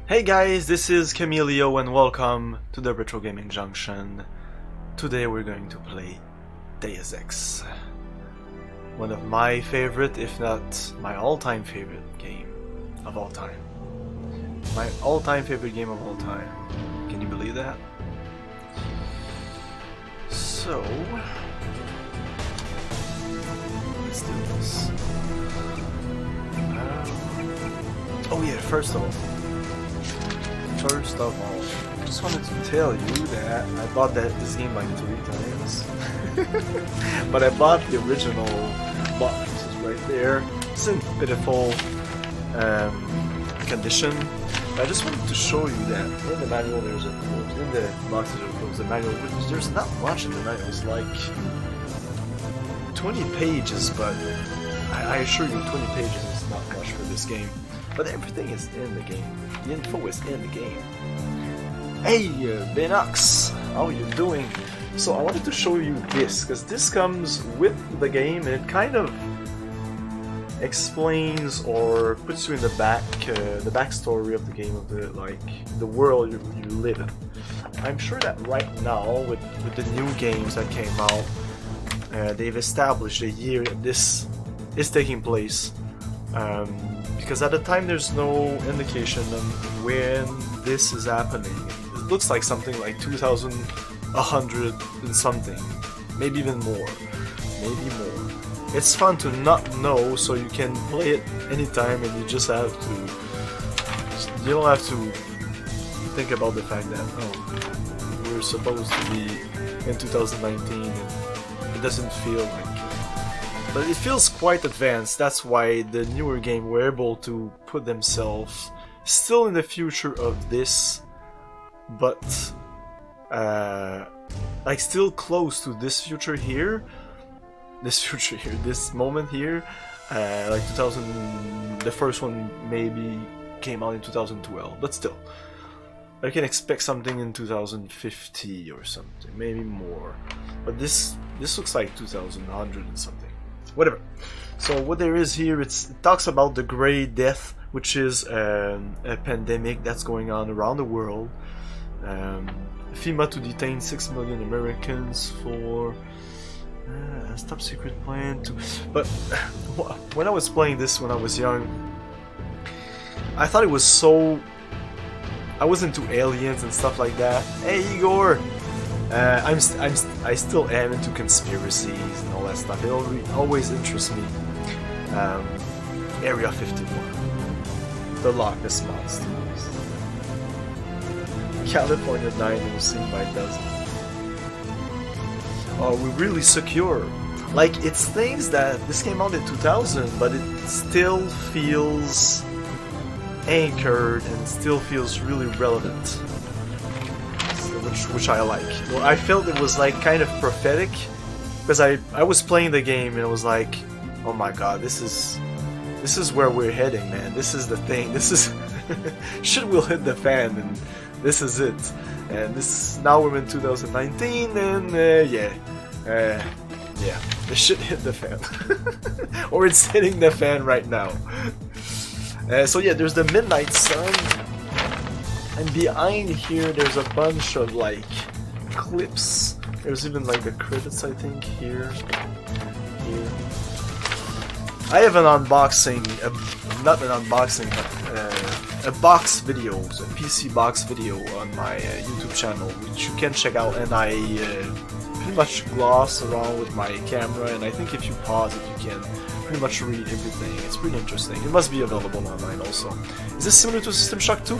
Hey guys, this is Camilio and welcome to the Retro Gaming Junction. Today we're going to play Deus Ex. One of my favorite, if not my all-time favorite game of all time. My all-time favorite game of all time. Can you believe that? So, let's do this. Oh yeah, first of all, I just wanted to tell you that I bought this game like 3 times. But I bought the original box, which is right there. It's in pitiful condition. But I just wanted to show you that in the manual there's a quote, in the box there's a quote, the manual, there's not much in the manual. It's like 20 pages, but I assure you 20 pages is not much for this game. But everything is in the game. The info is in the game. Hey, Benox, how are you doing? So I wanted to show you this, because this comes with the game and it kind of explains or puts you in the backstory of the game, of the world you live in. I'm sure that right now, with the new games that came out, they've established a year this is taking place. Because at the time there's no indication on when this is happening. It looks like something like 2100 and something, maybe even more, maybe more. It's fun to not know, so you can play it anytime and you just have to, you don't have to think about the fact that, oh, we're supposed to be in 2019 and it doesn't feel like. But it feels quite advanced. That's why the newer game were able to put themselves still in the future of this, but like still close to this future here, this moment here. Like 2000, the first one maybe came out in 2012, but still, I can expect something in 2050 or something, maybe more. But this looks like 2100 and something. Whatever. So what there is here, it talks about the Grey Death, which is a pandemic that's going on around the world. FEMA to detain 6 million Americans for a top secret plan to. But when I was playing this when I was young, I thought it was so. I was into aliens and stuff like that. Hey Igor. I still am into conspiracies and all that stuff. It always interests me. Area 51, the Loch Ness Monsters, California 906 by dozen. Oh, we're really secure. Like, it's things that this came out in 2000, but it still feels anchored and still feels really relevant. Which I like. Well, I felt it was like kind of prophetic, because I was playing the game and it was like, oh my god, this is where we're heading, man. This is the thing. This is shit will hit the fan, and this is it. And this now we're in 2019, and yeah, the shit hit the fan, or it's hitting the fan right now. So yeah, there's the Midnight Sun. And behind here, there's a bunch of like clips. There's even like the credits, I think, here. I have an unboxing, not an unboxing, but a box video, a PC box video on my YouTube channel, which you can check out. And I pretty much gloss around with my camera, and I think if you pause it, you can pretty much read everything. It's pretty interesting. It must be available online also. Is this similar to System Shock 2?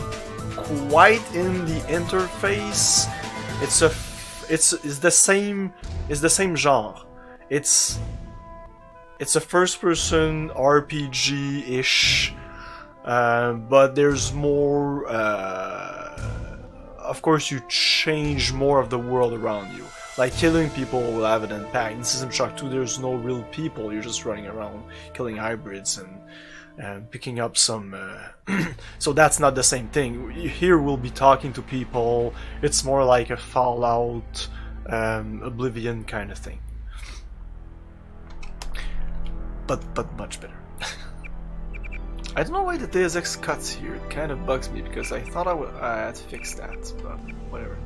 Quite in the interface. It's the same genre. It's a first-person RPG-ish, but there's more. Of course, you change more of the world around you. Like killing people will have an impact. In System Shock 2, there's no real people. You're just running around killing hybrids and picking up some. So that's not the same thing. Here we'll be talking to people. It's more like a Fallout, Oblivion kind of thing. But much better. I don't know why the Deus Ex cuts here. It kind of bugs me because I thought I had to fix that, but whatever.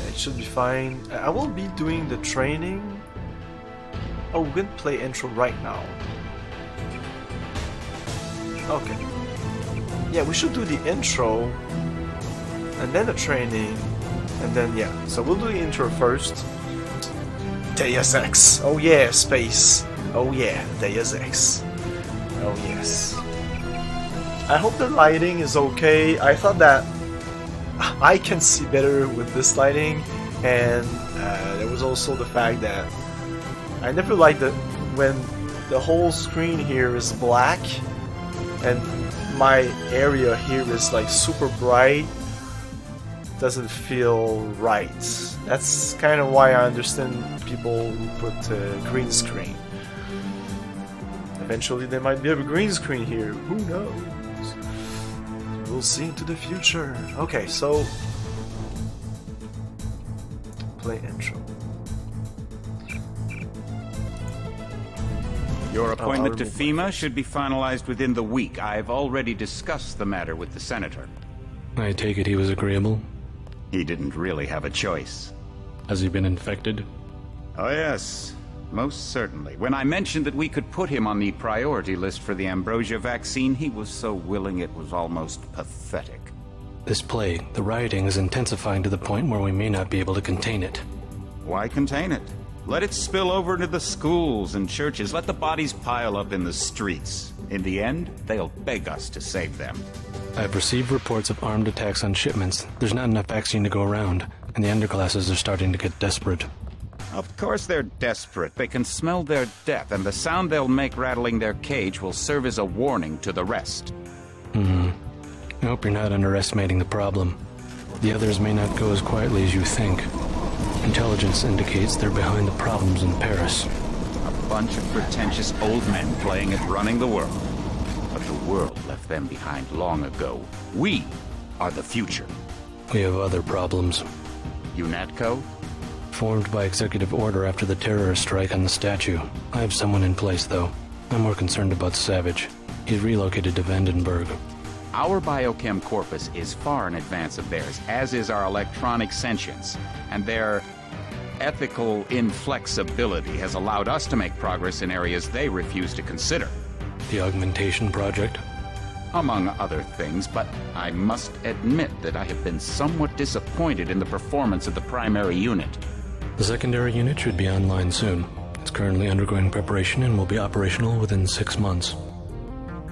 It should be fine. I will be doing the training. Oh, we're gonna play intro right now. Okay. Yeah, we should do the intro, and then the training, and then yeah. So we'll do the intro first. Deus Ex. Oh yeah, space. Oh yeah, Deus Ex. Oh yes. I hope the lighting is okay. I thought that I can see better with this lighting, and there was also the fact that I never liked that when the whole screen here is black and my area here is like super bright. Doesn't feel right. That's kind of why I understand people who put green screen. Eventually there might be a green screen here, who knows? We'll see into the future. Okay, so play intro. Your appointment to FEMA should be finalized within the week. I've already discussed the matter with the Senator. I take it he was agreeable? He didn't really have a choice. Has he been infected? Oh yes, most certainly. When I mentioned that we could put him on the priority list for the ambrosia vaccine, he was so willing it was almost pathetic. This plague, the rioting, is intensifying to the point where we may not be able to contain it. Why contain it? Let it spill over into the schools and churches. Let the bodies pile up in the streets. In the end, they'll beg us to save them. I've received reports of armed attacks on shipments. There's not enough vaccine to go around, and the underclasses are starting to get desperate. Of course they're desperate. They can smell their death, and the sound they'll make rattling their cage will serve as a warning to the rest. I hope you're not underestimating the problem. The others may not go as quietly as you think. Intelligence indicates they're behind the problems in Paris. A bunch of pretentious old men playing at running the world. But the world left them behind long ago. We are the future. We have other problems. UNATCO? Formed by executive order after the terrorist strike on the statue. I have someone in place, though. I'm more concerned about Savage. He's relocated to Vandenberg. Our biochem corpus is far in advance of theirs, as is our electronic sentience, and their ethical inflexibility has allowed us to make progress in areas they refuse to consider. The augmentation project? Among other things, but I must admit that I have been somewhat disappointed in the performance of the primary unit. The secondary unit should be online soon. It's currently undergoing preparation and will be operational within 6 months.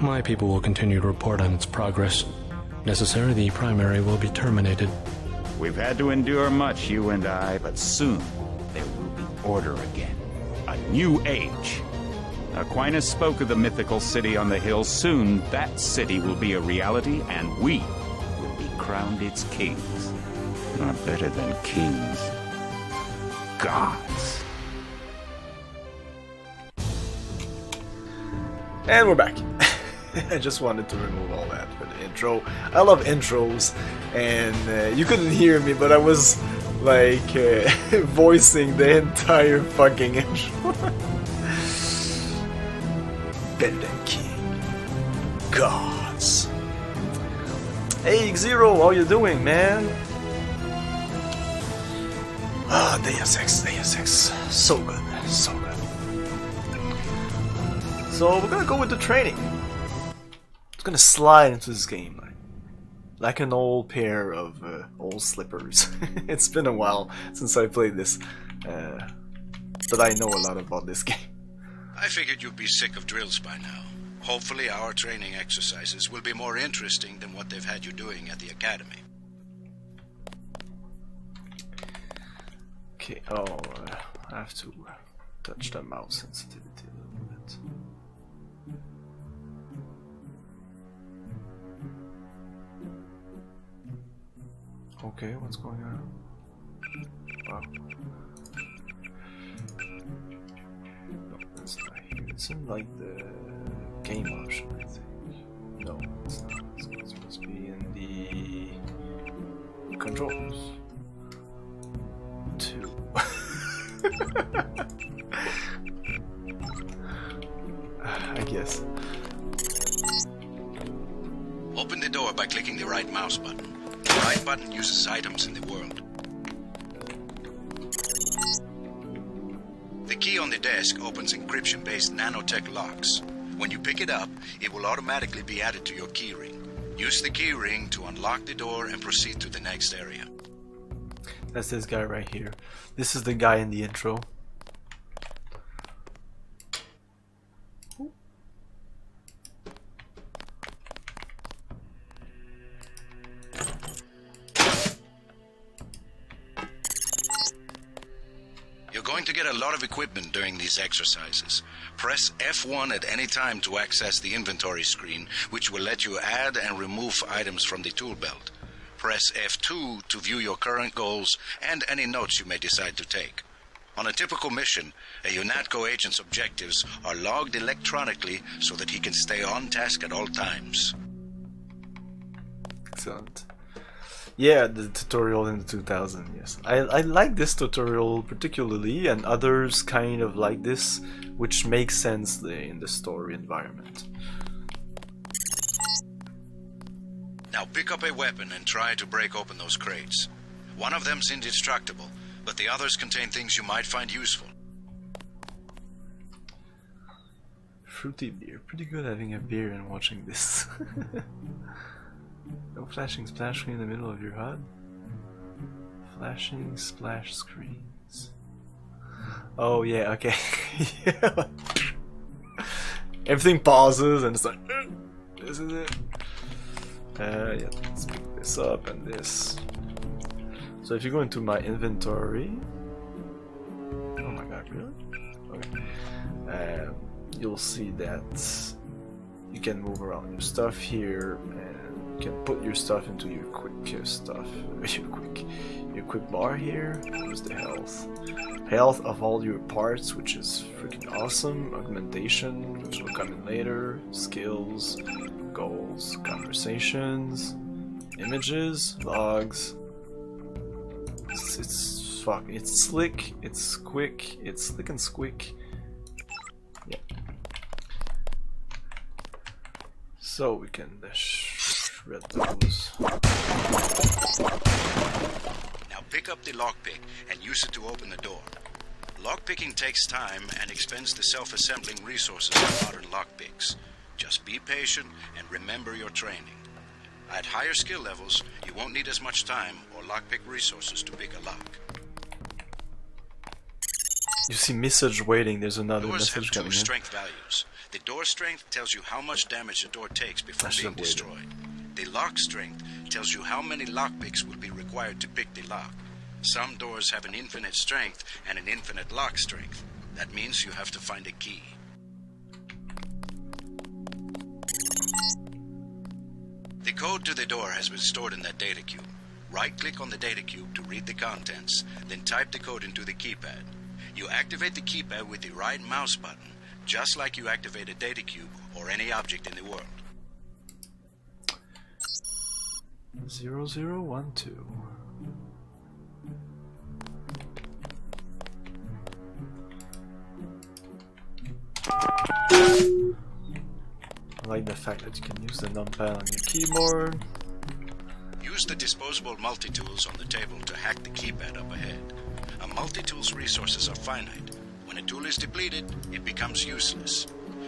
My people will continue to report on its progress. If necessary, the primary will be terminated. We've had to endure much, you and I, but soon there will be order again. A new age. Aquinas spoke of the mythical city on the hill. Soon that city will be a reality, and we will be crowned its kings. Not better than kings. Gods. And we're back. I just wanted to remove all that for the intro. I love intros, and you couldn't hear me, but I was like voicing the entire fucking intro. Better than king. Gods. Hey Zero, how you doing, man? Ah, Deus Ex. So good, so good. So we're gonna go with the training. It's gonna slide into this game like an old pair of old slippers. It's been a while since I played this, but I know a lot about this game. I figured you'd be sick of drills by now. Hopefully our training exercises will be more interesting than what they've had you doing at the academy. Okay, oh, I have to touch the mouse sensitivity a little bit. Okay, what's going on? Wow. No, that's not here. It's in like the game option, I think. No, it's not. It's supposed to be in the controls. 2. I guess. Open the door by clicking the right mouse button. The right button uses items in the world. The key on the desk opens encryption-based nanotech locks. When you pick it up, it will automatically be added to your keyring. Use the keyring to unlock the door and proceed to the next area. That's this guy right here. This is the guy in the intro. You're going to get a lot of equipment during these exercises. Press F1 at any time to access the inventory screen, which will let you add and remove items from the tool belt. Press F2 to view your current goals and any notes you may decide to take. On a typical mission, a UNATCO agent's objectives are logged electronically so that he can stay on task at all times. Excellent. Yeah, the tutorial in the 2000, yes. I like this tutorial particularly, and others kind of like this, which makes sense in the story environment. Now pick up a weapon and try to break open those crates. One of them's indestructible, but the others contain things you might find useful. Fruity beer. Pretty good having a beer and watching this. No flashing splash screen in the middle of your HUD. Flashing splash screens. Oh yeah, okay. Yeah. Everything pauses and it's like, this is it. Yeah, let's pick this up and this. So if you go into my inventory, oh my god, really? Okay. You'll see that you can move around your stuff here, and you can put your stuff into your quick stuff. Your quick bar here. Here's the health of all your parts, which is freaking awesome. Augmentation, which will come in later. Skills, goals, conversations, images, logs. It's slick, it's quick, it's slick and squick. Yeah. So we can shred those. Now pick up the lockpick and use it to open the door. Lockpicking takes time and expends the self-assembling resources of modern lockpicks. Just be patient and remember your training. At higher skill levels, you won't need as much time or lockpick resources to pick a lock. You see message waiting, there's another Doors message have two coming in. strength values. The door strength tells you how much damage a door takes before being destroyed. The lock strength tells you how many lockpicks will be required to pick the lock. Some doors have an infinite strength and an infinite lock strength. That means you have to find a key. The code to the door has been stored in that data cube. Right-click on the data cube to read the contents, then type the code into the keypad. You activate the keypad with the right mouse button, just like you activate a data cube or any object in the world. 0012. I like the fact that you can use the numpad on your keyboard. Use the disposable multi-tools on the table to hack the keypad up ahead. A multi-tool's resources are finite. When a tool is depleted, it becomes useless.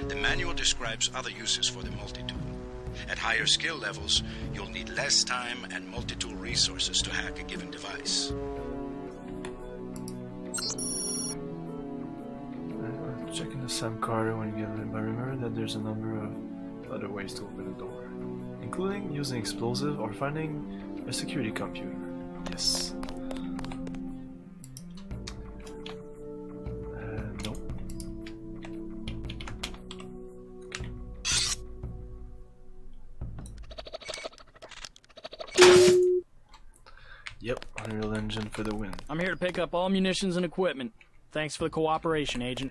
The manual describes other uses for the multi-tool. At higher skill levels, you'll need less time and multi-tool resources to hack a given device. Checking the SAM card when you get it, but remember that there's a number of other ways to open the door, including using explosive or finding a security computer. Yes. Nope. Yep, Unreal Engine for the win. I'm here to pick up all munitions and equipment. Thanks for the cooperation, Agent.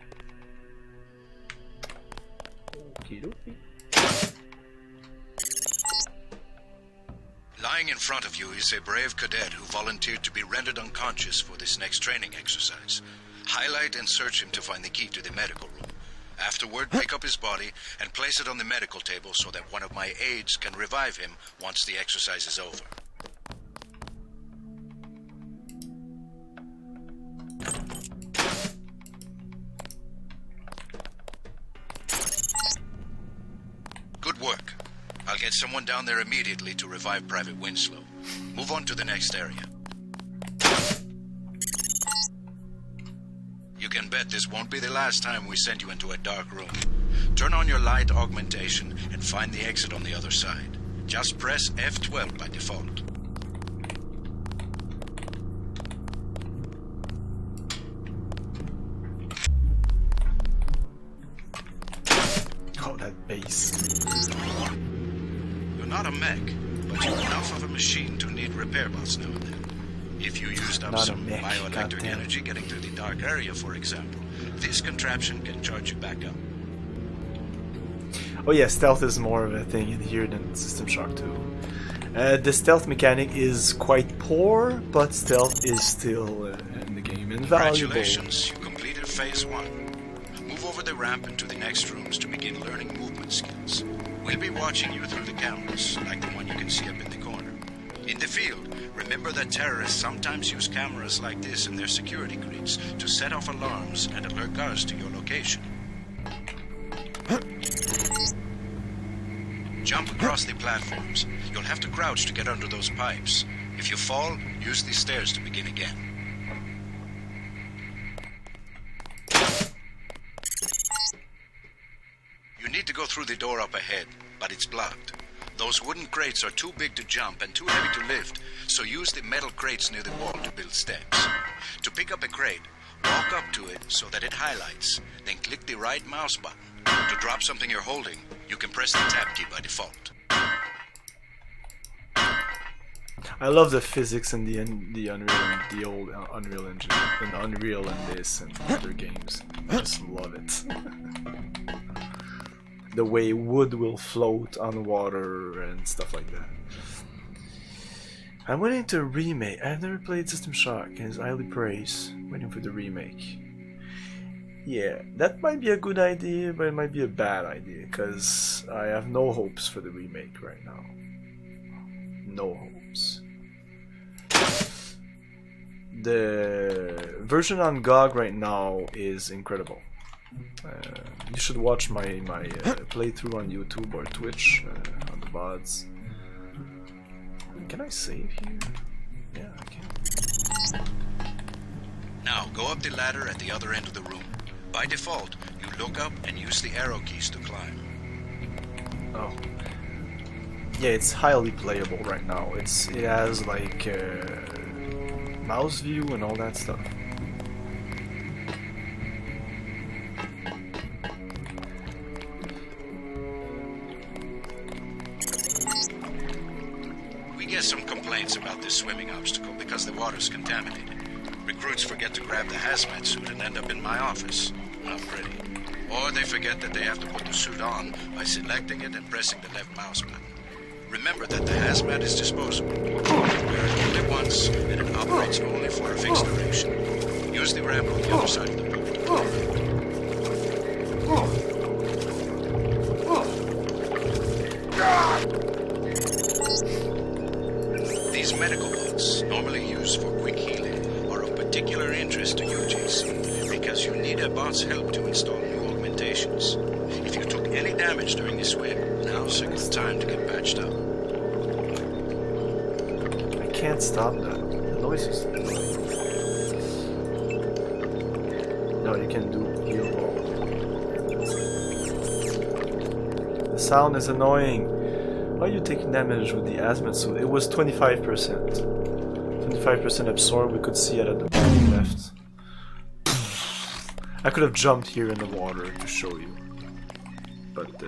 Lying in front of you is a brave cadet who volunteered to be rendered unconscious for this next training exercise. Highlight and search him to find the key to the medical room. Afterward, pick up his body and place it on the medical table so that one of my aides can revive him once the exercise is over. Good work. I'll get someone down there immediately to revive Private Winslow. Move on to the next area. You can bet this won't be the last time we send you into a dark room. Turn on your light augmentation and find the exit on the other side. Just press F12 by default. Oh, that bass. You're not a mech, but you're enough of a machine to need repair bots now and then. If you used up some bioelectric energy getting through the dark area, for example, this contraption can charge you back up. Oh yeah, stealth is more of a thing in here than System Shock 2. The stealth mechanic is quite poor, but stealth is still in the game invaluable. Congratulations, you completed Phase 1. Move over the ramp into the next rooms to begin learning movement skills. We'll be watching you through the cameras, like the one you can see up in the corner. In the field, remember that terrorists sometimes use cameras like this in their security grids to set off alarms and alert guards to your location. Jump across the platforms. You'll have to crouch to get under those pipes. If you fall, use these stairs to begin again. You need to go through the door up ahead, but it's blocked. Those wooden crates are too big to jump and too heavy to lift, so use the metal crates near the wall to build steps. To pick up a crate, walk up to it so that it highlights, then click the right mouse button. To drop something you're holding, you can press the tab key by default. I love the physics in the Unreal, the old Unreal Engine, and Unreal and this and other games. I just love it. The way wood will float on water and stuff like that. I'm waiting to remake. I've never played System Shock and it's highly praised. Waiting for the remake. Yeah, that might be a good idea, but it might be a bad idea because I have no hopes for the remake right now. No hopes. The version on GOG right now is incredible. You should watch my playthrough on YouTube or Twitch on the VODs. Can I save here? Yeah, I can. Now, go up the ladder at the other end of the room. By default, you look up and use the arrow keys to climb. Oh. Yeah, it's highly playable right now. It has like mouse view and all that stuff. We get some complaints about this swimming obstacle because the water's contaminated. Recruits forget to grab the hazmat suit and end up in my office. Not pretty. Or they forget that they have to put the suit on by selecting it and pressing the left mouse button. Remember that the hazmat is disposable. You wear it only once, and it operates only for a fixed duration. Use the ramp on the other side of the building. These medical bots, normally used for quick healing, are of particular interest to you, Jason, because you need a bot's help to install new augmentations. If you took any damage during the swim, now's a good time to get patched up. I can't stop that. The noise is annoying. No, you can do heal roll. The sound is annoying. Why are you taking damage with the hazmat suit? It was 25%. 25% absorb, we could see it at the bottom left. I could have jumped here in the water to show you. But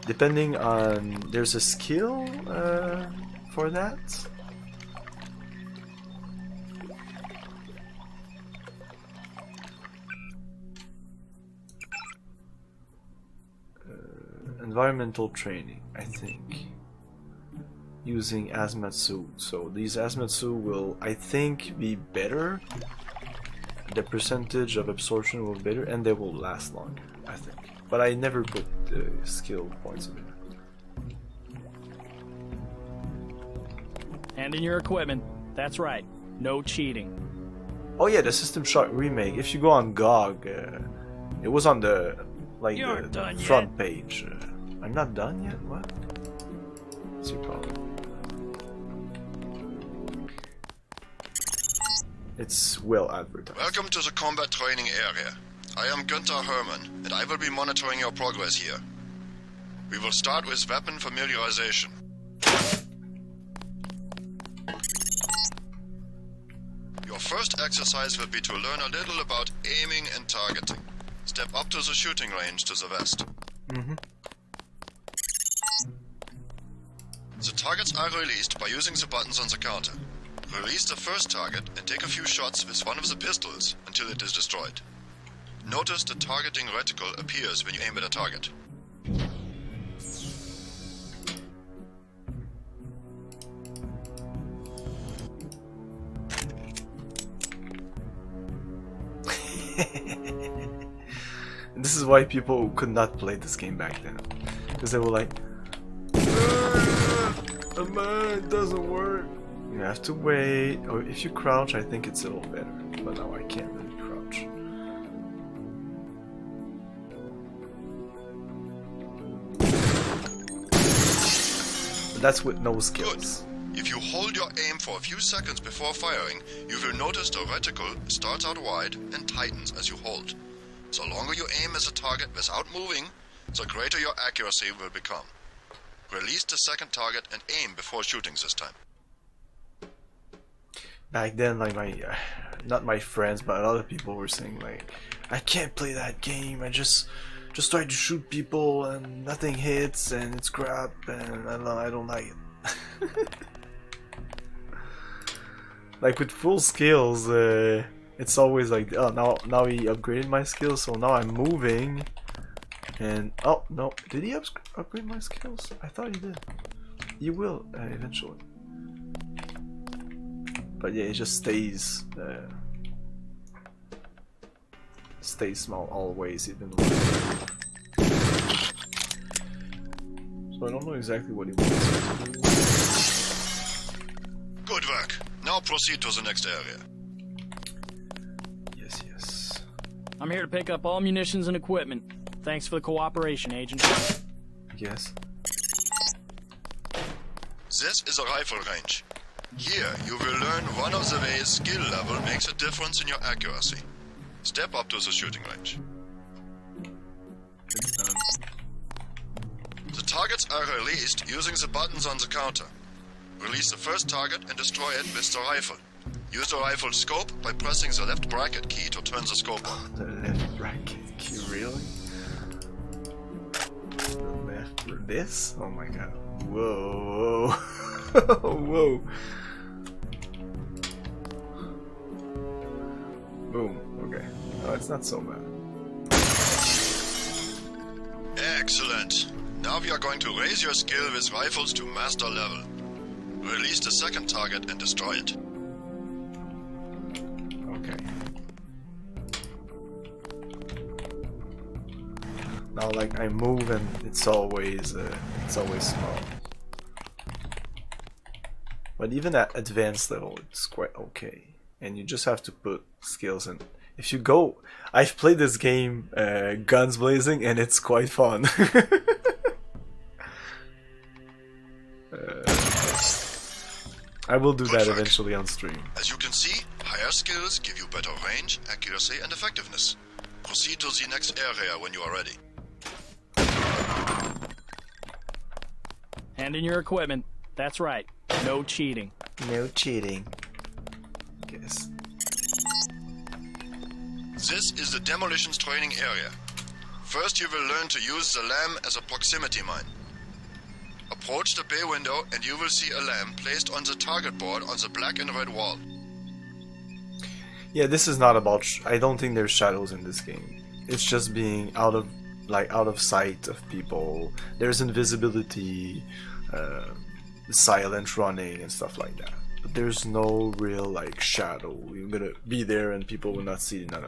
depending on... there's a skill for that. Environmental training, I think. Using hazmat suit. So these hazmat suit will, I think, be better the percentage of absorption will be better and they will last longer, I think. But I never put skill points in there. Hand in your equipment. That's right. No cheating. Oh yeah, the System Shock remake. If you go on GOG, it was on the like the front page. I'm not done yet. What? What's your problem? It's well advertised. Welcome to the combat training area. I am Günther Hermann, and I will be monitoring your progress here. We will start with weapon familiarization. Your first exercise will be to learn a little about aiming and targeting. Step up to the shooting range to the west. The targets are released by using the buttons on the counter. Release the first target and take a few shots with one of the pistols until it is destroyed. Notice the targeting reticle appears when you aim at a target. This is why people could not play this game back then, because they were like, it doesn't work. You have to wait, or if you crouch I think it's a little better, but now I can't really crouch. But that's with no skills. Good. If you hold your aim for a few seconds before firing, you will notice the reticle starts out wide and tightens as you hold. The longer you aim as a target without moving, the greater your accuracy will become. Release the second target and aim before shooting this time. Back then, like not my friends, but a lot of people were saying like, I can't play that game. I just try to shoot people and nothing hits and it's crap and I don't like it. Like with full skills, it's always like, oh now he upgraded my skills, so now I'm moving. And oh no, did he upgrade my skills? I thought he did. He will eventually. But yeah, it just stays small always, even though. So I don't know exactly what he wants. Good work. Now proceed to the next area. Yes. I'm here to pick up all munitions and equipment. Thanks for the cooperation, Agent. Yes. This is a rifle range. Here, you will learn one of the ways skill level makes a difference in your accuracy. Step up to the shooting range. It's done. The targets are released using the buttons on the counter. Release the first target and destroy it with the rifle. Use the rifle scope by pressing the left bracket key to turn the scope on. The left bracket key, really? The left, this? Oh my god. Whoa. Whoa. Boom. Okay. Oh, it's not so bad. Excellent. Now we are going to raise your skill with rifles to master level. Release the second target and destroy it. Okay. Now, like, I move and it's always small. But even at advanced level, it's quite okay. And you just have to put skills in. If you go, I've played this game, guns blazing, and it's quite fun. I will do that eventually on stream. As you can see, higher skills give you better range, accuracy, and effectiveness. Proceed to the next area when you are ready. Hand in your equipment. That's right. No cheating. No cheating. Guess. This is the demolitions training area. First you will learn to use the lamb as a proximity mine. Approach the bay window and you will see a lamb placed on the target board on the black and red wall. Yeah, this is not about... I don't think there's shadows in this game. It's just being out of sight of people. There's invisibility, silent running and stuff like that. there's no real like shadow. You're gonna be there and people will not see you. No.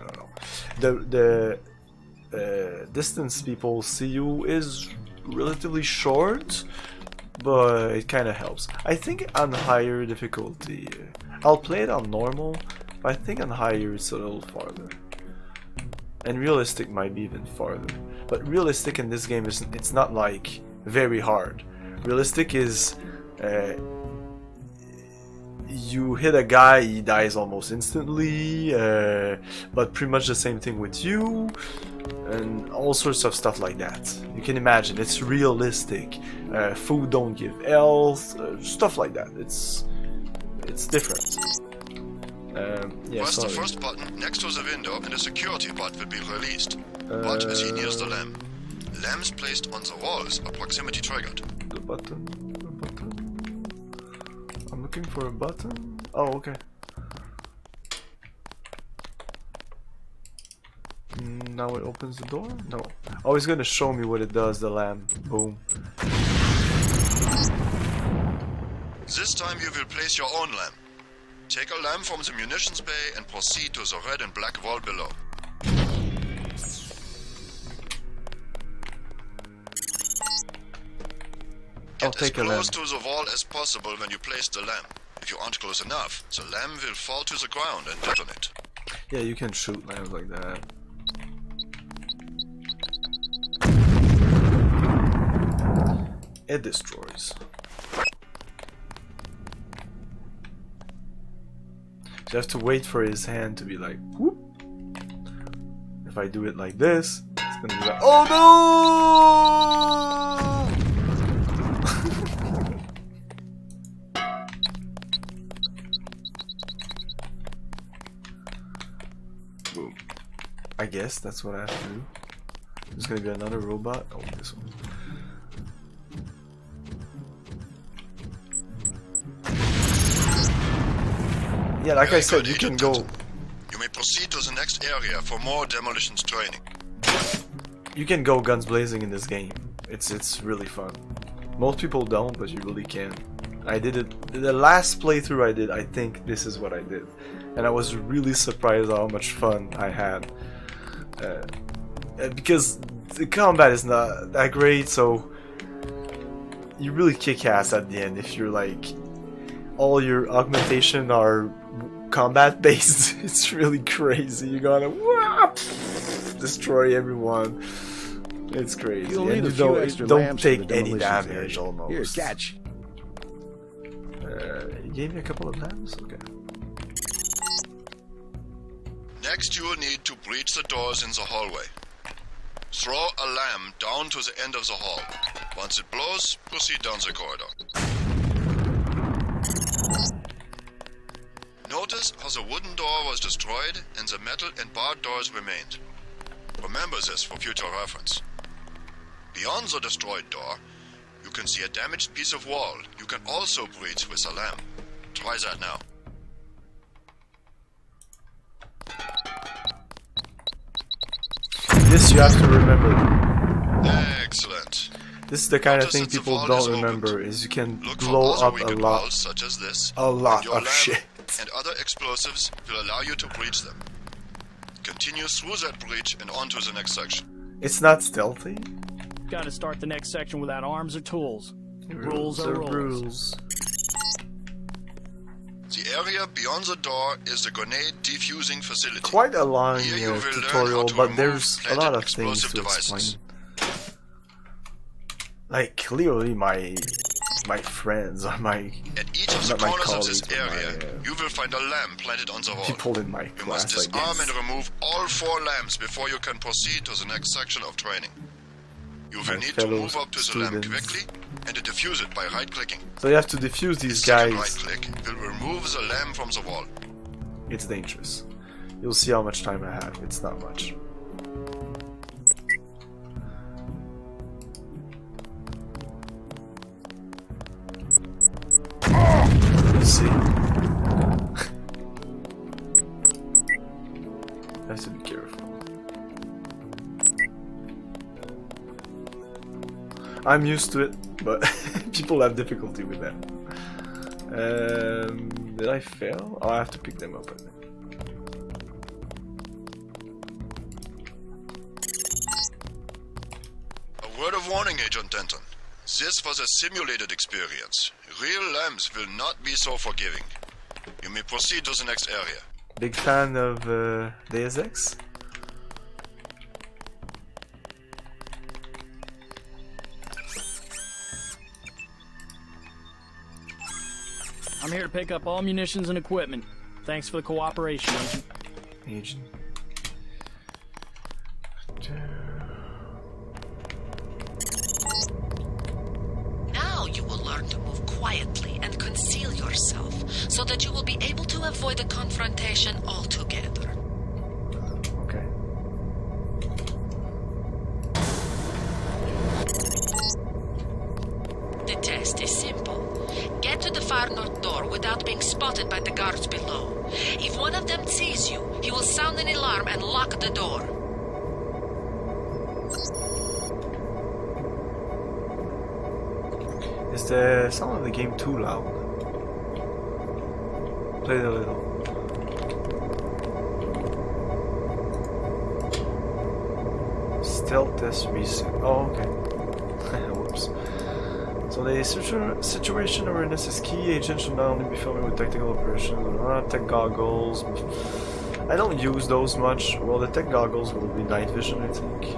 The distance people see you is relatively short, but it kind of helps. I think on higher difficulty, I'll play it on normal, but I think on higher it's a little farther. And realistic might be even farther. But realistic in this game it's not like very hard. Realistic is you hit a guy, he dies almost instantly, but pretty much the same thing with you, and all sorts of stuff like that. You can imagine, it's realistic. Food don't give health, stuff like that. It's different. Yeah, Press the first button next to the window and a security bot will be released. Watch as he nears the lamp. Lamps placed on the walls are proximity triggered. The button. I'm looking for a button. Oh, okay. Now it opens the door? No. Oh, he's gonna show me what it does, the lamp. Boom. This time you will place your own lamp. Take a lamp from the munitions bay and proceed to the red and black wall below. Get as close to the wall as possible when you place the lamp. If you aren't close enough, the lamp will fall to the ground and detonate. Yeah, you can shoot lamps like that. It destroys. So you have to wait for his hand to be like, whoop. If I do it like this, it's gonna be like, oh no! Boom. I guess that's what I have to do. There's gonna be another robot. Oh, this one. Yeah, like I said, you can go. You may proceed to the next area for more demolitions training. You can go guns blazing in this game. It's really fun. Most people don't, but you really can. I did it. The last playthrough I did, I think this is what I did, and I was really surprised how much fun I had. Because the combat is not that great, so you really kick ass at the end if you're like all your augmentation are combat based. It's really crazy. You're gonna destroy everyone. It's crazy. You'll need and a you few extra don't lamps take for the any demolitions damage area. almost. Here, catch. You gave me a couple of lamps? Okay. Next you will need to breach the doors in the hallway. Throw a lamp down to the end of the hall. Once it blows, proceed down the corridor. Notice how the wooden door was destroyed and the metal and barred doors remained. Remember this for future reference. Beyond the destroyed door, you can see a damaged piece of wall you can also breach with a lamp. Try that now. This you have to remember. Excellent. This is the kind of Notice thing that the people vault don't is remember, opened. is you can Look blow for other up a weakened lot. walls such as this. A lot and your of lamp shit. And other explosives will allow you to breach them. Continue through that breach and on to the next section. It's not stealthy. Gotta start the next section without arms or tools. Rules are rules. The area beyond the door is the grenade defusing facility. Quite a long Here you will learn tutorial, how to but remove there's a planted lot of things explosive to devices. explain. Like clearly my friends or my At each of the not my corners of this colleagues, but area, my, you will find a lamp planted on the wall. people in my You must class, I disarm guess. and remove all 4 lamps before you can proceed to the next section of training. You will My need to fellow move up to the lamp students. quickly and to defuse it by right-clicking. So you have to defuse these Second guys. right-click will remove the lamp from the wall. It's dangerous. You'll see how much time I have. It's not much. You see? I have to be careful. I'm used to it, but people have difficulty with that. Did I fail? Oh, I have to pick them up, I think. A word of warning, Agent Denton. This was a simulated experience. Real lambs will not be so forgiving. You may proceed to the next area. Big fan of Deus Ex? I'm here to pick up all munitions and equipment. Thanks for the cooperation, Agent. Agent. Now you will learn to move quietly and conceal yourself, so that you will be able to avoid a confrontation altogether. Okay. The test is simple. Get to the far north door without being spotted by the guards below. If one of them sees you, he will sound an alarm and lock the door. Is the sound of the game too loud? Play it a little. Stealth test reset. Oh, okay. Whoops. So the situation awareness is key. Agents should not only be filming with tactical operations, tech goggles. I don't use those much. Well, the tech goggles will be night vision, I think.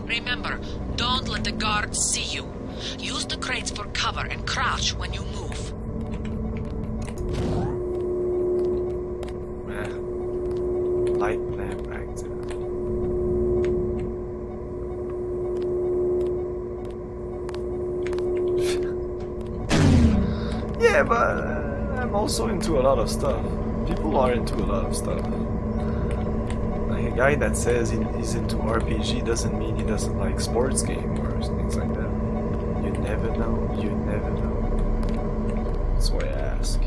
Remember, don't let the guards see you. Use the crates for cover and crouch when you move. Light lamp active. Yeah, but I'm also into a lot of stuff. People are into a lot of stuff. Like a guy that says he's into RPG doesn't mean he doesn't like sports game or things like that. You never know. You never know. That's why I ask.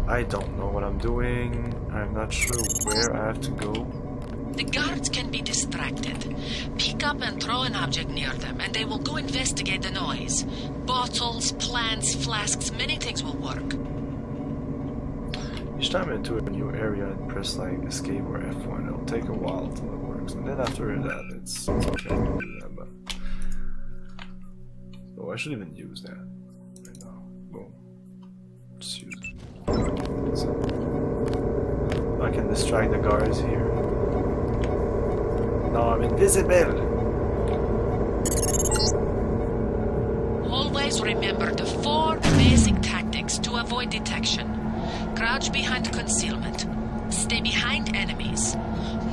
I don't know what I'm doing. I'm not sure where I have to go. The guards can be distracted. Pick up and throw an object near them, and they will go investigate the noise. Bottles, plants, flasks, many things will work. Each time I enter a new area and press like escape or F1, it'll take a while till it works. And then after that, it's okay to do that, but... Oh, I should even use that right now. Boom. Just use it. So, I can distract the guards here. Now I'm invisible! Always remember the 4 basic tactics to avoid detection. Crouch behind concealment. Stay behind enemies.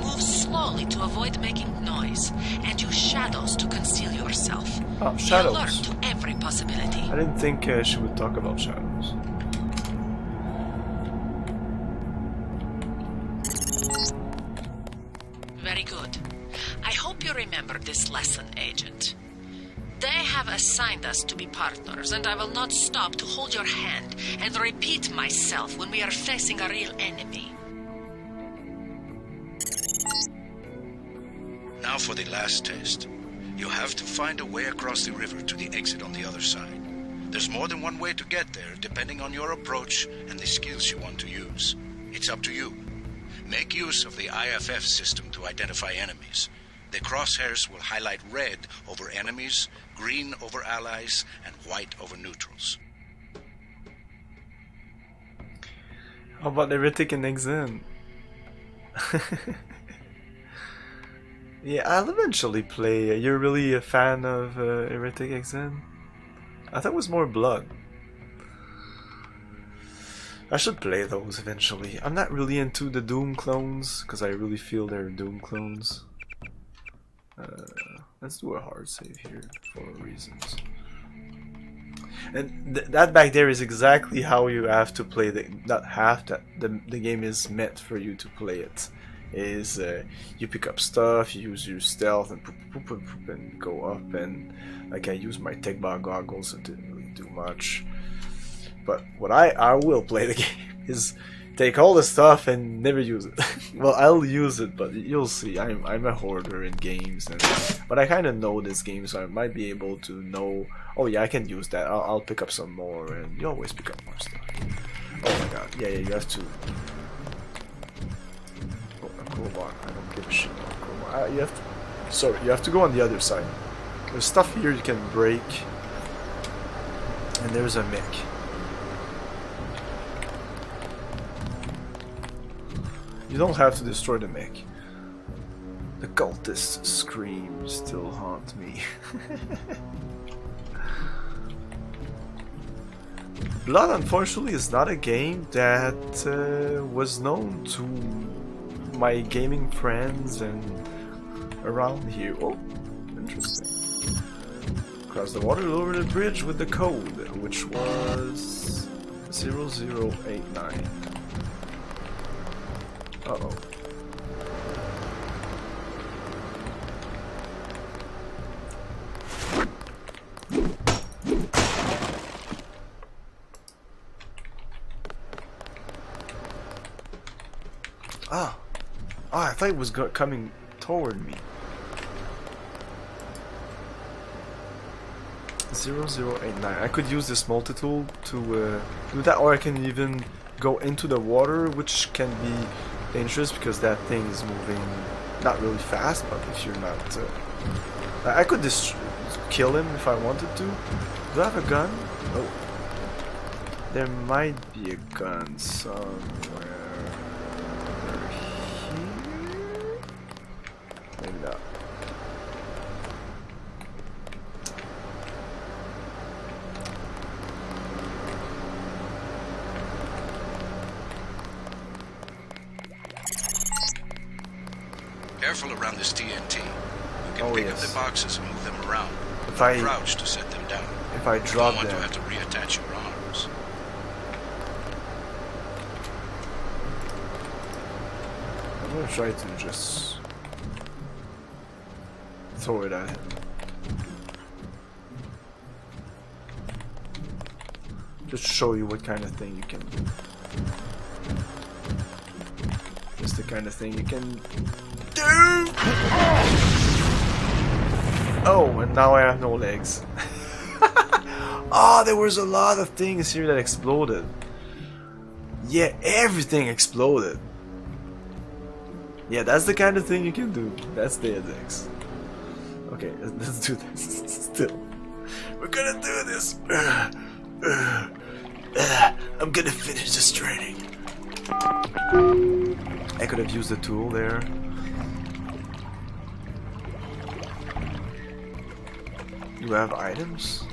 Move slowly to avoid making noise. And use shadows to conceal yourself. Oh, Be shadows. alert to every possibility. I didn't think she would talk about shadows. Very good. I hope you remember this lesson, Agent. They have assigned us to be partners, and I will not stop to hold your hand and repeat myself when we are facing a real enemy. Now for the last test. You have to find a way across the river to the exit on the other side. There's more than one way to get there, depending on your approach and the skills you want to use. It's up to you. Make use of the IFF system to identify enemies. The crosshairs will highlight red over enemies, green over allies, and white over neutrals. How about Heretic and Exen? Yeah, I'll eventually play. You're really a fan of Heretic Exen? I thought it was more Blood. I should play those eventually. I'm not really into the Doom clones, because I really feel they're Doom clones. Let's do a hard save here for reasons. And that back there is exactly how you have to play the the game is meant for you to play it. Is you pick up stuff, you use your stealth and and go up, and like I use my tech bar goggles, so it didn't really do much. But what I will play the game is take all the stuff and never use it. Well, I'll use it, but you'll see. I'm a hoarder in games, but I kind of know this game, so I might be able to know. Oh yeah, I can use that. I'll pick up some more, and you always pick up more stuff. Oh my god, yeah, you have to. Oh, a crowbar. I don't give a shit about a crowbar. You have to. Sorry, you have to go on the other side. There's stuff here you can break, and there's a mech. You don't have to destroy the mech. The cultist screams still haunt me. Blood, unfortunately, is not a game that was known to my gaming friends and around here. Oh, interesting. Cross the water over the bridge with the code, which was 0089. Uh-oh. Ah. Oh, I thought it was coming toward me. 0089. I could use this multi-tool to do that, or I can even go into the water, which can be dangerous because that thing is moving not really fast, but if you're not... I could just kill him if I wanted to. Do I have a gun? Oh. There might be a gun somewhere here? Maybe not. Careful around this TNT. You can pick up the boxes and move them around. If I crouch to set them down. If I drop them, you don't want to have to reattach your arms. I'm gonna try to just throw it at him. Just show you what kind of thing you can do. Just the kind of thing you can do. Oh, and now I have no legs. Oh, there was a lot of things here that exploded. Yeah, everything exploded. Yeah, that's the kind of thing you can do. That's Deus Ex. Okay, let's do this. Still. We're gonna do this. I'm gonna finish this training. I could have used the tool there. Do I have items?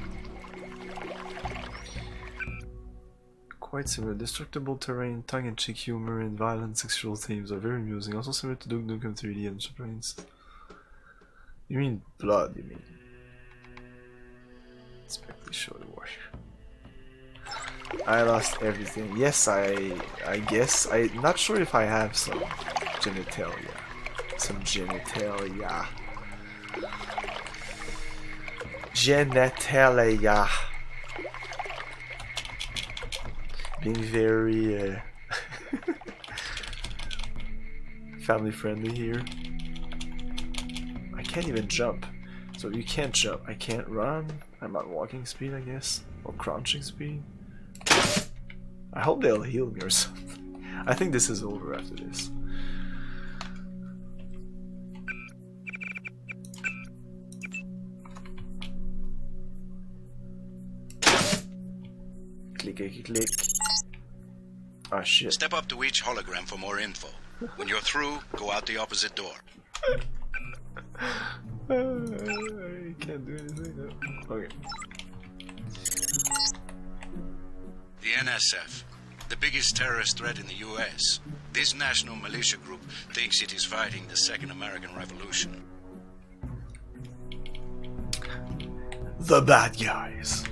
Quite similar. Destructible terrain, tongue-in-cheek humor, and violent sexual themes are very amusing. Also similar to Duke Nukem 3D and Brains. You mean blood, you mean? Inspect show the warrior. I lost everything. Yes, I guess. I'm not sure if I have some genitalia. Some genitalia. Genitalia. Being very family friendly here. I can't even jump. So you can't jump. I can't run. I'm at walking speed, I guess. Or crouching speed. I hope they'll heal me or something. I think this is over after this. Click, click, click. Ah, shit. Step up to each hologram for more info. When you're through, go out the opposite door. I can't do anything now. Okay. The NSF, the biggest terrorist threat in the US. This national militia group thinks it is fighting the Second American Revolution. The bad guys.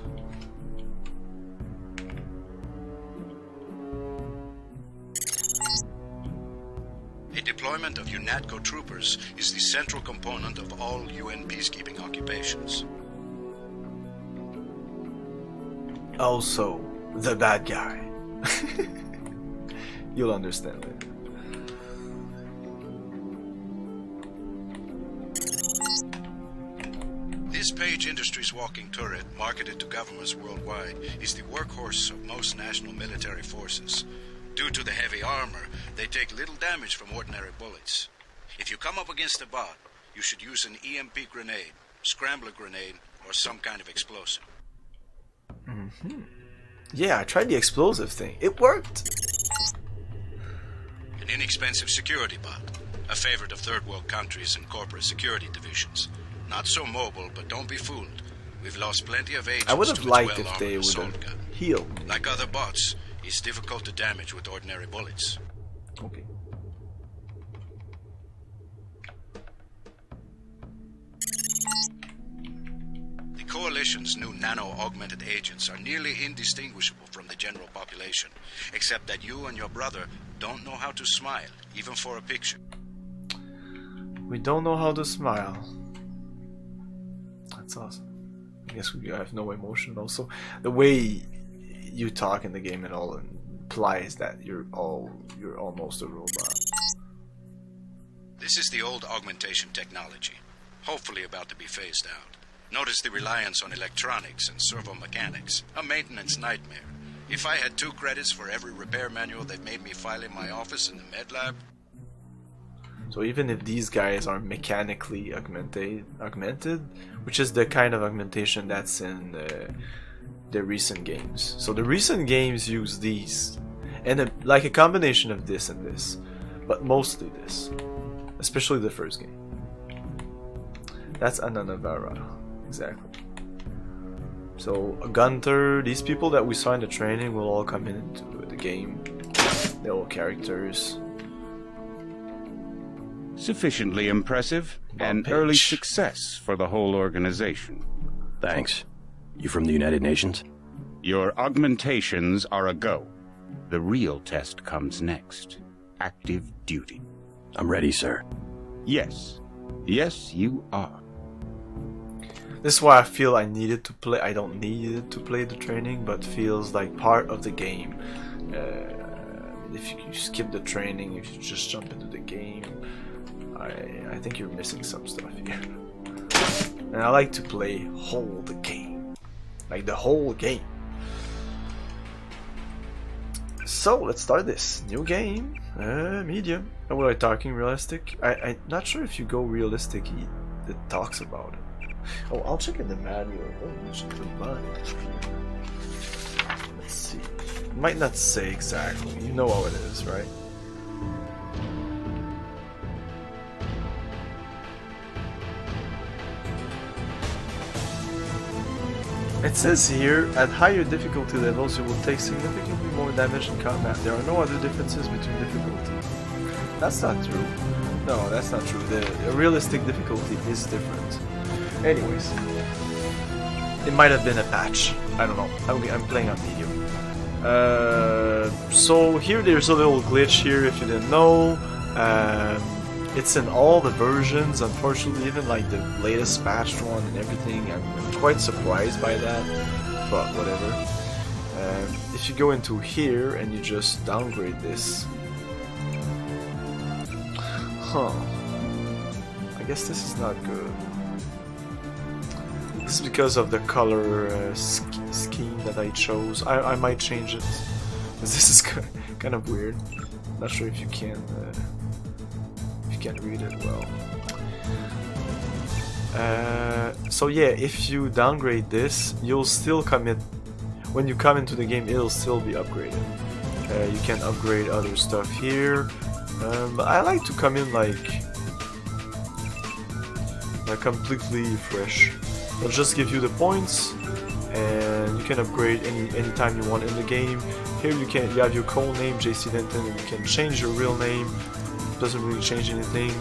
A deployment of UNATCO troopers is the central component of all UN peacekeeping occupations. Also, the bad guy. You'll understand it. This Page Industries walking turret, marketed to governments worldwide, is the workhorse of most national military forces. Due to the heavy armor, they take little damage from ordinary bullets. If you come up against a bot, you should use an EMP grenade, scrambler grenade, or some kind of explosive. Yeah, I tried the explosive thing. It worked. An inexpensive security bot, a favorite of third world countries and corporate security divisions. Not so mobile, but don't be fooled. We've lost plenty of agents. I would have to its liked if well-armored they would assault have gun. healed me. Like other bots, it's difficult to damage with ordinary bullets. Okay. The Coalition's new nano-augmented agents are nearly indistinguishable from the general population, except that you and your brother don't know how to smile, even for a picture. We don't know how to smile. That's awesome. I guess we have no emotion. Also, the way you talk in the game and all implies that you're almost a robot. This is the old augmentation technology, hopefully about to be phased out. Notice the reliance on electronics and servo-mechanics, a maintenance nightmare. If I had 2 credits for every repair manual they've made me file in my office in the med lab. So even if these guys are mechanically augmented, which is the kind of augmentation that's in the recent games. So the recent games use these, and like a combination of this and this, but mostly this, especially the first game. That's Anna Navarra, exactly. So Gunter, these people that we saw in the training will all come into the game. They're all characters. Sufficiently impressive. An Page. early success for the whole organization. Thanks. You from the United Nations? Your augmentations are a go. The real test comes next. Active duty. I'm ready, sir. Yes. Yes, you are. This is why I feel I needed to play. I don't need to play the training, but feels like part of the game. If you skip the training, if you just jump into the game, I think you're missing some stuff here. And I like to play whole the game, like the whole game. So let's start this new game. Medium. What are we talking? Realistic? I'm not sure if you go realistic, it talks about it. Oh, I'll check in the manual. Let's see. It might not say exactly. You know how it is, right? It says here, at higher difficulty levels you will take significantly more damage in combat. There are no other differences between difficulty. That's not true. No, that's not true. The realistic difficulty is different. Anyways, it might have been a patch. I don't know. I'm playing on medium. So here there's a little glitch here if you didn't know. It's in all the versions, unfortunately, even like the latest patched one and everything. I'm quite surprised by that, but whatever. If you go into here and you just downgrade this, I guess this is not good. This is because of the color scheme that I chose. I might change it, because this is kind of weird. Not sure if you can read it well. So yeah, if you downgrade this, you'll still commit. When you come into the game, it'll still be upgraded. You can upgrade other stuff here. But I like to come in like completely fresh. It'll just give you the points, and you can upgrade anytime you want in the game. Here you have your code name, JC Denton, and you can change your real name. It doesn't really change anything.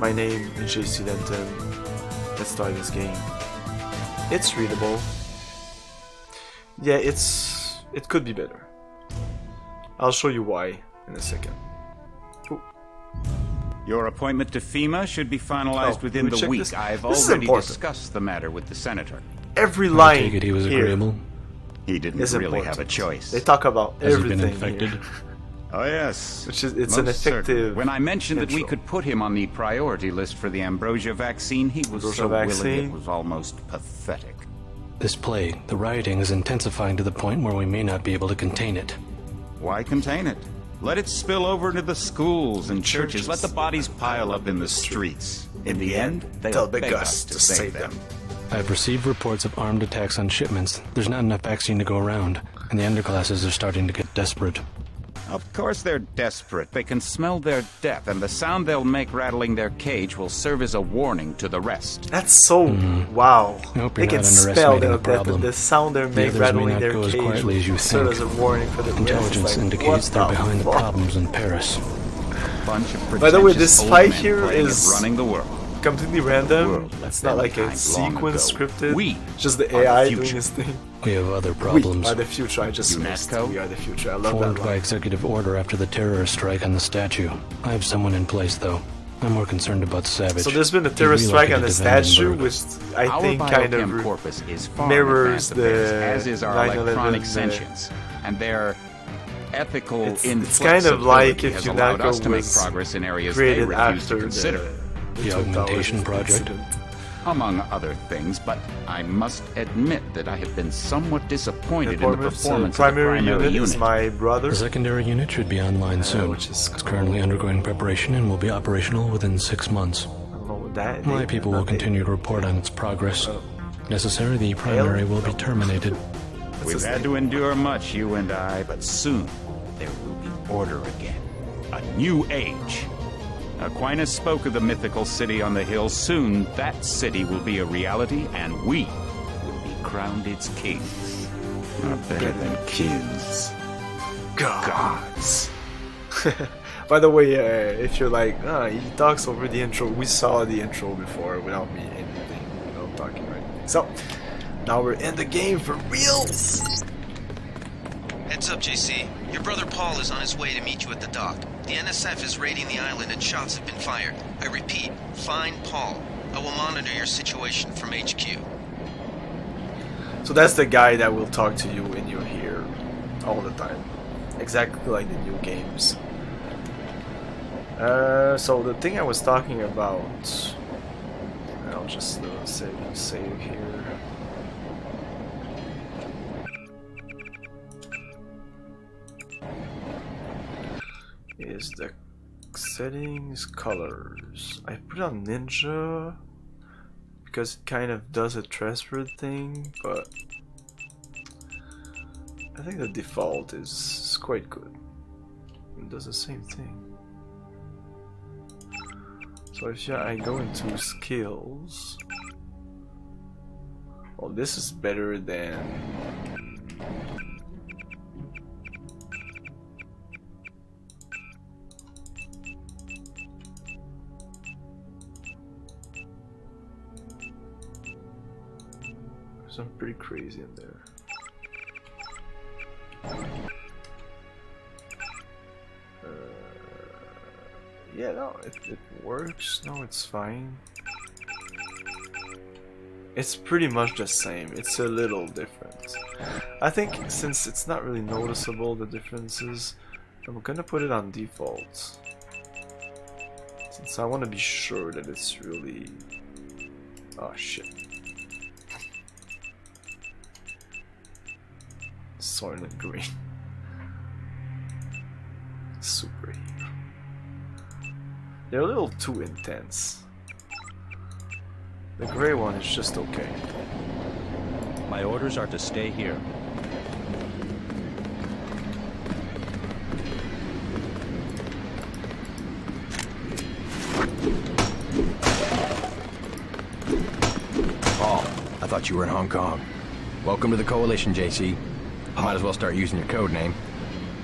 My name is JC Denton. Let's start this game. It's readable. Yeah, it could be better. I'll show you why in a second. Ooh. Your appointment to FEMA should be finalized within the week. I've This is already important. discussed the matter with the senator. Every I line take it he was here agreeable. He didn't is really important. have a choice. They talk about Has he everything been infected? here. Oh, yes. Which is, it's Most an effective certainly. When I mentioned that we intro. could put him on the priority list for the ambrosia vaccine, he was Ambrosia so willing vaccine? it was almost pathetic. This plague, the rioting is intensifying to the point where we may not be able to contain it. Why contain it? Let it spill over into the schools and churches. Let the bodies pile up in the streets. In the end, they'll beg us to save them. I've received reports of armed attacks on shipments. There's not enough vaccine to go around, and the underclasses are starting to get desperate. Of course they're desperate. They can smell their death, and the sound they'll make rattling their cage will serve as a warning to the rest. That's so wow. I hope They you're can not spell underestimating that the problem. the sound they're The making others may rattling not their go as cage quietly as you will serve think. as a warning for the rest. Intelligence Like, indicates what they're behind the fuck? problems in Paris. Bunch of By the way, pretentious this old fight men here playing at is running the world. completely The random. world left It's not them like a behind long sequence ago. scripted. We It's just the are the AI doing future. his thing. We have other We problems. are the future. I just missed. UNESCO? We are the future. I love Formed that by line. executive order after the terrorist strike on the statue. I have someone in place, though. I'm more concerned about Savage. So there's been a He terrorist strike on the relocated to statue, Vandenberg. which I Our think kind biochem of corpus is far mirrors in advance of theirs, the as is our 9/11, electronic sentience, and their ethical it's kind of like inflexibility if has allowed us to make was progress in areas they created refuse to after consider, The Twin augmentation Towers project. incident. among other things. But I must admit that I have been somewhat disappointed in the performance of the primary primary unit is unit. my brother. The secondary unit should be online soon. which is It's currently undergoing preparation and will be operational within 6 months. I don't know what that. My people will continue to report on its progress. Necessary, the primary will be terminated. We've had to endure much, you and I, but soon there will be order again. A new age. Aquinas spoke of the mythical city on the hill. Soon that city will be a reality, and we will be crowned its kings. Not better than kids. Gods. By the way, if you're like, he talks over the intro, we saw the intro before without me anything, talking or anything. So, now we're in the game for reals. Heads up, JC. Your brother Paul is on his way to meet you at the dock. The NSF is raiding the island and shots have been fired. I repeat, find Paul. I will monitor your situation from HQ. So that's the guy that will talk to you when you're here all the time. Exactly like the new games. So the thing I was talking about, I'll just save here. Is the settings colors. I put on Ninja because it kind of does a transfer thing, but I think the default is quite good. It does the same thing. So if I go into skills, well, this is better than. I'm pretty crazy in there. Yeah, no, it works. No, it's fine. It's pretty much the same. It's a little different. I think since it's not really noticeable, the differences, I'm gonna put it on default. Since I want to be sure that it's really... Oh shit. Soylent Green. Superhero. They're a little too intense. The gray one is just okay. My orders are to stay here. Paul, I thought you were in Hong Kong. Welcome to the Coalition, JC. I might as well start using your code name.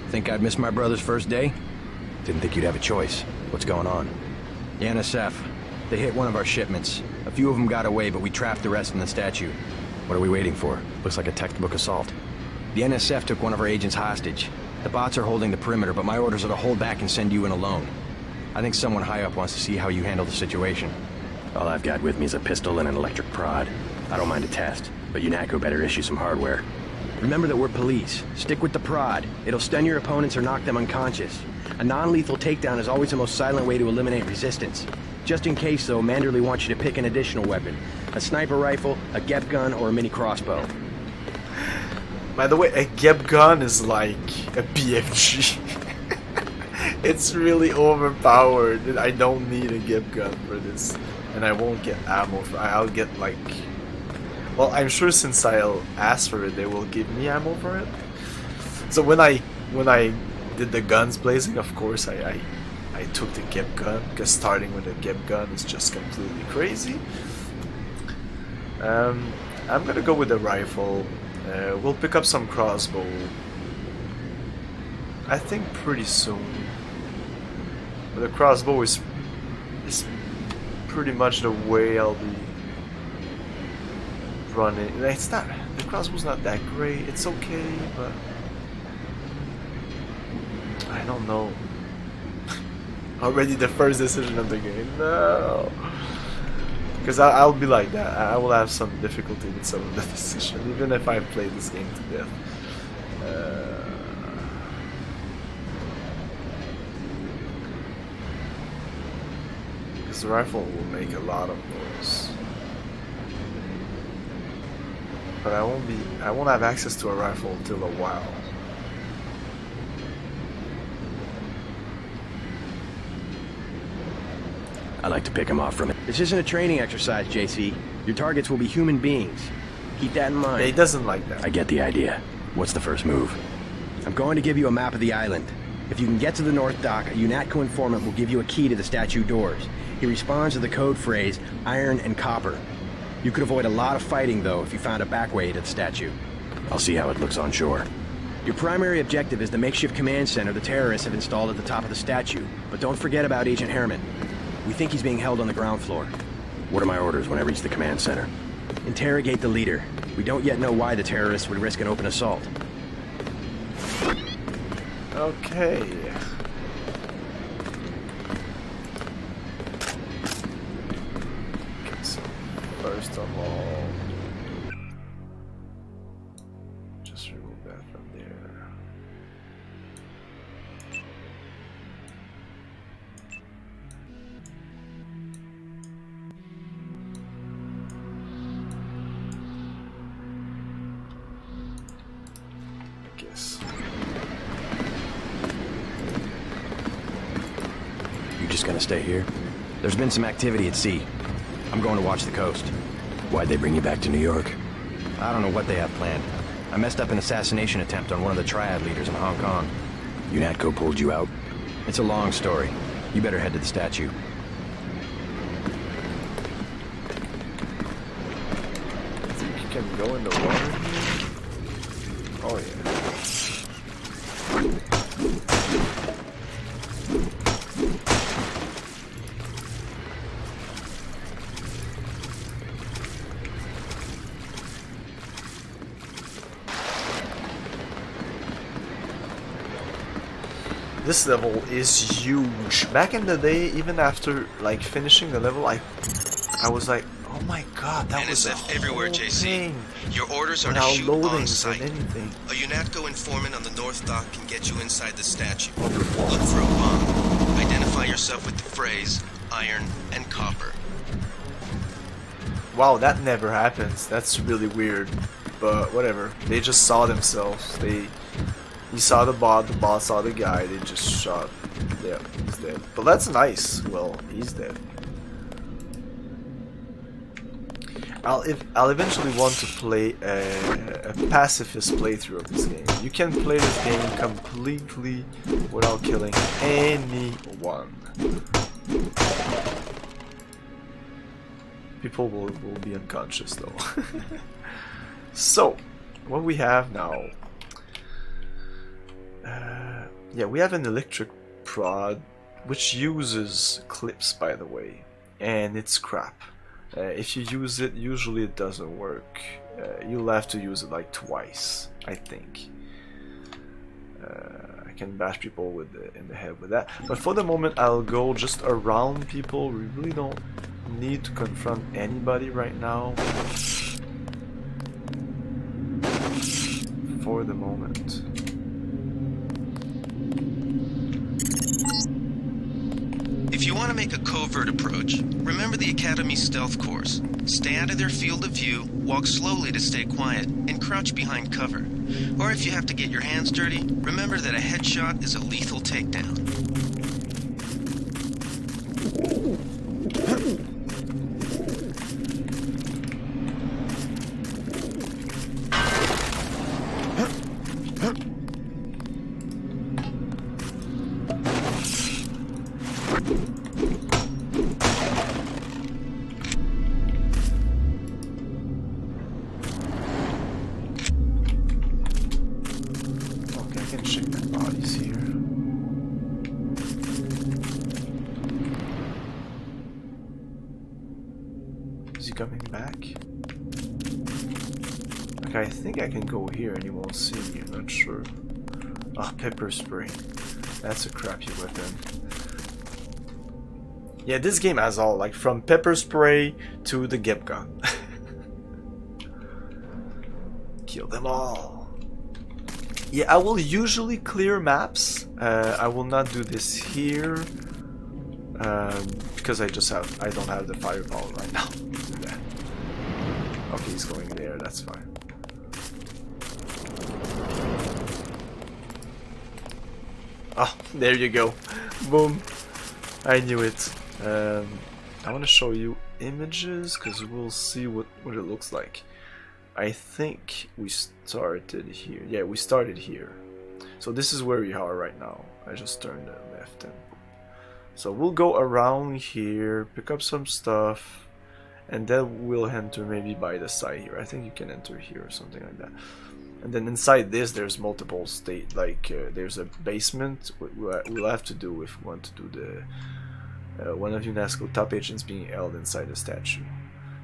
Think I'd miss my brother's first day? Didn't think you'd have a choice. What's going on? The NSF. They hit one of our shipments. A few of them got away, but we trapped the rest in the statue. What are we waiting for? Looks like a textbook assault. The NSF took one of our agents hostage. The bots are holding the perimeter, but my orders are to hold back and send you in alone. I think someone high up wants to see how you handle the situation. All I've got with me is a pistol and an electric prod. I don't mind a test, but UNATCO better issue some hardware. Remember that we're police. Stick with the prod. It'll stun your opponents or knock them unconscious. A non-lethal takedown is always the most silent way to eliminate resistance. Just in case, though, Manderley wants you to pick an additional weapon. A sniper rifle, a GEP gun, or a mini crossbow. By the way, a GEP gun is like a BFG. It's really overpowered. I don't need a GEP gun for this. And I won't get ammo for it. I'll get like... Well, I'm sure since I'll ask for it, they will give me ammo for it. So when I did the guns blazing, of course I took the GEP gun, because starting with a GEP gun is just completely crazy. I'm gonna go with the rifle. We'll pick up some crossbow, I think, pretty soon. But the crossbow is pretty much the way I'll be running. It's not, the crossbow's not that great. It's okay, but I don't know. Already the first decision of the game. No. Because I'll be like that. I will have some difficulty with some of the decisions, even if I play this game to death. Because the rifle will make a lot of noise. But I won't have access to a rifle until a while. I like to pick him off from it. This isn't a training exercise, JC. Your targets will be human beings. Keep that in mind. He doesn't like that. I get the idea. What's the first move? I'm going to give you a map of the island. If you can get to the North Dock, a UNATCO informant will give you a key to the statue doors. He responds to the code phrase, iron and copper. You could avoid a lot of fighting, though, if you found a back way to the statue. I'll see how it looks on shore. Your primary objective is the makeshift command center the terrorists have installed at the top of the statue. But don't forget about Agent Harriman. We think he's being held on the ground floor. What are my orders when I reach the command center? Interrogate the leader. We don't yet know why the terrorists would risk an open assault. Okay. So, first of all, just remove that from there. Just gonna stay here? There's been some activity at sea. I'm going to watch the coast. Why'd they bring you back to New York? I don't know what they have planned. I messed up an assassination attempt on one of the Triad leaders in Hong Kong. UNATCO pulled you out? It's a long story. You better head to the statue. I think you can go in the water here? Oh yeah. This level is huge. Back in the day, even after like finishing the level, I was like, oh my god, that was a whole everywhere, JC. thing. Your orders are to Without shoot on loadings sight. and anything. A UNATCO informant on the North Dock can get you inside the statue. Look for a bomb. Identify yourself with the phrase iron and copper. Wow, that never happens. That's really weird. But whatever. They just saw themselves. He saw the bot saw the guy, they just shot. Yeah, he's dead. But that's nice. Well, he's dead. I'll eventually want to play a pacifist playthrough of this game. You can play this game completely without killing anyone. People will be unconscious though. So, what we have now. Yeah, we have an electric prod which uses clips, by the way, and it's crap. If you use it, usually it doesn't work. You'll have to use it like twice, I think. I can bash people in the head with that, but for the moment I'll go just around people. We really don't need to confront anybody right now. for the moment. If you want to make a covert approach, remember the Academy's stealth course. Stay out of their field of view, walk slowly to stay quiet, and crouch behind cover. Or if you have to get your hands dirty, remember that a headshot is a lethal takedown. I think I can go here and he won't see me, I'm not sure. Ah, pepper spray. That's a crappy weapon. Yeah, this game has all, like from pepper spray to the Gep gun. Kill them all. Yeah, I will usually clear maps. I will not do this here. Because I don't have the firepower right now to do that. Okay, he's going there, that's fine. Oh, there you go. Boom. I knew it. I want to show you images because we'll see what it looks like. I think we started here. Yeah, we started here. So this is where we are right now. I just turned left. So we'll go around here, pick up some stuff, and then we'll enter maybe by the side here. I think you can enter here or something like that. And then inside this, there's multiple there's a basement. We'll have to do if we want to do the one of UNESCO top agents being held inside the statue.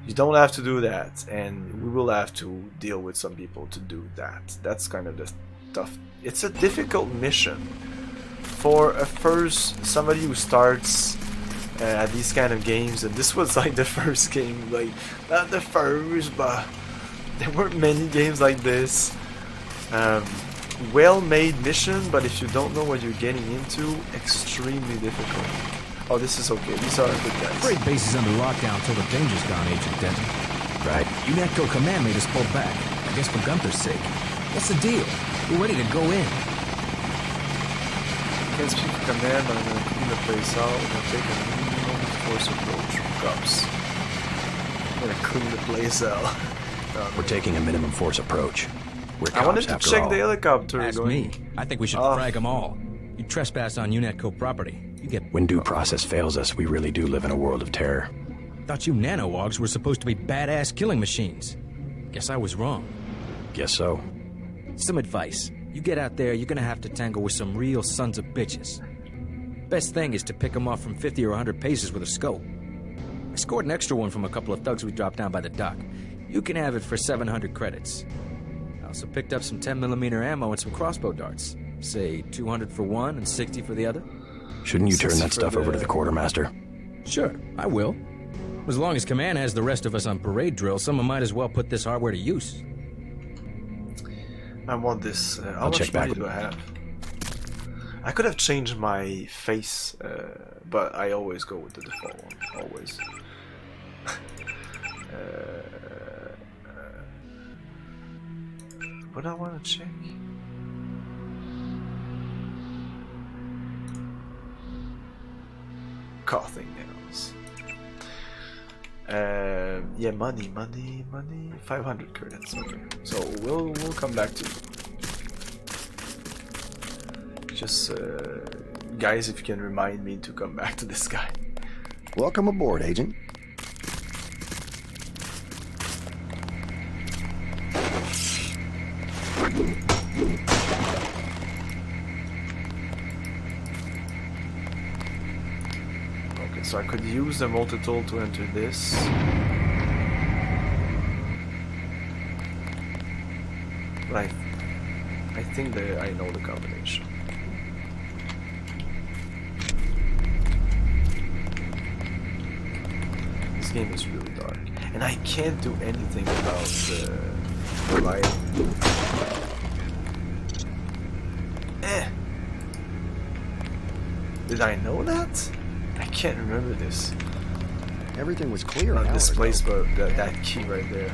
You don't have to do that, and we will have to deal with some people to do that. That's kind of the stuff. It's a difficult mission for somebody who starts at these kind of games, and this was like the first game, like not the first, but there weren't many games like this. Well-made mission, but if you don't know what you're getting into, extremely difficult. Oh, this is okay. These are good guys. Freight base is under lockdown until the danger's gone, Agent Denton. Right. UNETCO command made us pull back. I guess for Gunther's sake. What's the deal? We're ready to go in. Can't speak for command, but I'm gonna clean the place out. I'm gonna take a minimum force approach from cops. I'm gonna clean the place out. We're taking a minimum force approach. I wanted to check the helicopter. Ask me. I think we should frag them all. You trespass on UNETCO property. You get... When due process fails us, we really do live in a world of terror. Thought you nanowogs were supposed to be badass killing machines. Guess I was wrong. Guess so. Some advice. You get out there, you're gonna have to tangle with some real sons of bitches. Best thing is to pick them off from 50 or 100 paces with a scope. I scored an extra one from a couple of thugs we dropped down by the dock. You can have it for 700 credits. I also picked up some 10mm ammo and some crossbow darts. Say 200 for one and 60 for the other. Shouldn't you turn that stuff over to the quartermaster? Sure, I will. As long as command has the rest of us on parade drill, someone might as well put this hardware to use. I want this. How much money do I have? I could have changed my face, but I always go with the default one. Always. What do I want to check? Coughing nails. Yeah, money. 500 credits. Okay, so we'll come back to it. Just guys, if you can remind me to come back to this guy. Welcome aboard, Agent. Okay, so I could use the multi-tool to enter this. But I think that I know the combination. This game is really dark, and I can't do anything about the light. Did I know that? I can't remember this. Everything was clear. Not this place, but that key right there.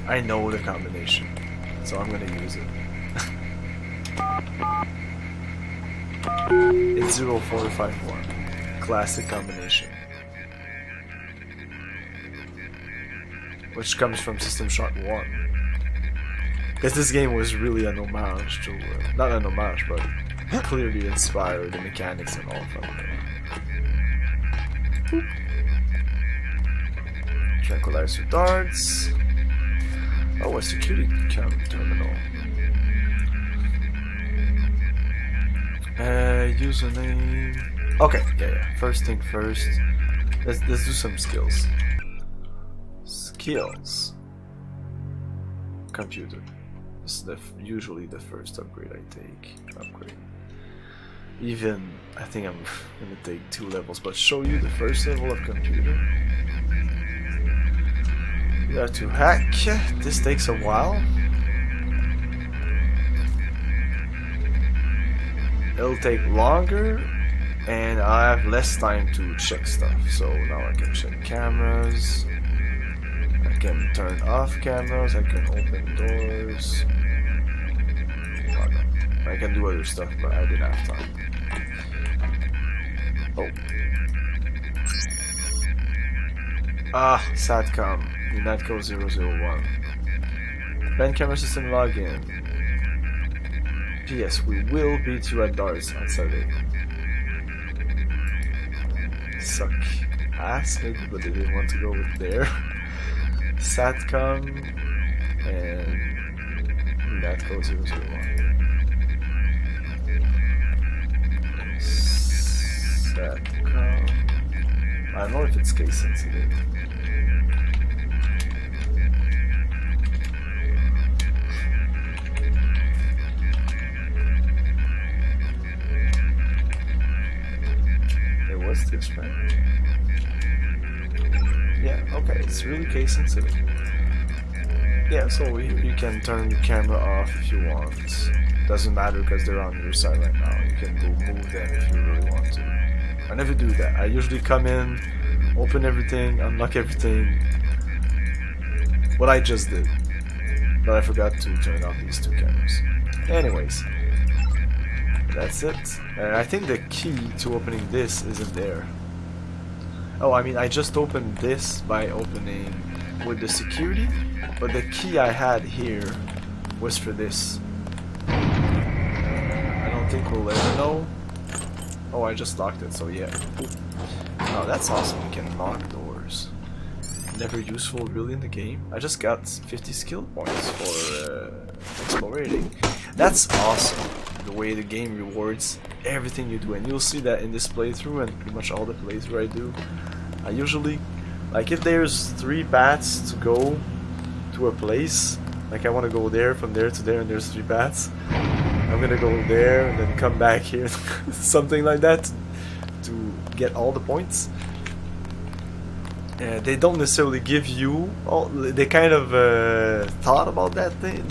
I know the combination, so I'm gonna use it. It's 0451. Classic combination. Which comes from System Shock 1. Because this game was really an homage to, not an homage, but clearly inspired the mechanics and all from it. Tranquilizer darts. Oh, a security terminal. Username. Okay, yeah. First thing first. Let's do some skills. Skills. Computer. This is usually the first upgrade I take. Even, I think I'm gonna take 2 levels, but show you the first level of computer. You have to hack. This takes a while. It'll take longer, and I have less time to check stuff. So now I can check cameras. I can turn off cameras. I can open doors. Oh, no. I can do other stuff, but I didn't have time. Oh. Ah, SATCOM. Unitco 001. Band camera system login. P.S. We will beat you at darts on Saturday. Suck ass, maybe, but they didn't want to go with there. SATCOM and Unitco 001. SATCOM. I don't know if it's case sensitive. What's this, right? Yeah, okay, it's really case sensitive. Yeah, so you can turn the camera off if you want. Doesn't matter because they're on your side right now. You can go move them if you really want to. I never do that. I usually come in, open everything, unlock everything. What I just did. But I forgot to turn off these 2 cameras. Anyways. That's it. And I think the key to opening this isn't there. Oh, I mean, I just opened this by opening with the security, but the key I had here was for this. I don't think we'll ever know. Oh, I just locked it, so yeah. Oh, that's awesome. You can lock doors. Never useful really in the game. I just got 50 skill points for exploring. That's awesome. The way the game rewards everything you do, and you'll see that in this playthrough and pretty much all the playthrough I do. I usually, like, if there's 3 paths to go to a place, like I want to go there, from there to there, and there's 3 paths, I'm gonna go there and then come back here, something like that, to get all the points. They don't necessarily give you all, they kind of thought about that thing,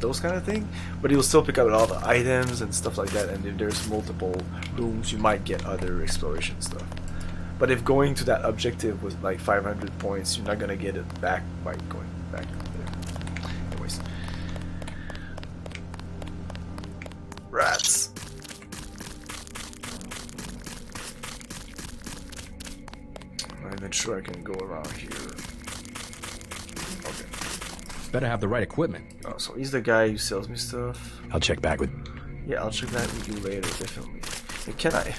those kind of thing, but you'll still pick up all the items and stuff like that, and if there's multiple rooms you might get other exploration stuff. But if going to that objective was like 500 points, you're not gonna get it back by going back there. Anyways. Rats. I'm not sure I can go around here. Okay. Better have the right equipment. Oh, so he's the guy who sells me stuff. I'll check back with... Yeah, I'll check that with you later, definitely. Hey, can I...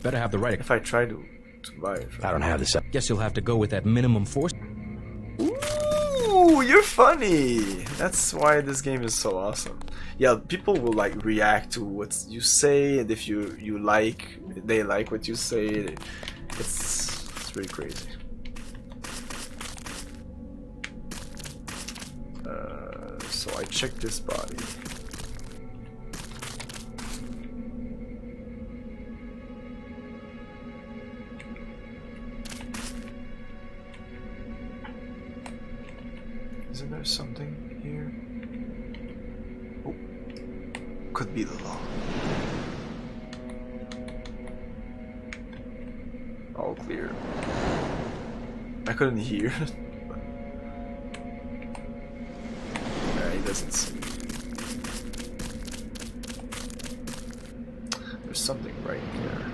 Better have the right... If I try to buy it. I don't have this... Guess you'll have to go with that minimum force. Ooh, you're funny! That's why this game is so awesome. Yeah, people will like react to what you say, and if you like, they like what you say. It's really crazy. So I checked this body. Isn't there something here? Oh. could be the law. All clear. I couldn't hear. Nah, he doesn't see me. There's something right there.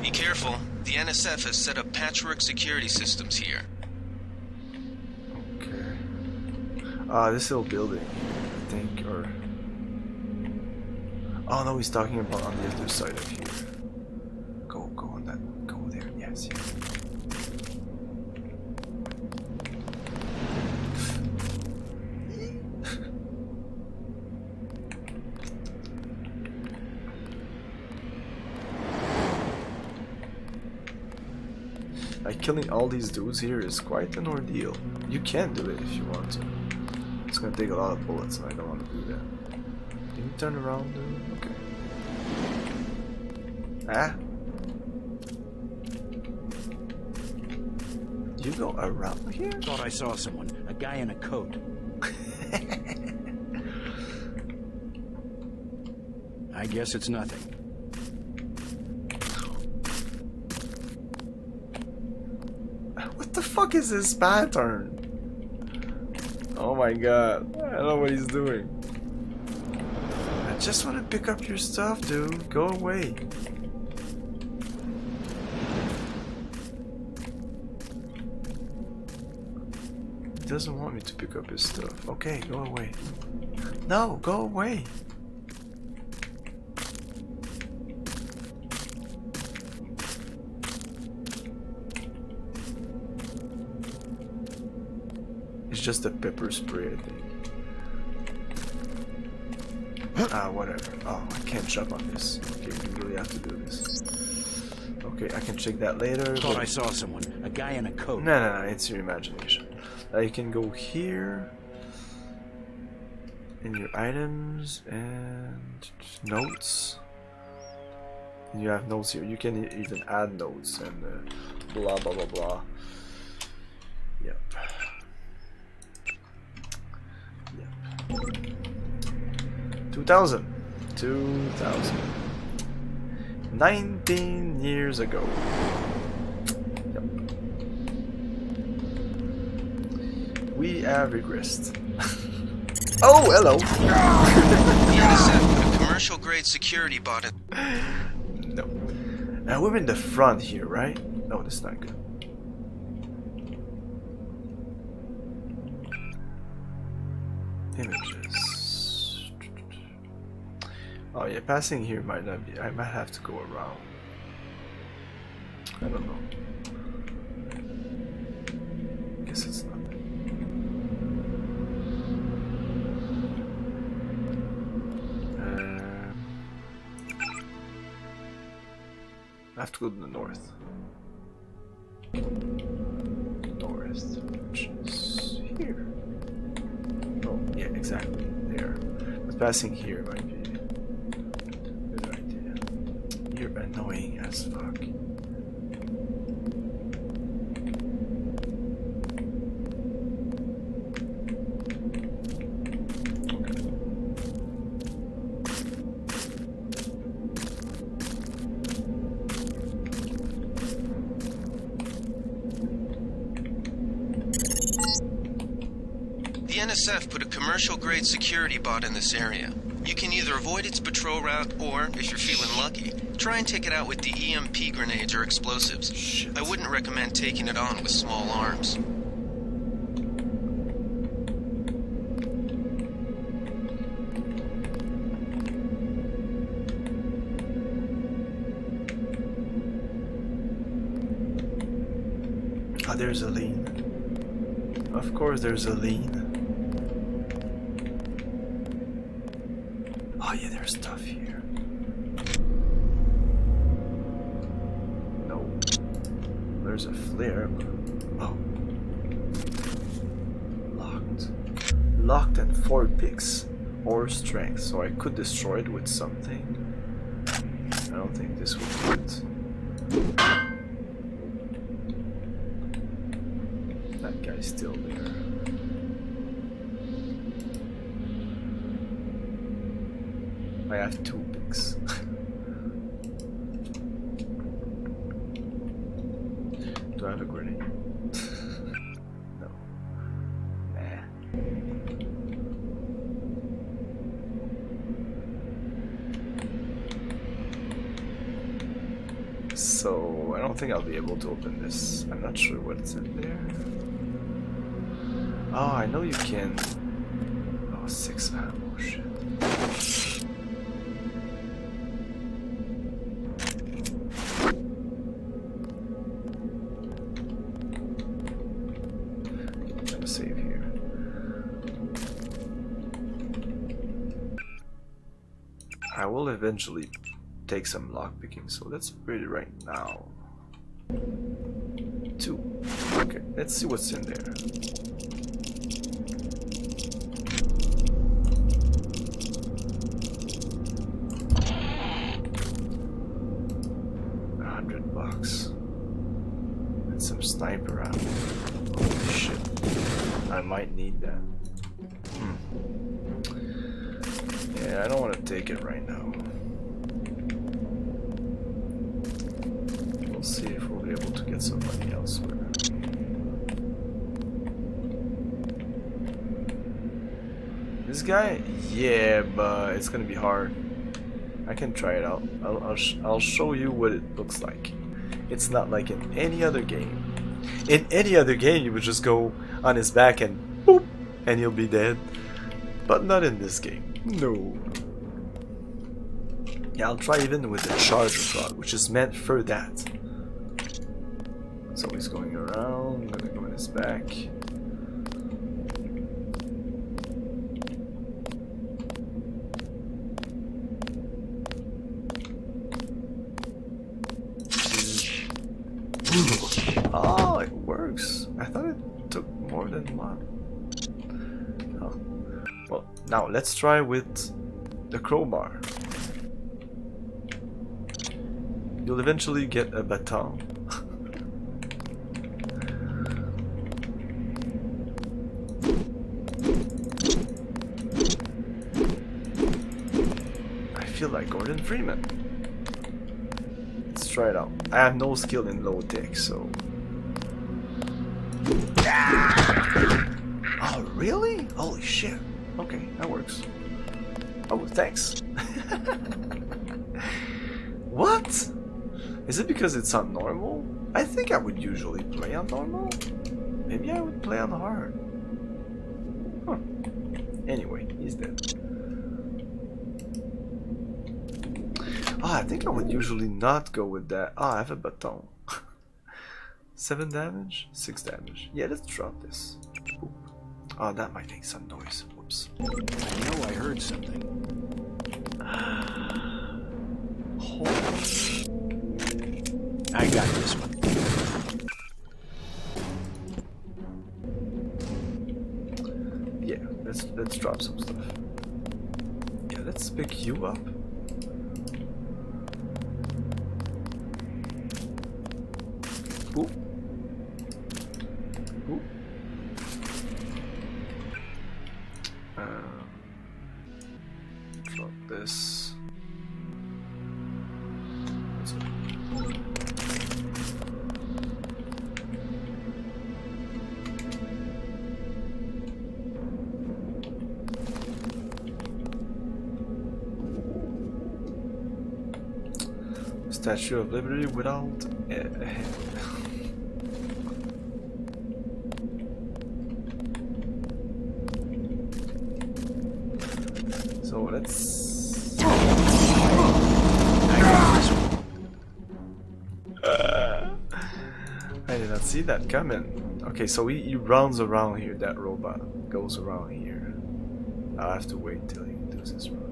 Be careful. The NSF has set up patchwork security systems here. Okay. This little building, I think, or... Oh no, he's talking about on the other side of here. Go on that, go there, yes. Like, killing all these dudes here is quite an ordeal. You can do it if you want to. It's gonna take a lot of bullets and I don't want to do that. Can you turn around, dude? Okay. Ah? You go around here? Thought I saw someone. A guy in a coat. I guess it's nothing. What the fuck is this pattern? Oh my god. I don't know what he's doing. I just want to pick up your stuff, dude. Go away. He doesn't want me to pick up his stuff. Okay, go away. No, go away. It's just a pepper spray, I think. Whatever. Oh, I can't jump on this. Okay, we really have to do this. Okay, I can check that later. Thought I saw someone. A guy in a coat. No, it's your imagination. You can go here in your items and notes. And you have notes here. You can even add notes and blah blah blah blah. Yep. 2000. 19 years ago. Yep. We have regressed. Oh, hello. The NSF put a commercial grade security bot in. No. We're in the front here, right? No, that's not good. Images. Oh yeah, passing here might not be. I might have to go around. I don't know. Guess it's not. I have to go to the north. North, which is here. Oh, yeah, exactly. There. But passing here might be a good idea. You're annoying as fuck. The NSF put a commercial-grade security bot in this area. You can either avoid its patrol route, or, if you're feeling lucky, try and take it out with the EMP grenades or explosives. Shit. I wouldn't recommend taking it on with small arms. Ah, there's a lean. Of course there's a lean. Oh yeah, there's stuff here. No. There's a flare. Oh. Locked. Locked and 4 picks. Or strength. So I could destroy it with something. I don't think this would do it. That guy's still there. I have 2 picks. Do I have a grenade? No. Nah. So I don't think I'll be able to open this. I'm not sure what's in there. Oh, I know you can. Oh, 6 ammo, shit. I'm gonna save here. I will eventually take some lockpicking, so let's read it right now. 2. Okay, let's see what's in there. $100. And some sniper ammo. Holy shit. I might need that. Yeah, I don't want to take it right now. We'll see if we'll be able to get some money elsewhere. This guy? Yeah, but it's gonna be hard. I can try it out. I'll show you what it looks like. It's not like in any other game. In any other game, you would just go on his back and boop, and he'll be dead. But not in this game. No. Yeah, I'll try even with the charger prod, which is meant for that. So he's going around. I'm gonna go in his back. Oh, it works. I thought it took more than one. Oh. Well, now let's try with the crowbar. You'll eventually get a baton. I feel like Gordon Freeman. Let's try it out. I have no skill in low tech, so. Oh, really? Holy shit. Okay, that works. Oh, thanks. What? Is it because it's on normal? I think I would usually play on normal. Maybe I would play on hard. Huh. Anyway, he's dead. Oh, I think I would usually not go with that. Oh, I have a baton. 7 damage? 6 damage. Yeah, let's drop this. Oop. Oh, that might make some noise. Whoops. I know I heard something. I got this one. Yeah, let's drop some stuff. Yeah, let's pick you up. Ooh. Ooh. Drop this. Statue of Liberty without a head. So let's. I did not see that coming. Okay, so he runs around here. That robot goes around here. I'll have to wait till he does his run.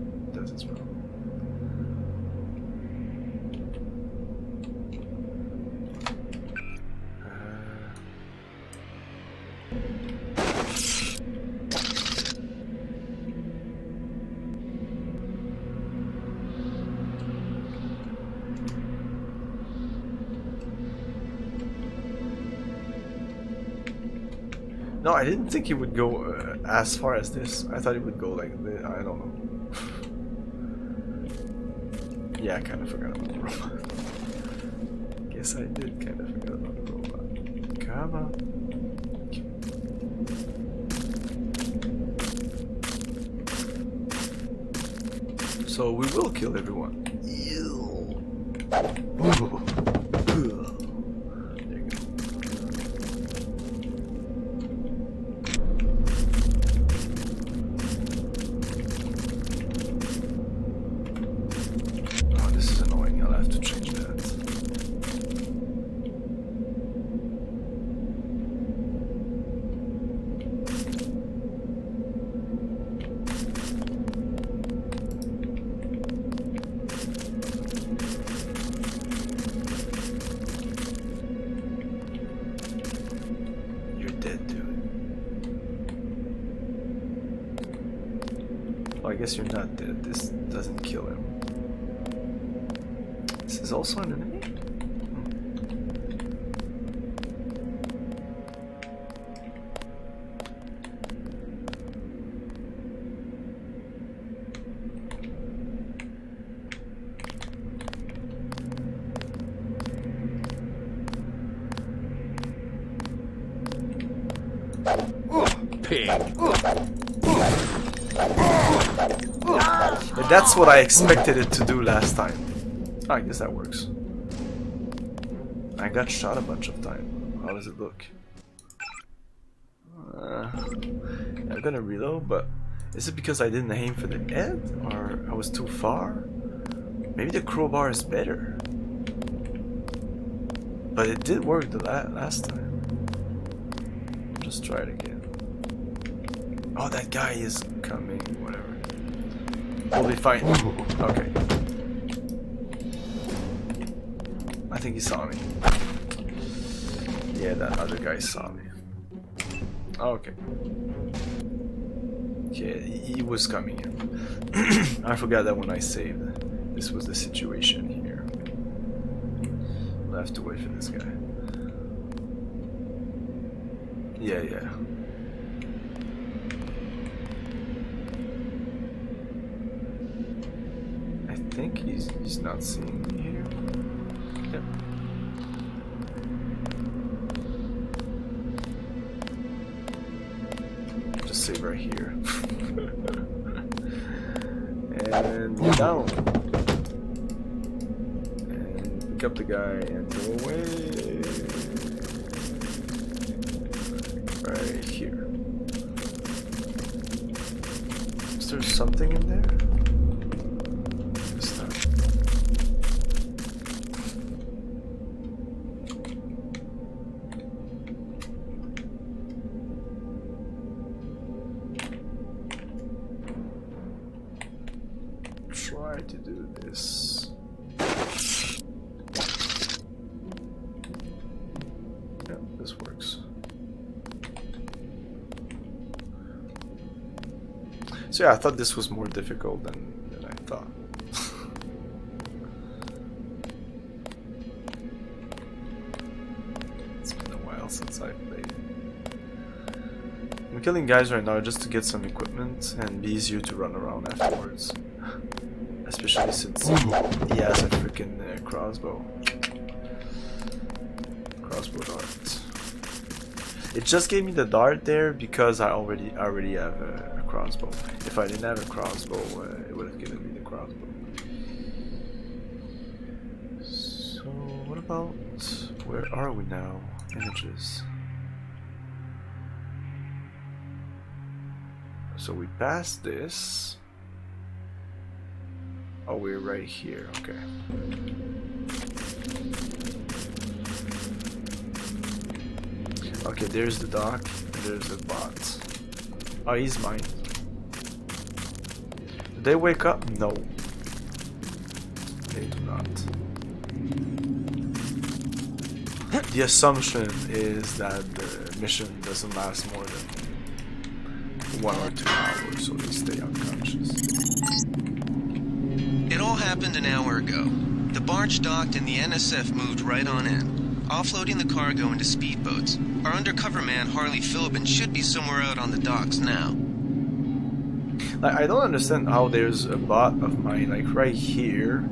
No, I didn't think he would go as far as this. I thought he would go like this. I don't know. Yeah, I kind of forgot about the robot. Guess I did kind of forget about the robot. Come on. So we will kill everyone. Ooh. I guess you're not dead. This doesn't kill him. This is also an enemy? That's what I expected it to do last time. Oh, I guess that works. I got shot a bunch of times. How does it look? I'm gonna reload, but is it because I didn't aim for the head? Or I was too far? Maybe the crowbar is better. But it did work the last time. Just try it again. Oh, that guy is coming, whatever. We'll be fine. Okay. I think he saw me. Yeah, that other guy saw me. Okay. Yeah, he was coming in. I forgot that when I saved, this was the situation here. I'll have to wait for this guy. Yeah. I think he's not seeing me here. Yep. Just save right here. And you're down. And pick up the guy and go away. Right here. Is there something in there? Try to do this. Yeah, this works. So yeah, I thought this was more difficult than I thought. It's been a while since I've played. I'm killing guys right now just to get some equipment and be easier to run around afterwards. Especially since he has a freaking crossbow. Crossbow dart. It just gave me the dart there because I already have a crossbow. If I didn't have a crossbow, it would have given me the crossbow. So what about, where are we now? Images. So we passed this. Oh, we're right here, okay. Okay, there's the dock, and there's the bot. Oh, he's mine. Did they wake up? No. They do not. The assumption is that the mission doesn't last more than 1 or 2 hours, so they stay unconscious. It all happened an hour ago. The barge docked and the NSF moved right on in, offloading the cargo into speedboats. Our undercover man, Harley Philbin, should be somewhere out on the docks now. Like, I don't understand how there's a bot of mine, like right here,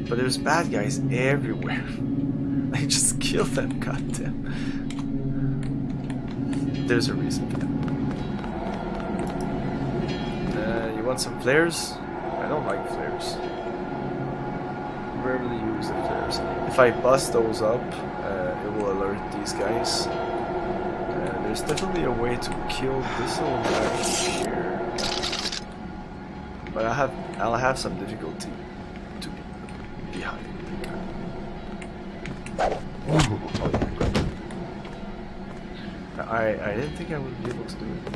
But there's bad guys everywhere. I just kill them, goddamn. There's a reason for that. You want some flares? I don't like flares. Rarely use the flares. If I bust those up, it will alert these guys. There's definitely a way to kill this little guy here, but I'll have some difficulty to be behind the guy. I didn't think I would be able to do it.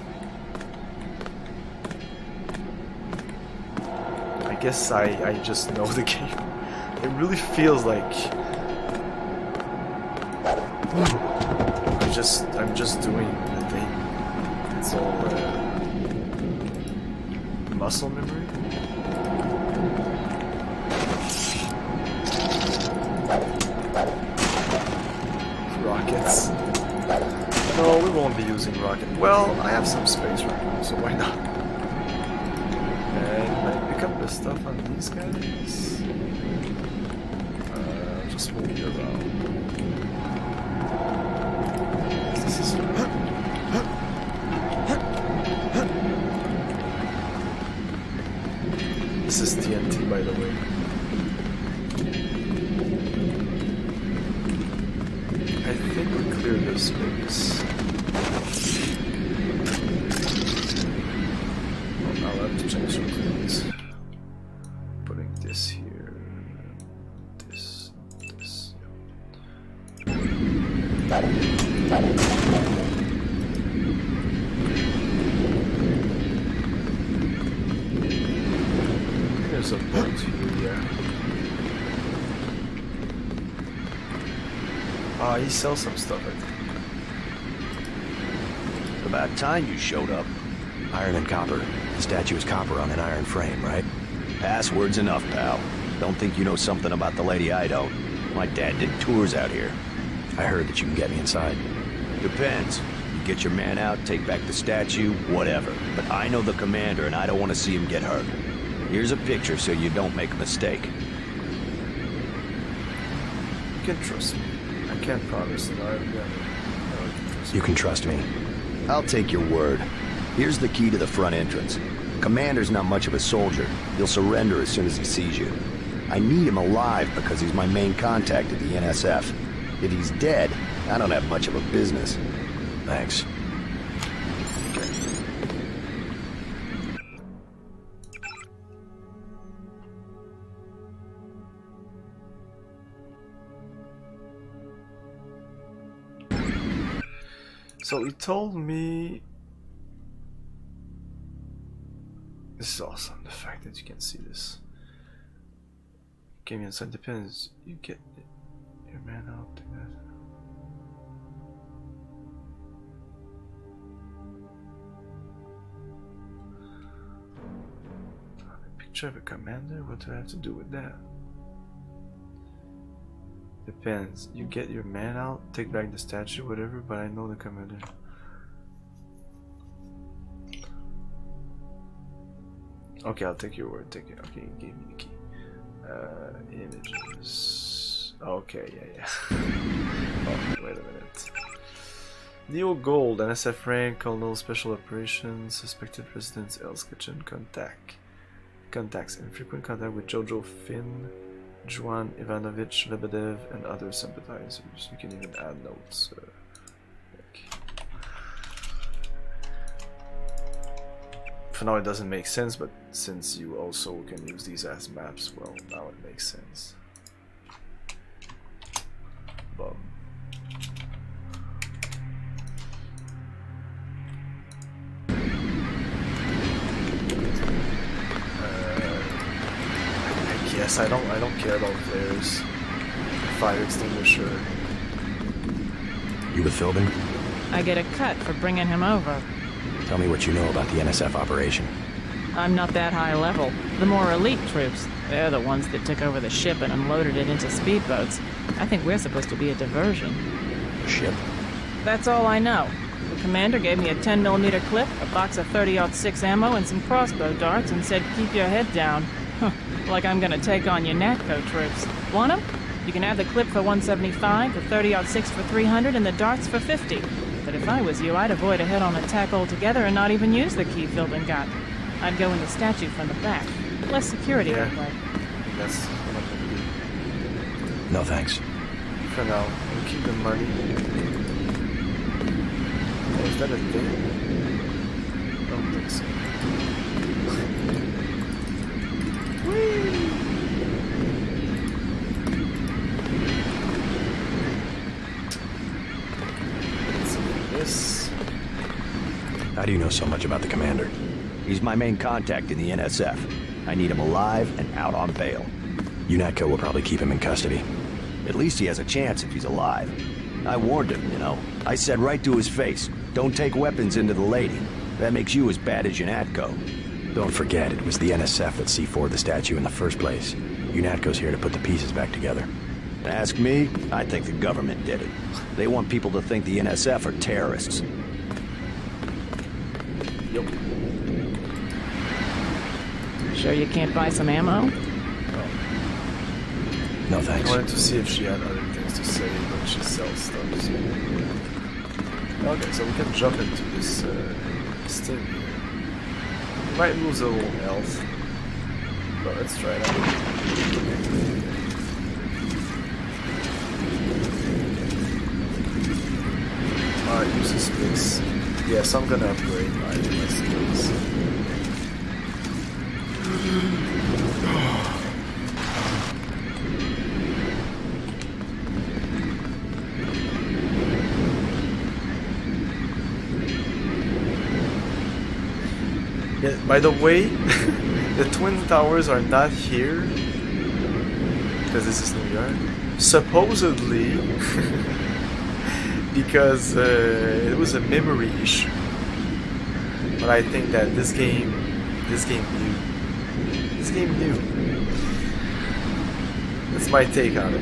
I guess I just know the game. It really feels like I'm just doing the thing. It's all muscle memory. Rockets. No, we won't be using rocket. Well, I have some space right now, so why not? And I pick up the stuff on these guys. Just move you around. This is TNT, by the way. I think we cleared this space. Well, now I'll have to change some things. Putting this here. This. Yeah. There's a bolt here, yeah. Ah, he sells some stuff, I think. About time you showed up. Iron and copper. The statue is copper on an iron frame, right? Password's enough, pal. Don't think you know something about the Lady Eidos. My dad did tours out here. I heard that you can get me inside. Depends. You get your man out, take back the statue, whatever. But I know the commander and I don't want to see him get hurt. Here's a picture so you don't make a mistake. You can trust me. I can't promise that You can trust me. I'll take your word. Here's the key to the front entrance. Commander's not much of a soldier. He'll surrender as soon as he sees you. I need him alive because he's my main contact at the NSF. If he's dead, I don't have much of a business. Thanks. So he told me... This is awesome, the fact that you can see this. Game inside depends. You get your man out. Do that. A picture of a commander? What do I have to do with that? Depends. You get your man out, take back the statue, whatever, but I know the commander. Okay, I'll take your word. Take it. Okay, you gave me the key. Images. Okay, yeah. Oh, wait a minute. Neo Gold, NSF rank, Colonel Special Operations, suspected residents, Else Kitchen, contacts, infrequent contact with Jojo Finn, Juan Ivanovich Lebedev, and other sympathizers. You can even add notes. For now it doesn't make sense, but since you also can use these as maps, well, now it makes sense. Bum. I guess I don't care about flares. Fire extinguisher. You with Philbin? I get a cut for bringing him over. Tell me what you know about the NSF operation. I'm not that high level. The more elite troops, they're the ones that took over the ship and unloaded it into speedboats. I think we're supposed to be a diversion. A ship? That's all I know. The commander gave me a 10mm clip, a box of 30-06 ammo, and some crossbow darts and said, keep your head down. Huh. like I'm gonna take on your NATCO troops. Want 'em? You can have the clip for 175, the 30-06 for 300, and the darts for 50. But if I was you, I'd avoid a head-on attack altogether and not even use the key Phil got. I'd go in the statue from the back. Less security that way. That's what I'm gonna do. No thanks. For now, we'll keep the money. Oh, is that a thing? I don't think so. How do you know so much about the commander? He's my main contact in the NSF. I need him alive and out on bail. UNATCO will probably keep him in custody. At least he has a chance if he's alive. I warned him, you know. I said right to his face, don't take weapons into the lady. That makes you as bad as UNATCO. Don't forget, it was the NSF that C4'd the statue in the first place. UNATCO's here to put the pieces back together. Ask me, I think the government did it. They want people to think the NSF are terrorists. Yup. Sure you can't buy some ammo? No thanks. I wanted to see if she had other things to say, but she sells stuff. So. Okay, so we can jump into this thing here. We might lose a little health, but let's try it out. Alright, use the space. Yes, I'm gonna upgrade my skills. Yeah, by the way, the Twin Towers are not here because this is New York. Supposedly, because it was a memory issue. But I think that this game knew. That's my take on it.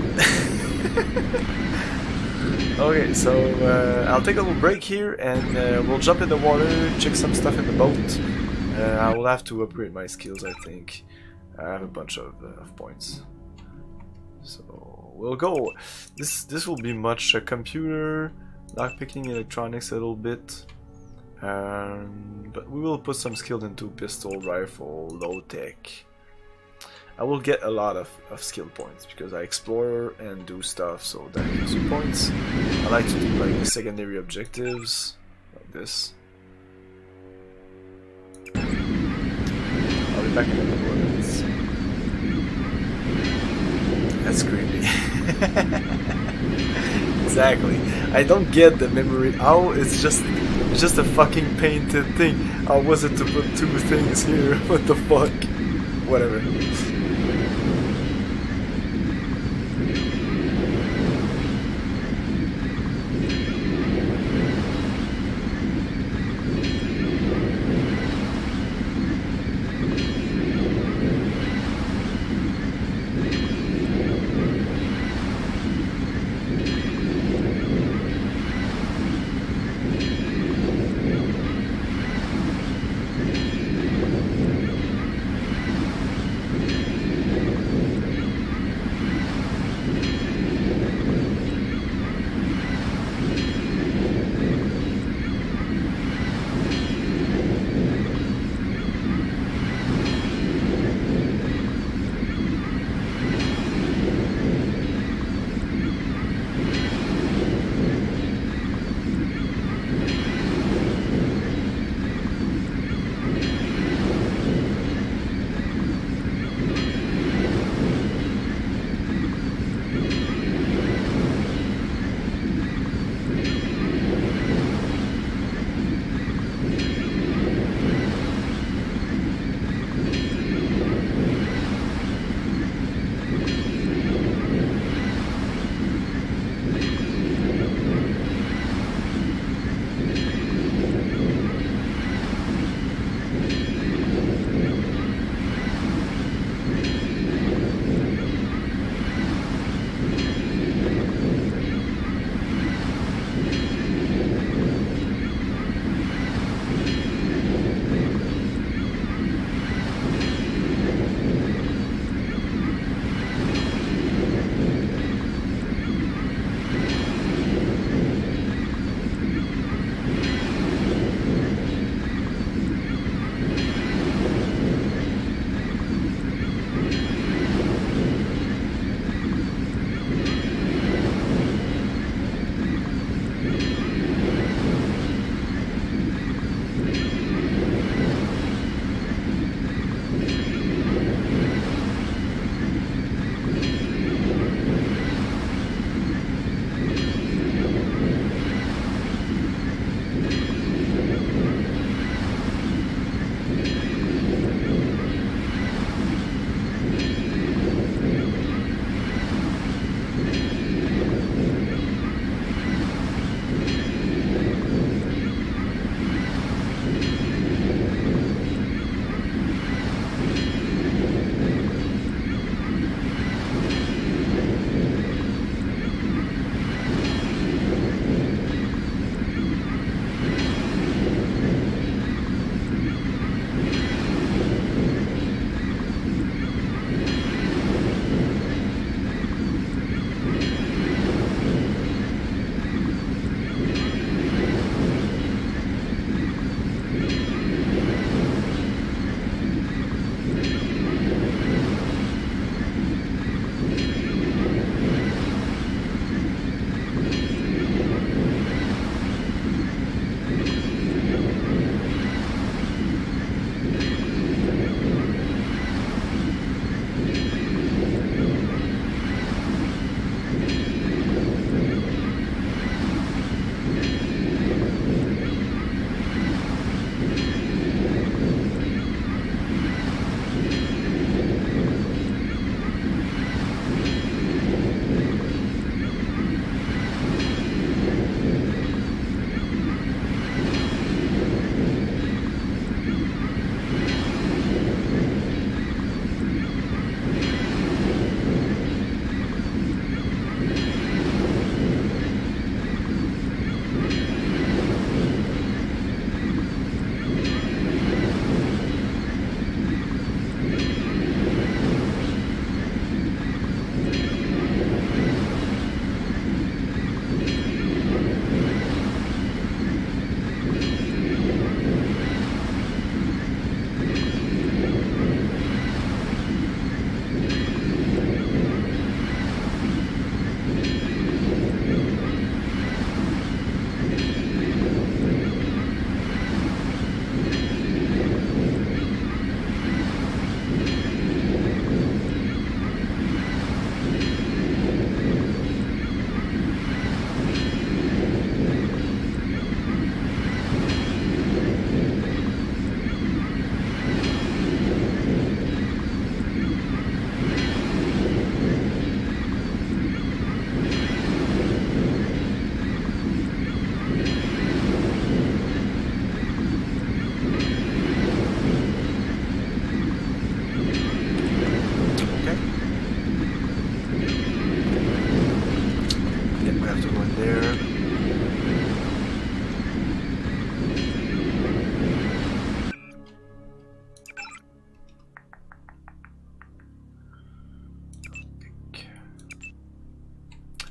Okay, so I'll take a little break here and we'll jump in the water, check some stuff in the boat. I will have to upgrade my skills, I think. I have a bunch of points. So we'll go. This will be much computer, lockpicking, electronics a little bit. But we will put some skill into pistol, rifle, low tech. I will get a lot of skill points because I explore and do stuff, so that gives you points. I like to do like secondary objectives like this. I'll be back in a couple of minutes. That's creepy. Exactly. I don't get the memory. How it's just a fucking painted thing. How was it to put two things here? What the fuck? Whatever.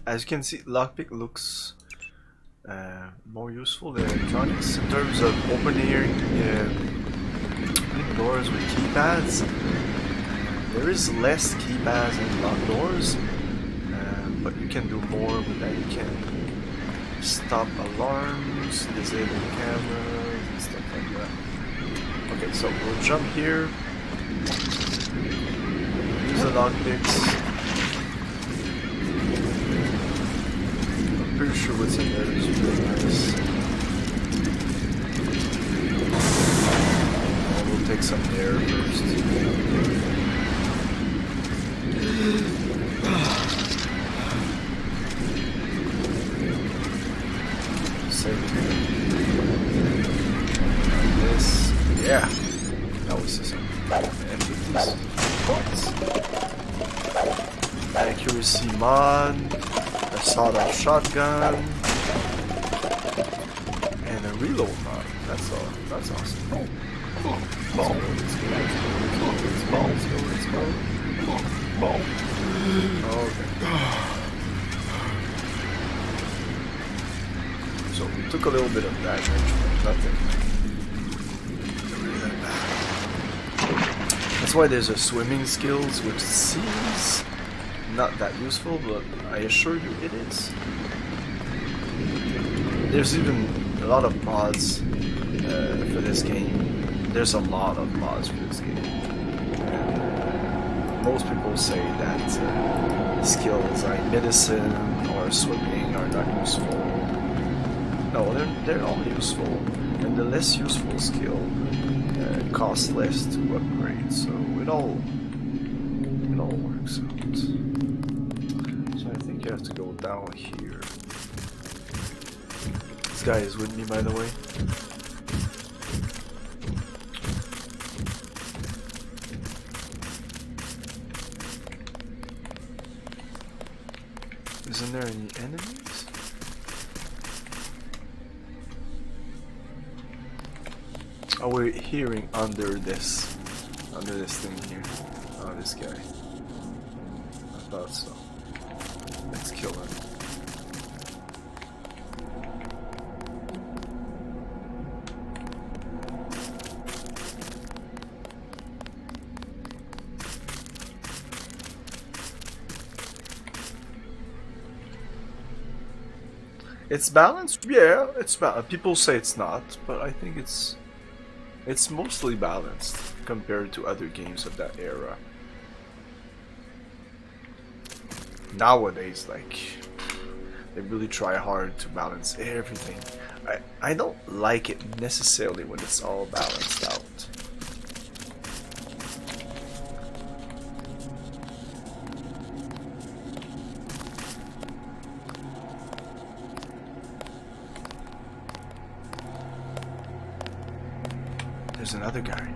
as you can see, lockpick looks more useful than electronics in terms of opening doors with keypads. There is less keypads in locked doors, but you can do more with that. You can stop alarms, disable cameras, and stuff like that. Okay, so we'll jump here. Use the lockpicks. I'm pretty sure what's in there is really nice. We'll take some air first. Save this. Yeah. Now we see some points. Accuracy mod, a sawed-off shotgun, and a reload mod. That's all. That's awesome. Let's go. Okay. So we took a little bit of damage, but nothing really that bad. That's why there's a swimming skills, which seems not that useful, but I assure you it is. There's even a lot of mods for this game. There's a lot of mods for this game. And most people say that skills like medicine or swimming are not useful. No, they're all useful, and the less useful skill costs less to upgrade. So it all works out. So I think you have to go down here. This guy is with me, by the way. Isn't there any enemies? Oh, we're hearing under this thing here. Oh, this guy. I thought so. Let's kill him. It's balanced? Yeah, it's balanced. People say it's not, but I think it's mostly balanced compared to other games of that era. Nowadays, like, they really try hard to balance everything. I don't like it necessarily when it's all balanced out. There's another guy.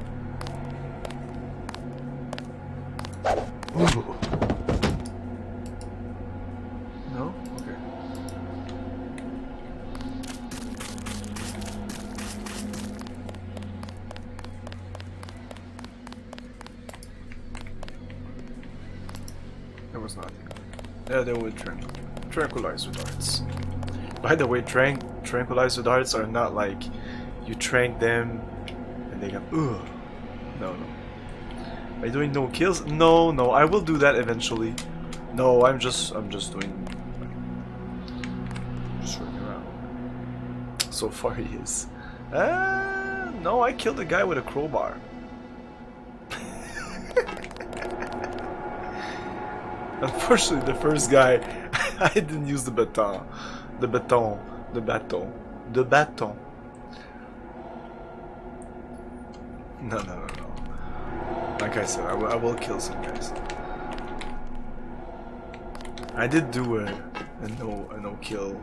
Ooh. No? Okay. There was nothing. Yeah, they would tranquilize with darts. By the way, tranquilize with darts are not like you trank them and they go, ugh. No. Are you doing no kills? No, I will do that eventually. No, I'm just doing, just running around. So far he is. No, I killed a guy with a crowbar. Unfortunately, the first guy, I didn't use the baton. The baton. No. Like I said, I will kill some guys. I did do a no kill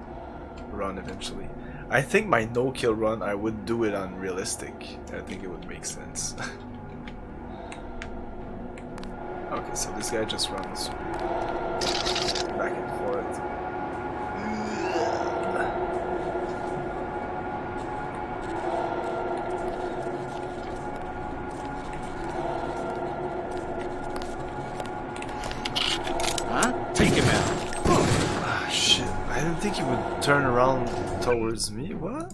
run eventually. I think my no kill run, I would do it on realistic. I think it would make sense. Okay, so this guy just runs back and forth. I didn't think he would turn around towards me. What?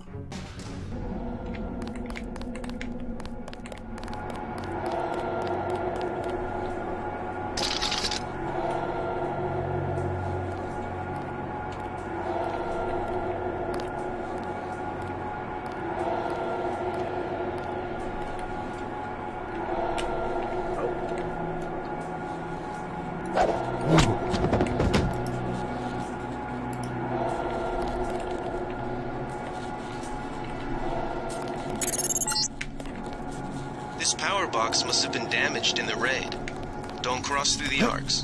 This power box must have been damaged in the raid. Don't cross through the arcs.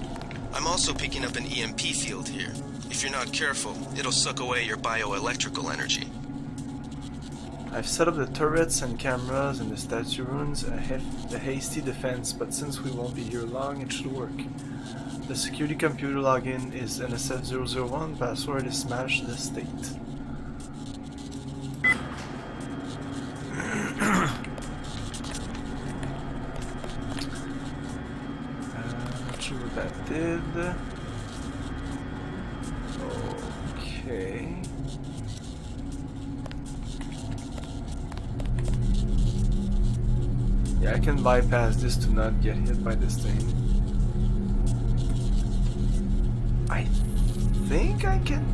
I'm also picking up an EMP field here. If you're not careful, it'll suck away your bioelectrical energy. I've set up the turrets and cameras in the statue ruins, a hasty defense, but since we won't be here long, it should work. The security computer login is NSF001, password is smash this state. Not sure what that did. Okay. Yeah, I can bypass this to not get hit by this thing. I think I can.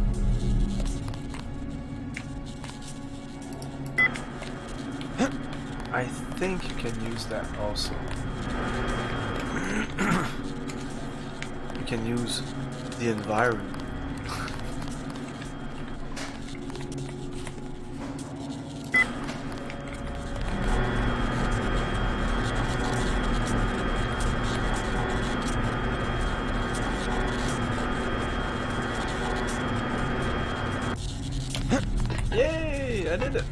I think you can use that also. You can use the environment. Yay! I did it!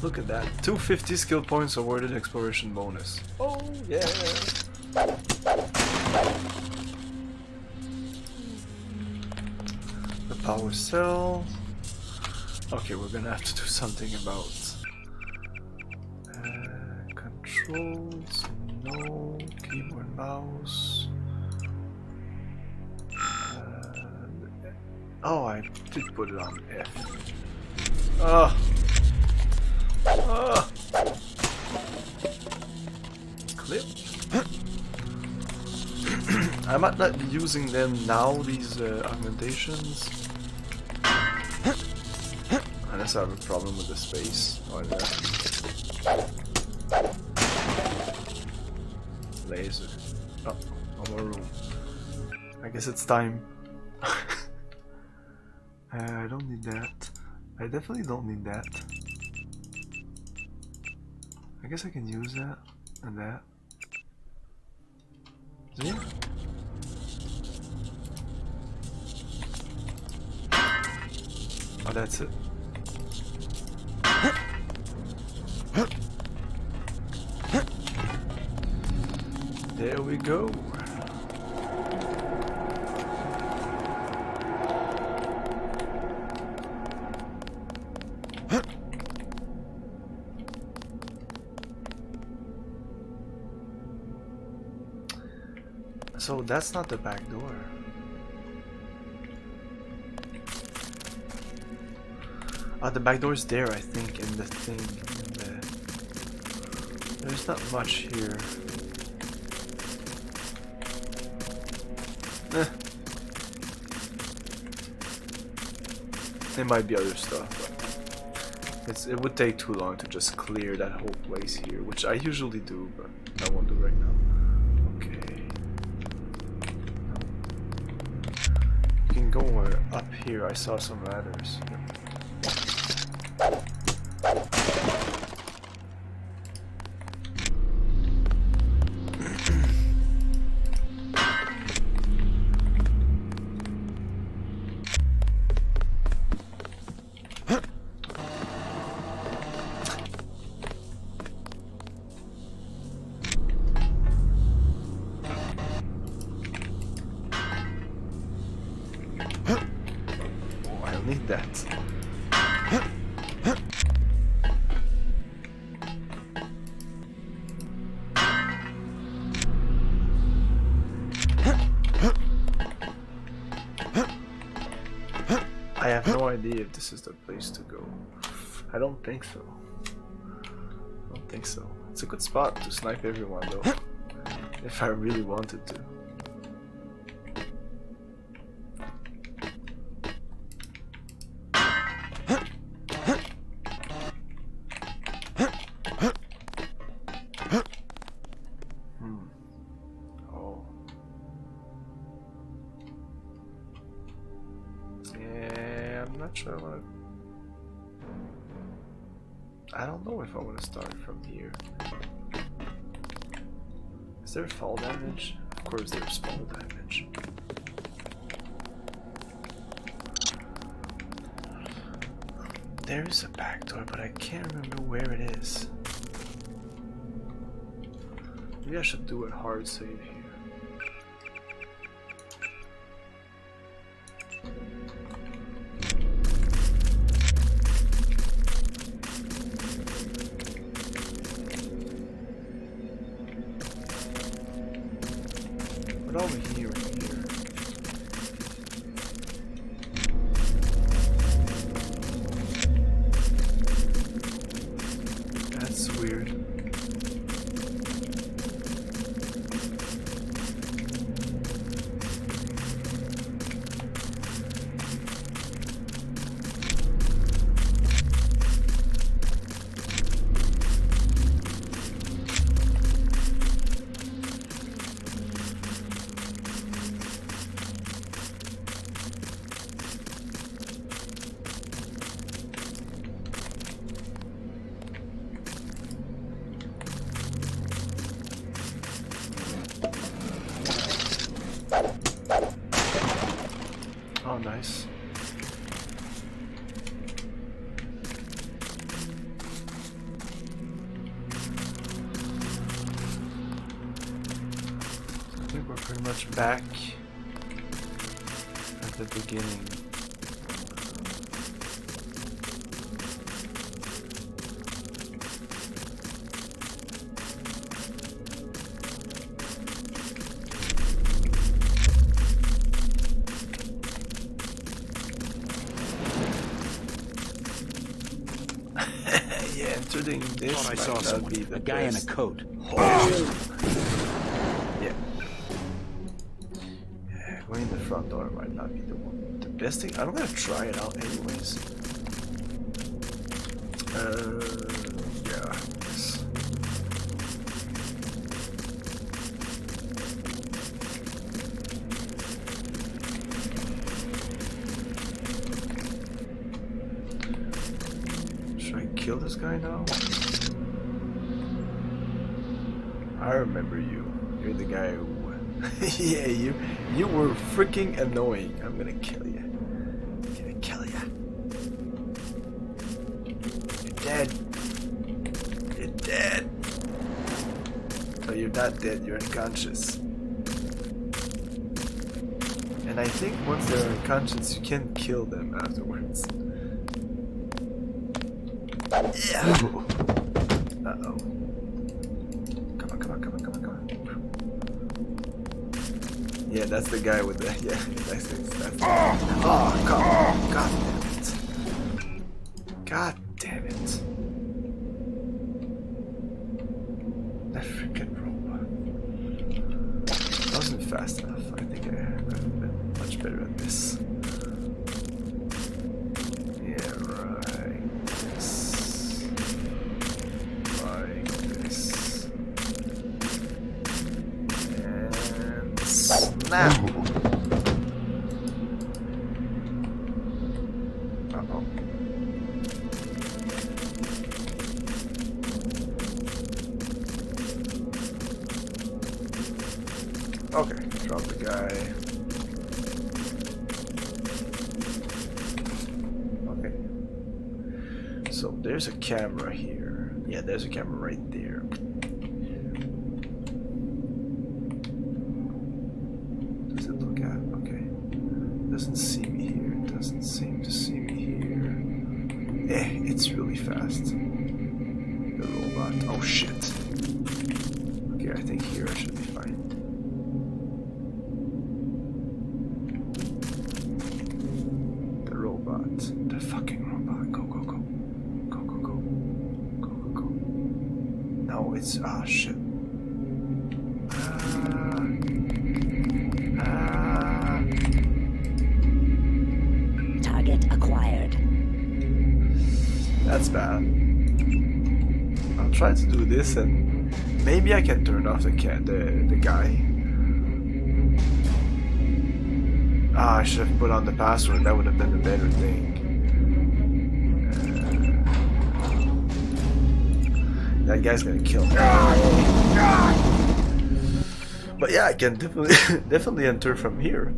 Look at that. 250 skill points awarded exploration bonus. Oh yeah! The power cell. Okay, we're gonna have to do something about controls. No. Keyboard, mouse. Oh, I did put it on F. Clip. I might not be using them now, these augmentations. Unless I have a problem with the space. Oh, yeah. Laser. Oh, no more room. I guess it's time. I don't need that. I definitely don't need that. I guess I can use that and that. Yeah. Oh, that's it. There we go. So that's not the back door. The back door is there, I think, in the thing. There's not much here. There might be other stuff, but it would take too long to just clear that whole place here, which I usually do, but I won't do right now. Go up here. I saw some ladders. Need that. I have no idea if this is the place to go. I don't think so. I don't think so. It's a good spot to snipe everyone though. If I really wanted to. Oh. Yeah, I'm not sure I want to. I don't know if I want to start from here. Is there fall damage? Of course there's fall damage. There is a back door, but I can't remember where it is. Maybe I should do a hard save here. But over here and here. That's weird. Oh, nice. I think we're pretty much back at the beginning. Yeah, entering this Thought I might saw not someone. be the A guy in a best. coat. Yeah. Yeah, going in the front door might not be the one. The best thing, I'm gonna try it out anyways. Yeah, I guess. Should I kill this guy now? I remember you. You're the guy who... yeah, you were freaking annoying. I'm gonna kill you. I'm gonna kill you. You're dead. You're dead. Oh, you're not dead. You're unconscious. And I think once they're unconscious, you can kill them afterwards. Yeah. Uh-oh. Come on, come on, come on, come on, come on. Yeah, that's the guy with the... Yeah, that's the guy. Oh, come on. God damn it. God damn it. That freaking robot. That wasn't fast enough. I think I could have been much better at this. Yeah, right. This. Like this. And snap! Uh-oh. Okay, drop the guy. Okay. So there's a camera here. Yeah, there's a camera right there. Does it look at? Okay. Doesn't see me here. Doesn't seem to see me here. It's really fast. The robot. Oh shit. Okay, I think here I should be fine. The robot. fucking robot. Go, go, go. Go, go, go. Go, go, go. No, it's... Ah, shit. Target acquired. That's bad. I'll try to do this and maybe I can turn off the guy. Ah, I should have put on the password. That would have been a better thing. That guy's gonna kill me. But yeah, I can definitely enter from here.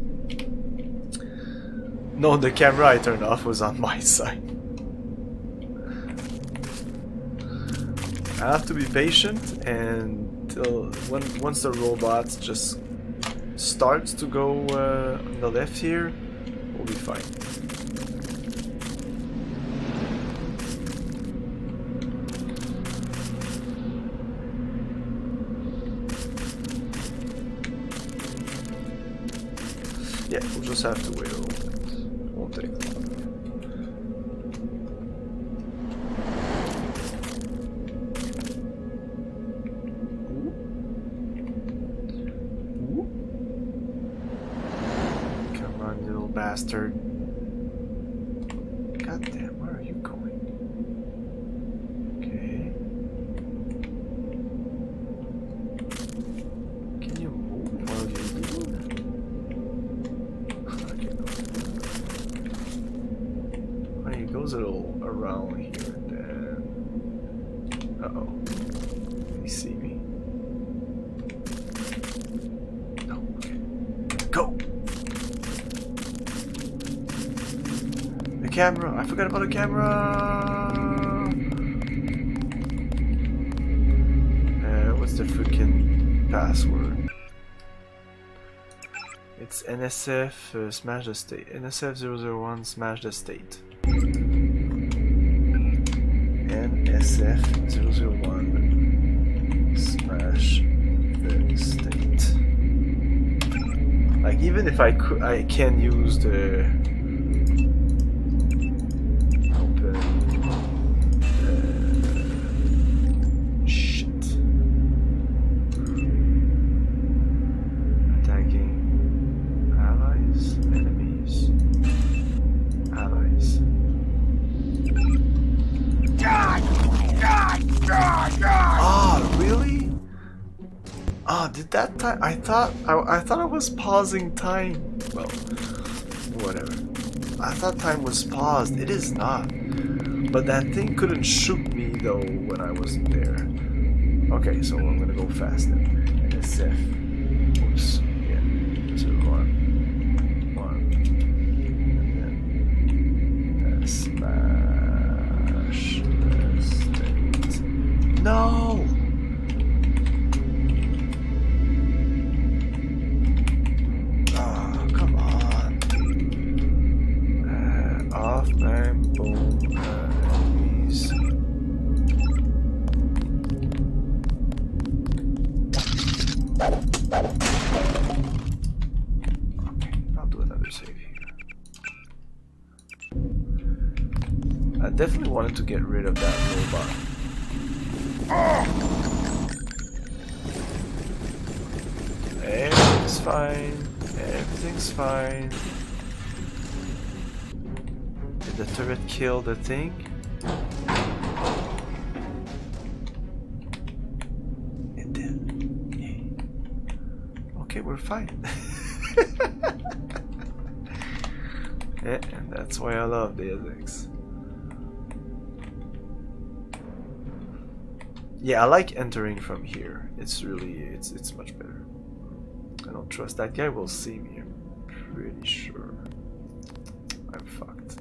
No, the camera I turned off was on my side. I have to be patient until once the robot just starts to go on the left here, we'll be fine. Yeah, we'll just have to wait a little bit. Won't take long. Come on, little bastard. God damn, where are you going? Okay. Can you move while you do? He goes a little around here and then... Uh-oh. Did he see me? No, okay. Go! The camera! I forgot about the camera! What's the freaking password? It's NSF smash the state. NSF 001 smash the state. NSF 001 smash the state. Like even if I could, I can use the open shit. Attacking allies, enemies, allies. Ah, really? Ah, did that time? I thought I was pausing time. Well, whatever. I thought time was paused. It is not. But that thing couldn't shoot me though when I wasn't there. Okay, so I'm gonna go fast then. NSF. Oops. Yeah. 01. And then smash. No! Oh, come on. Off man, boom, enemies. Okay, I'll do another save here. I definitely wanted to get rid of that robot. Everything's fine. Everything's fine. Did the turret kill the thing? It did. Yay. Okay, we're fine. Yeah, and that's why I love Deus Ex. Yeah, I like entering from here. It's really, it's much better. I don't trust that guy will see me, I'm pretty sure. I'm fucked.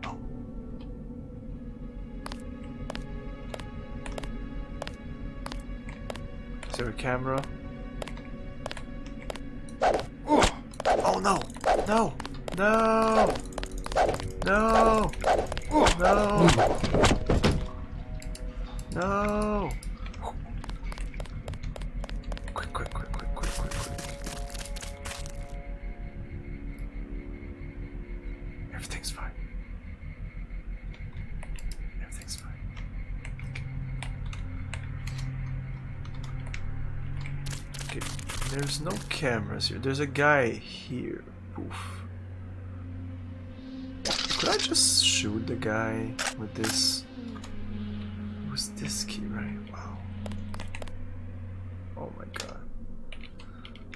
Oh. Is there a camera? Oh no! No! No! No! No! No! Quick, quick, Okay, there's no cameras here. There's a guy here. Poof. Could I just shoot the guy with this? It was this key, right? Wow. Oh my god.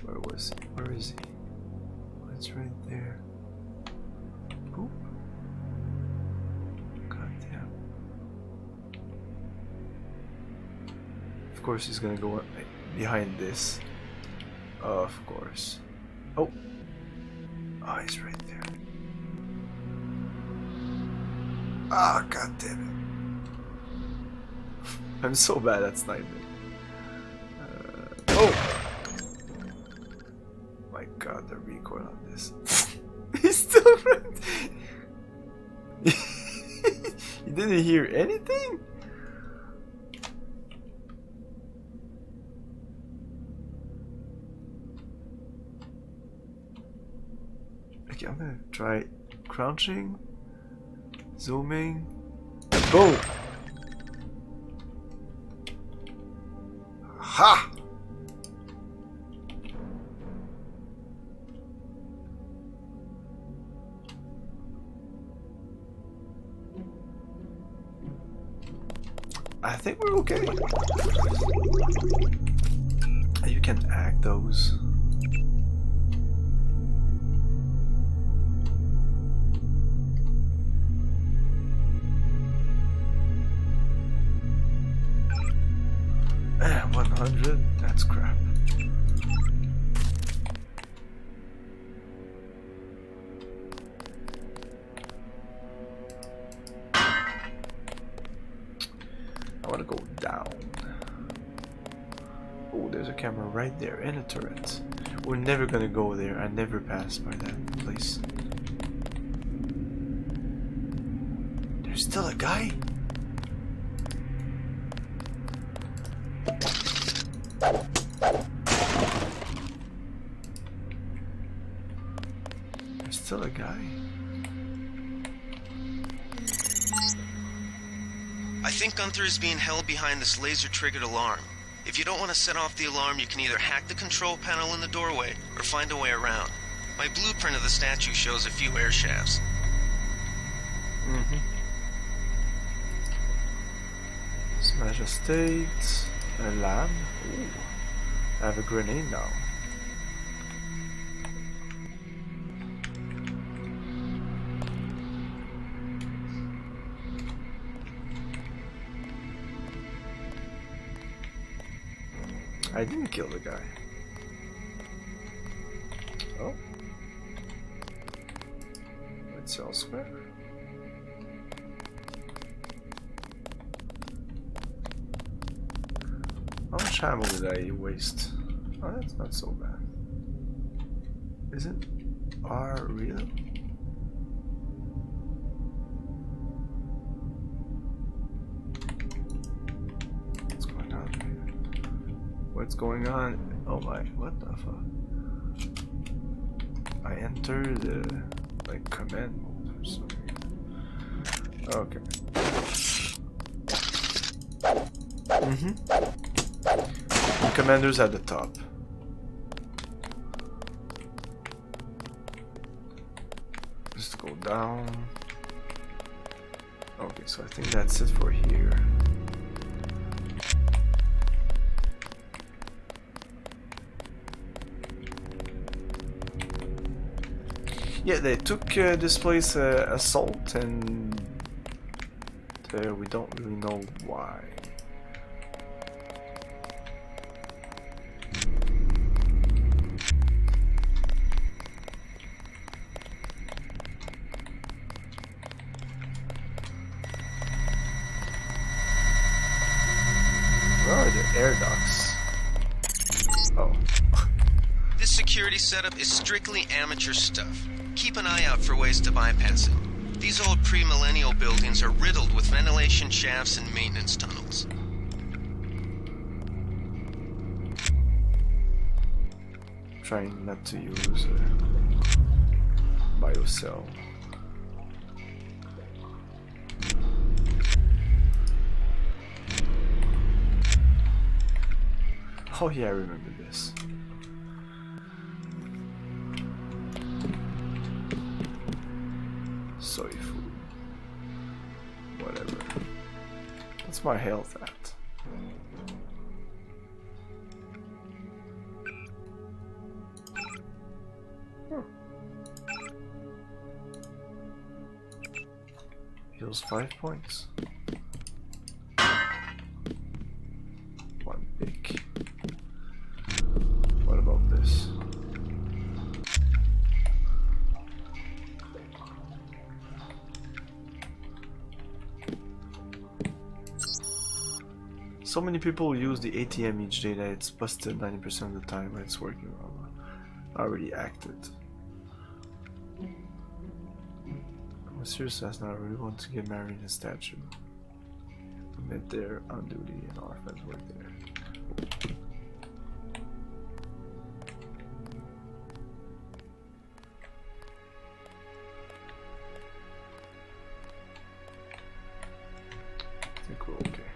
Where was he? Where is he? Oh, it's right there. Boop. God damn. Of course he's gonna go behind this. Of course. Oh. Oh, he's right there. Ah, god damn it. I'm so bad at sniping. Oh! My god, the recoil on this. He's still right. You didn't hear anything? Okay, I'm gonna try crouching, zooming, boom! Ha! I think we're okay. You can hack those. Eh, 100? That's crap. I want to go down. Oh, there's a camera right there and a turret. We're never gonna go there. I never passed by that place. There's still a guy? There's still a guy? I think Gunther is being held behind this laser-triggered alarm. If you don't want to set off the alarm, you can either hack the control panel in the doorway or find a way around. My blueprint of the statue shows a few air shafts. Smash a state. A lamp. Ooh. I have a grenade now. I didn't kill the guy. Oh. What's elsewhere? How much ammo did I waste? Oh, that's not so bad. Is it R real? What's going on here? What's going on? Oh my, what the fuck? I entered the like command mode or something. Okay. The commander's at the top. Just go down. Okay, so I think that's it for here. Yeah, they took this place assault, and we don't really know why. Where are the air ducts? Oh. This security setup is strictly amateur stuff. Keep an eye out for ways to bypass it. These old pre-millennial buildings are riddled with ventilation shafts and maintenance tunnels. Trying not to use a biocell. Oh yeah, I remember this. What's my health at? Heals 5 points. One big. What about this? So many people use the ATM each day that it's busted 90% of the time when it's working well. I already acted. I'm serious as now, I really want to get married in a statue. I met there on duty and all our friends work there. I think we're okay.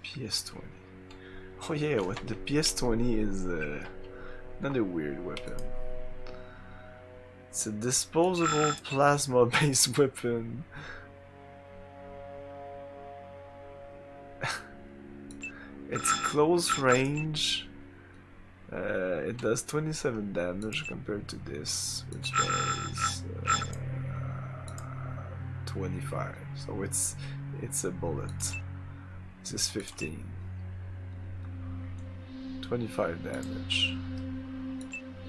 PS20. Oh yeah, what the PS20 is another weird weapon. It's a disposable plasma-based weapon. It's close range. It does 27 damage compared to this, which does 25. So it's a bullet. This is 15. 25 damage.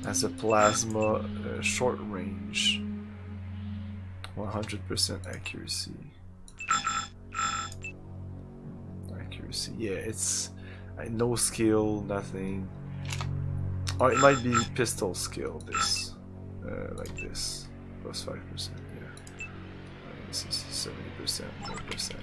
Has a plasma short range. 100% accuracy. Accuracy, yeah, it's no skill, nothing. Oh, it might be pistol skill, this. Like this. Plus 5%, yeah. This is 70%, 1%.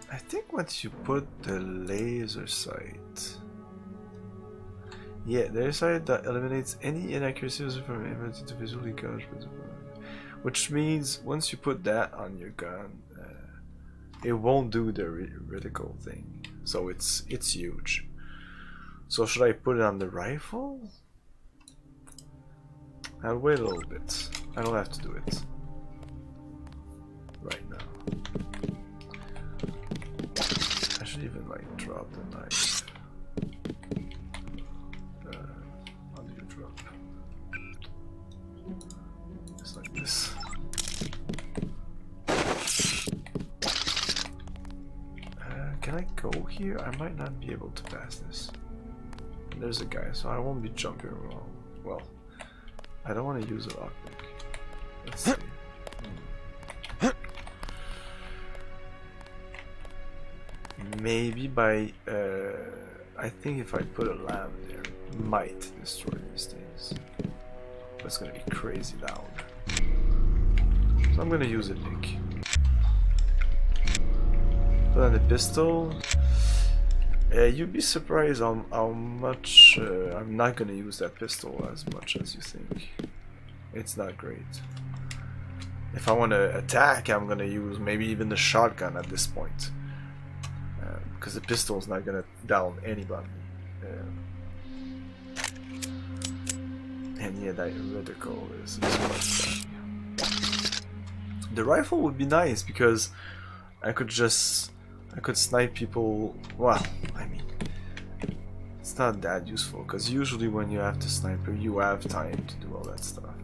I think once you put the laser sight, yeah, the laser sight that eliminates any inaccuracies from ability to visually gouge, which means once you put that on your gun, it won't do the reticle thing. So it's huge. So should I put it on the rifle? I'll wait a little bit. I don't have to do it right now. I should even like drop the knife. How do you drop? Just like this. Can I go here? I might not be able to pass this. There's a guy, so I won't be jumping around. Well, I don't want to use a lockpick. Let's see. Maybe by I think if I put a lamp there, it might destroy these things. But it's gonna be crazy loud. So I'm gonna use a pick. Put on the pistol. You'd be surprised on how much I'm not gonna use that pistol as much as you think. It's not great. If I want to attack, I'm gonna use maybe even the shotgun at this point. Because the pistol is not gonna down anybody. And yeah, that reticle is quite the rifle would be nice because I could snipe people. Well, I mean, it's not that useful because usually when you have to sniper, you have time to do all that stuff.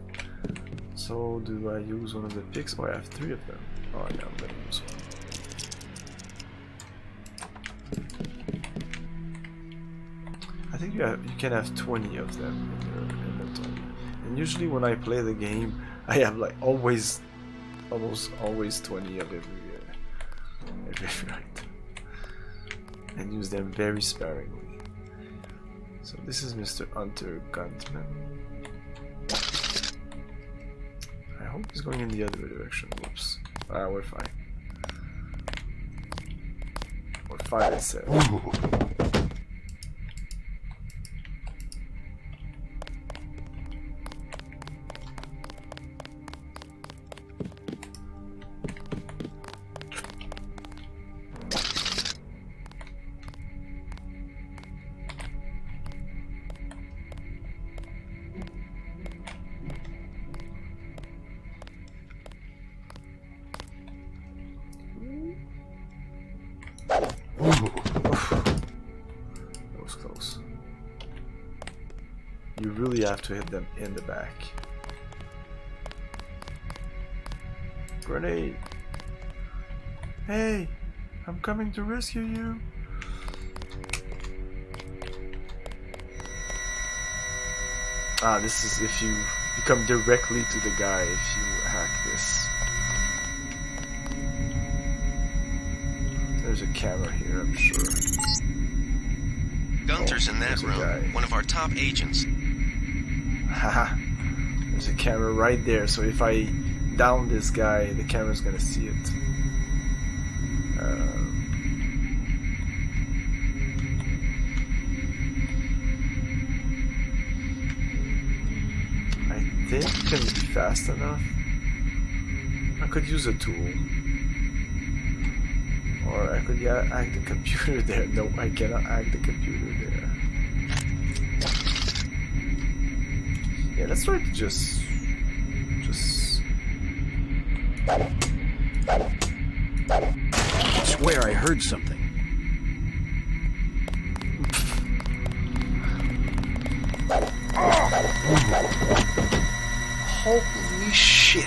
So do I use one of the picks? Oh, I have 3 of them. Oh yeah, I'm gonna use one. I think you can have 20 of them in your inventory. And usually when I play the game, I have like almost always 20 of every item. And use them very sparingly. So this is Mr. Hunter Guntman. I hope he's going in the other direction. Whoops. We're fine. We're fine, it said. have to hit them in the back. Grenade! Hey! I'm coming to rescue you! Ah, this is if you come directly to the guy if you hack this. There's a camera here, I'm sure. Gunther's in that room, one of our top agents. Haha. There's a camera right there, so if I down this guy, the camera's gonna see it. I think it can be fast enough. I could use a tool. Or I could hack the computer there. No, I cannot hack the computer there. Yeah, let's try to just... I swear I heard something. Holy shit!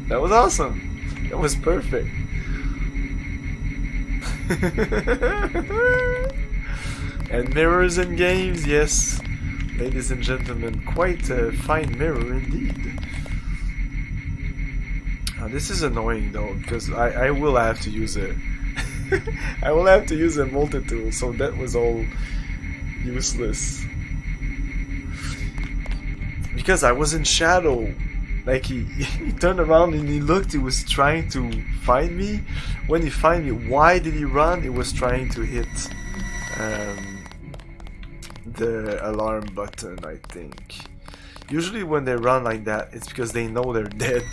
That was awesome. That was perfect. And mirrors in games, yes. Ladies and gentlemen, quite a fine mirror indeed. This is annoying though, because I will have to use it. I will have to use a multi-tool, so that was all useless. Because I was in shadow. Like he turned around and he looked, he was trying to find me. When he found me, why did he run? He was trying to hit the alarm button, I think. Usually when they run like that, it's because they know they're dead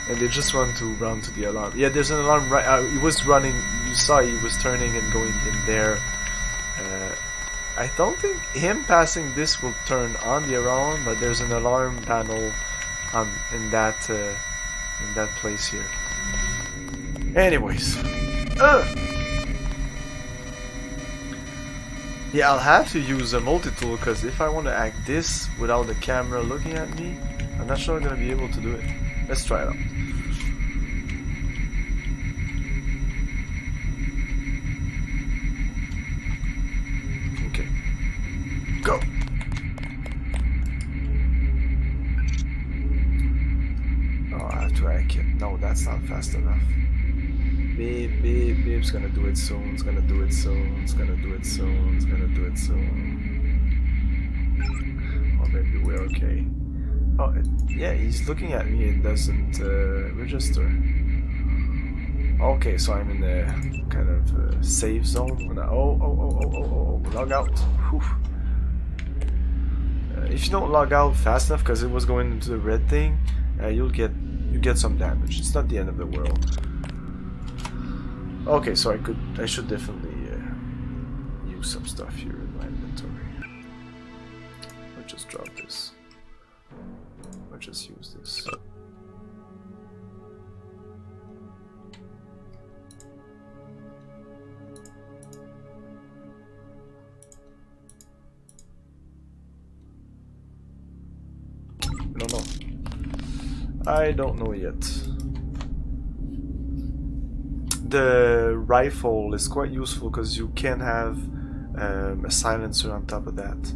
and they just want to run to the alarm. Yeah, there's an alarm right, he was running, you saw he was turning and going in there. I don't think him passing this will turn on the alarm, but there's an alarm panel in that place here. Anyways, yeah, I'll have to use a multi-tool because if I want to act this without the camera looking at me, I'm not sure I'm gonna be able to do it. Let's try it out. Okay, go. No, that's not fast enough. Babe's gonna do it soon. It's gonna do it soon. It's gonna do it soon. It's gonna do it soon. Or maybe we're okay. Oh, yeah, he's looking at me. It doesn't register. Okay, so I'm in a kind of safe zone. Oh, log out. Whew. If you don't log out fast enough, because it was going into the red thing, you get some damage. It's not the end of the world. Okay, so I should definitely use some stuff here in my inventory. I'll just drop this. I'll just use this. I don't know yet. The rifle is quite useful because you can have a silencer on top of that.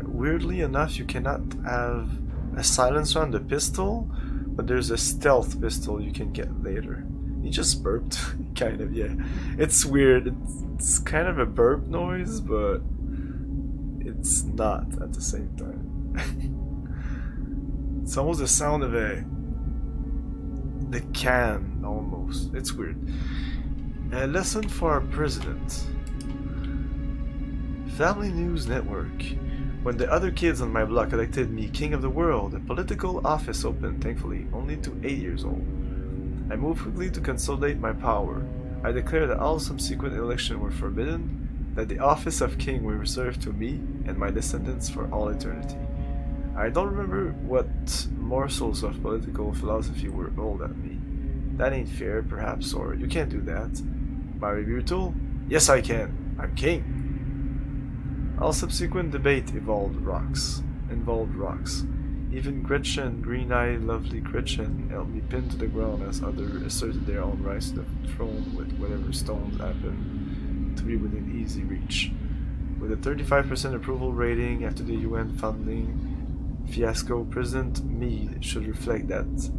Weirdly enough, you cannot have a silencer on the pistol, but there's a stealth pistol you can get later. He just burped, kind of, yeah. It's weird. It's kind of a burp noise, but it's not at the same time. It's almost the sound of the can, almost. It's weird. A lesson for our president. Family News Network. When the other kids on my block elected me king of the world, a political office opened, thankfully, only to 8 years old. I moved quickly to consolidate my power. I declared that all subsequent elections were forbidden, that the office of king were reserved to me and my descendants for all eternity. I don't remember what morsels of political philosophy were rolled at me. That ain't fair, perhaps, or you can't do that. My review tool? Yes, I can. I'm king. All subsequent debate involved rocks. Even Gretchen, green-eyed, lovely Gretchen, held me pinned to the ground as others asserted their own rights to the throne with whatever stones happened to be within easy reach. With a 35% approval rating after the UN funding fiasco, President Meade should reflect that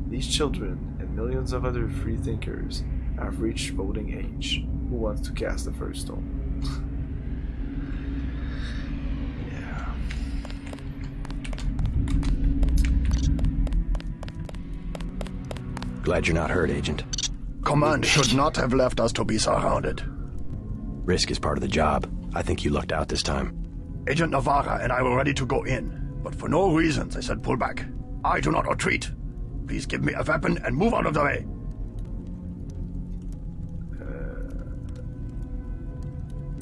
these children and millions of other freethinkers have reached voting age. Who wants to cast the first stone? Glad you're not hurt, Agent. Command should not have left us to be surrounded. Risk is part of the job. I think you lucked out this time. Agent Navarra and I were ready to go in, but for no reason they said pull back. I do not retreat. Please give me a weapon and move out of the way.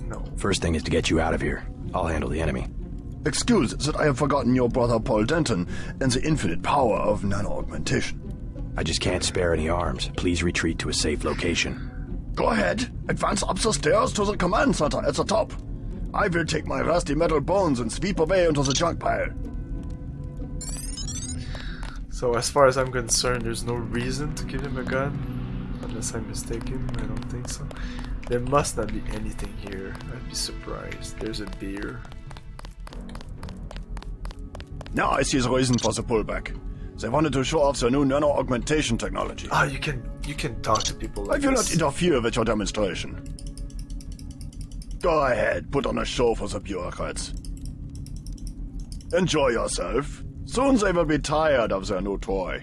No. First thing is to get you out of here. I'll handle the enemy. Excuse that I have forgotten your brother Paul Denton and the infinite power of nano-augmentation. I just can't spare any arms. Please retreat to a safe location. Go ahead. Advance up the stairs to the command center at the top. I will take my rusty metal bones and sweep away into the junk pile. So as far as I'm concerned, there's no reason to give him a gun. Unless I'm mistaken, I don't think so. There must not be anything here. I'd be surprised. There's a beer. Now I see the reason for the pullback. They wanted to show off their new nano-augmentation technology. Ah, you can talk to people like I will this. not interfere with your demonstration. Go ahead, put on a show for the bureaucrats. Enjoy yourself. Soon they will be tired of their new toy.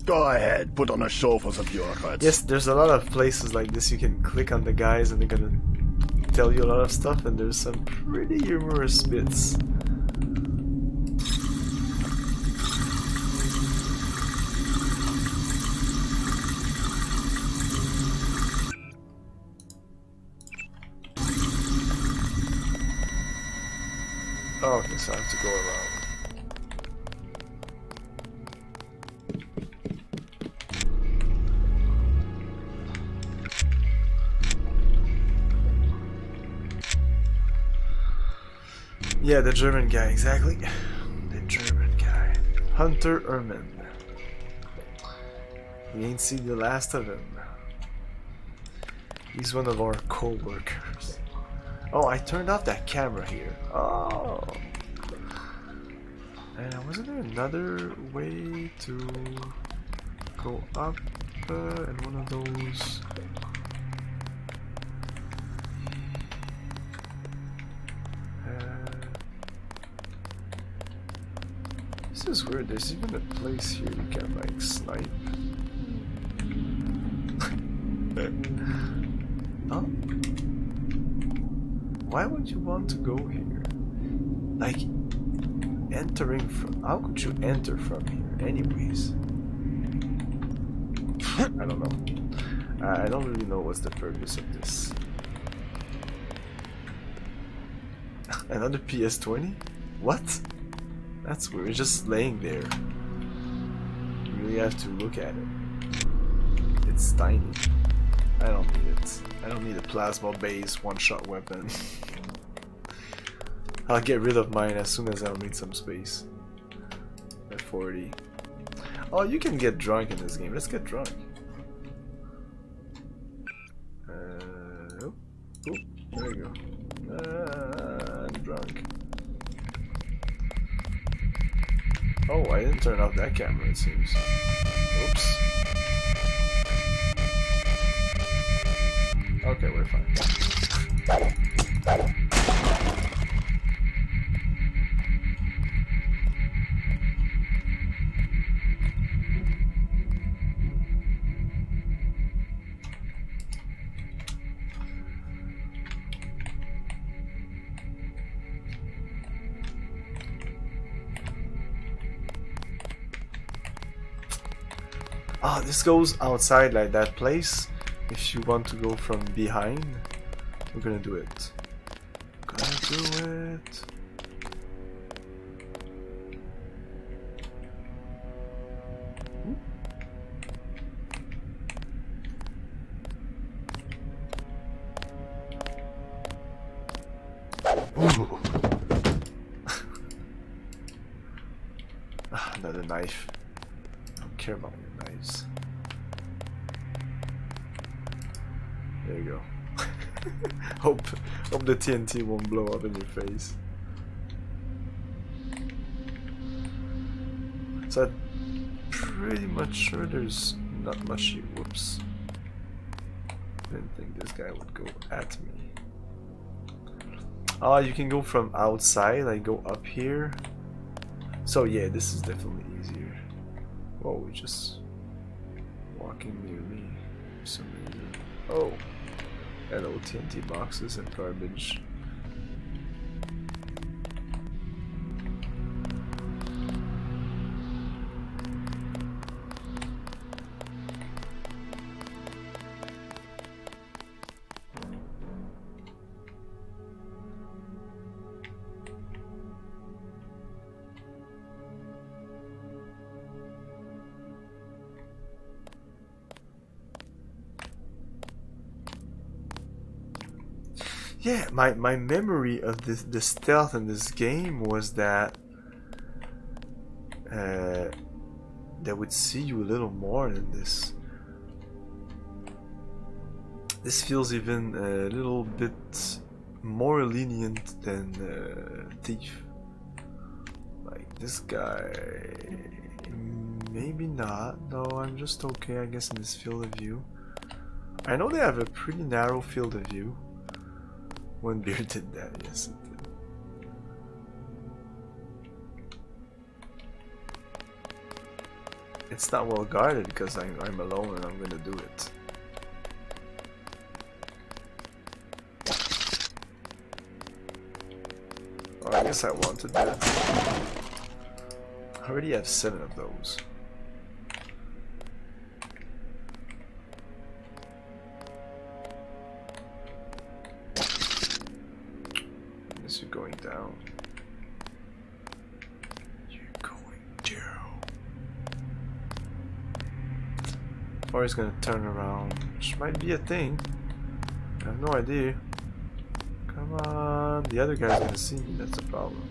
Go ahead, put on a show for the bureaucrats. Yes, there's a lot of places like this you can click on the guys and they're gonna tell you a lot of stuff, and there's some pretty humorous bits. Oh, okay, so I have to go around. Yeah, the German guy, exactly. The German guy. Hunter Erman. We ain't seen the last of him. He's one of our co-workers. Oh, I turned off that camera here. Oh. And wasn't there another way to go up in one of those? This is weird. There's even a place here you can like snipe. Huh? Why would you want to go here? Like, entering from... How could you enter from here anyways? I don't know. I don't really know what's the purpose of this. Another PS20? What? That's weird. It's just laying there. You really have to look at it. It's tiny. I don't need it. I don't need a plasma-based one-shot weapon. I'll get rid of mine as soon as I'll need some space. At 40. Oh, you can get drunk in this game. Let's get drunk. Oh, there you go. I'm drunk. Oh, I didn't turn off that camera, it seems. Oops. Okay, we're fine. Ah, this goes outside like that place. If you want to go from behind, we're gonna do it. Gonna do it. Ooh. Another knife. I don't care about your knives. There you go. hope the TNT won't blow up in your face. So I'm pretty much sure there's not much here. Whoops. Didn't think this guy would go at me. Ah, you can go from outside, like go up here. So yeah, this is definitely easier. Whoa, we're just walking near me for some reason. Oh, hello, TNT boxes and garbage. Yeah, my memory of the stealth in this game was that they would see you a little more than this. This feels even a little bit more lenient than Thief. Like this guy, maybe not. No, I'm just okay, I guess, in this field of view. I know they have a pretty narrow field of view. One beer did that, yes it did. It's not well guarded because I'm alone and I'm gonna do it. Oh, I guess I wanted that. I already have 7 of those. You're going down. You're going down. Or he's gonna turn around, which might be a thing. I have no idea. Come on, the other guy's gonna see me. That's a problem.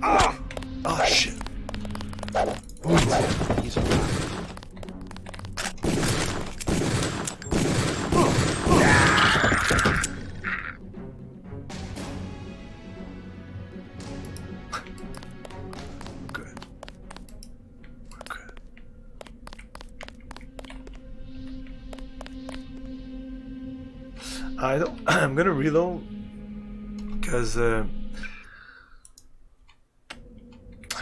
Ah! Oh shit! He's alive. I'm gonna reload because I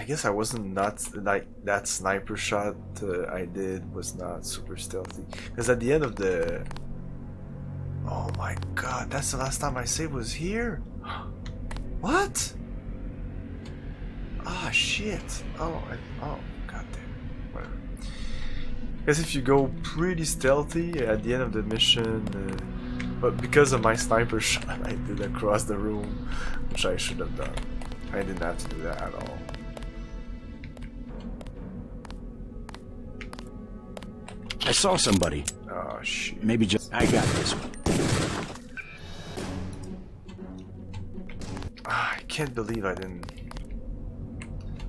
guess I wasn't nuts. Like that sniper shot I did was not super stealthy. Because at the end of the, oh my god, that's the last time I saved was here. What? Ah shit. Oh god damn. Whatever. Because if you go pretty stealthy at the end of the mission. But because of my sniper shot I did across the room, which I should have done. I didn't have to do that at all. I saw somebody. Oh shit. Maybe just I got this one. I can't believe I didn't.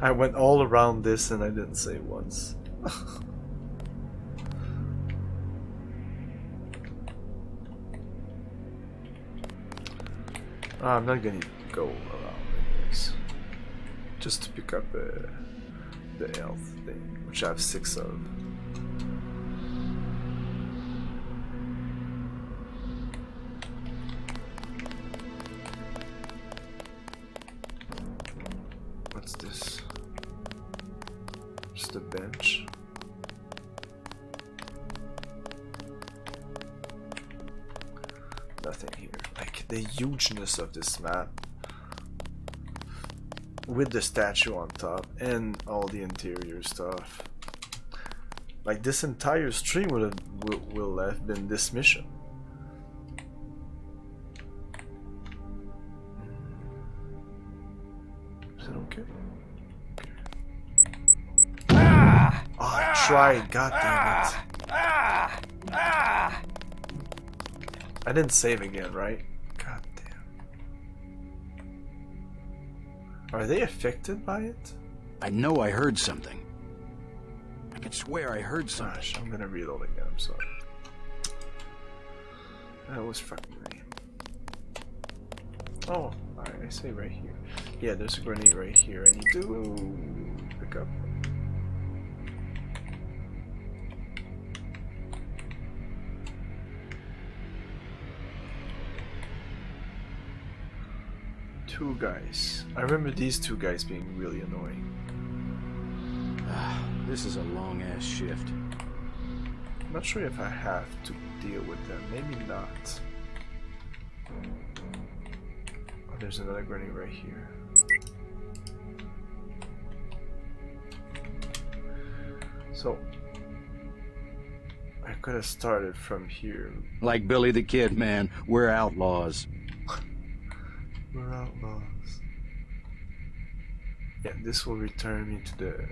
I went all around this and I didn't save once. I'm not gonna go around anyways. Just to pick up the health thing, which I have 6 of. What's this? Just a bench. Nothing here. Like the hugeness of this map with the statue on top and all the interior stuff. Like this entire stream will have been this mission. Is it okay? Okay. Oh, I tried. God damn it. I didn't save again, right? God damn. Are they affected by it? I know I heard something. I could swear I heard something. Gosh, I'm gonna reload again, I'm sorry. That was fucking me. Oh, alright, I say right here. Yeah, there's a grenade right here. I need to pick up. Two guys. I remember these two guys being really annoying. This is a long-ass shift. I'm not sure if I have to deal with them. Maybe not. Oh, there's another grenade right here. So I could have started from here. Like Billy the Kid, man. We're outlaws. We're outlaws. Yeah, this will return me to the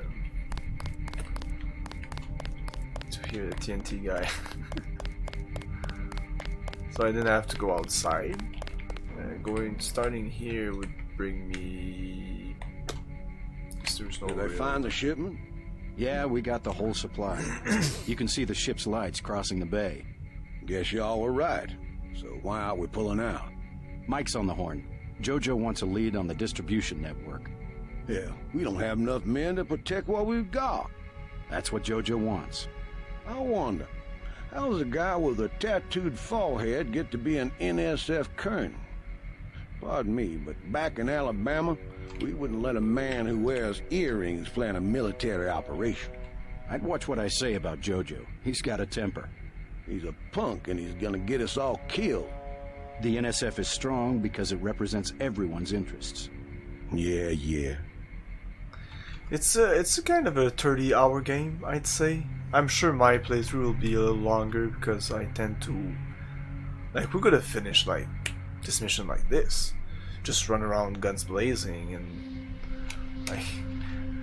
here, the TNT guy. So I didn't have to go outside. Starting here would bring me. There's no. Did they find the shipment? Yeah, we got the whole supply. You can see the ship's lights crossing the bay. Guess y'all were right. So why aren't we pulling out? Mike's on the horn. Jojo wants a lead on the distribution network. Yeah, we don't have enough men to protect what we've got. That's what Jojo wants. I wonder, how does a guy with a tattooed forehead get to be an NSF colonel? Pardon me, but back in Alabama, we wouldn't let a man who wears earrings plan a military operation. I'd watch what I say about Jojo. He's got a temper. He's a punk and he's gonna get us all killed. The NSF is strong because it represents everyone's interests. Yeah. It's a kind of a 30-hour game, I'd say. I'm sure my playthrough will be a little longer because I tend to, like, we could have finished like this mission like this, just run around guns blazing, and like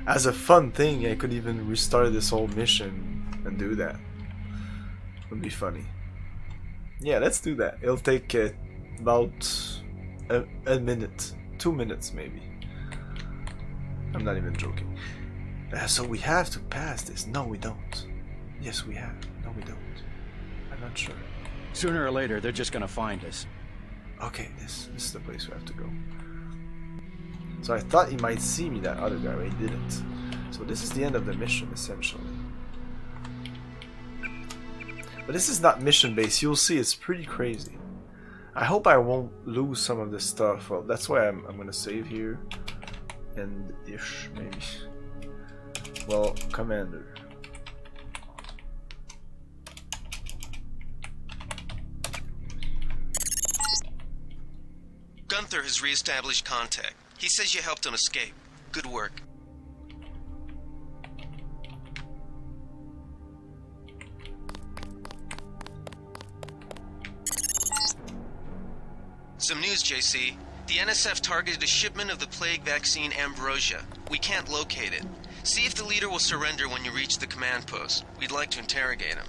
as a fun thing I could even restart this whole mission and do that. It would be funny. Yeah, let's do that. It'll take about a minute, 2 minutes maybe. I'm not even joking. So we have to pass this. No, we don't. Yes, we have. No, we don't. I'm not sure. Sooner or later, they're just gonna find us. Okay, this is the place we have to go. So I thought he might see me, that other guy, but he didn't. So this is the end of the mission, essentially. But this is not mission-based. You'll see, it's pretty crazy. I hope I won't lose some of this stuff. Well, that's why I'm gonna save here. And ish, maybe. Well, Commander. Gunther has re-established contact. He says you helped him escape. Good work. Some news, JC. The NSF targeted a shipment of the plague vaccine Ambrosia. We can't locate it. See if the leader will surrender when you reach the command post. We'd like to interrogate him.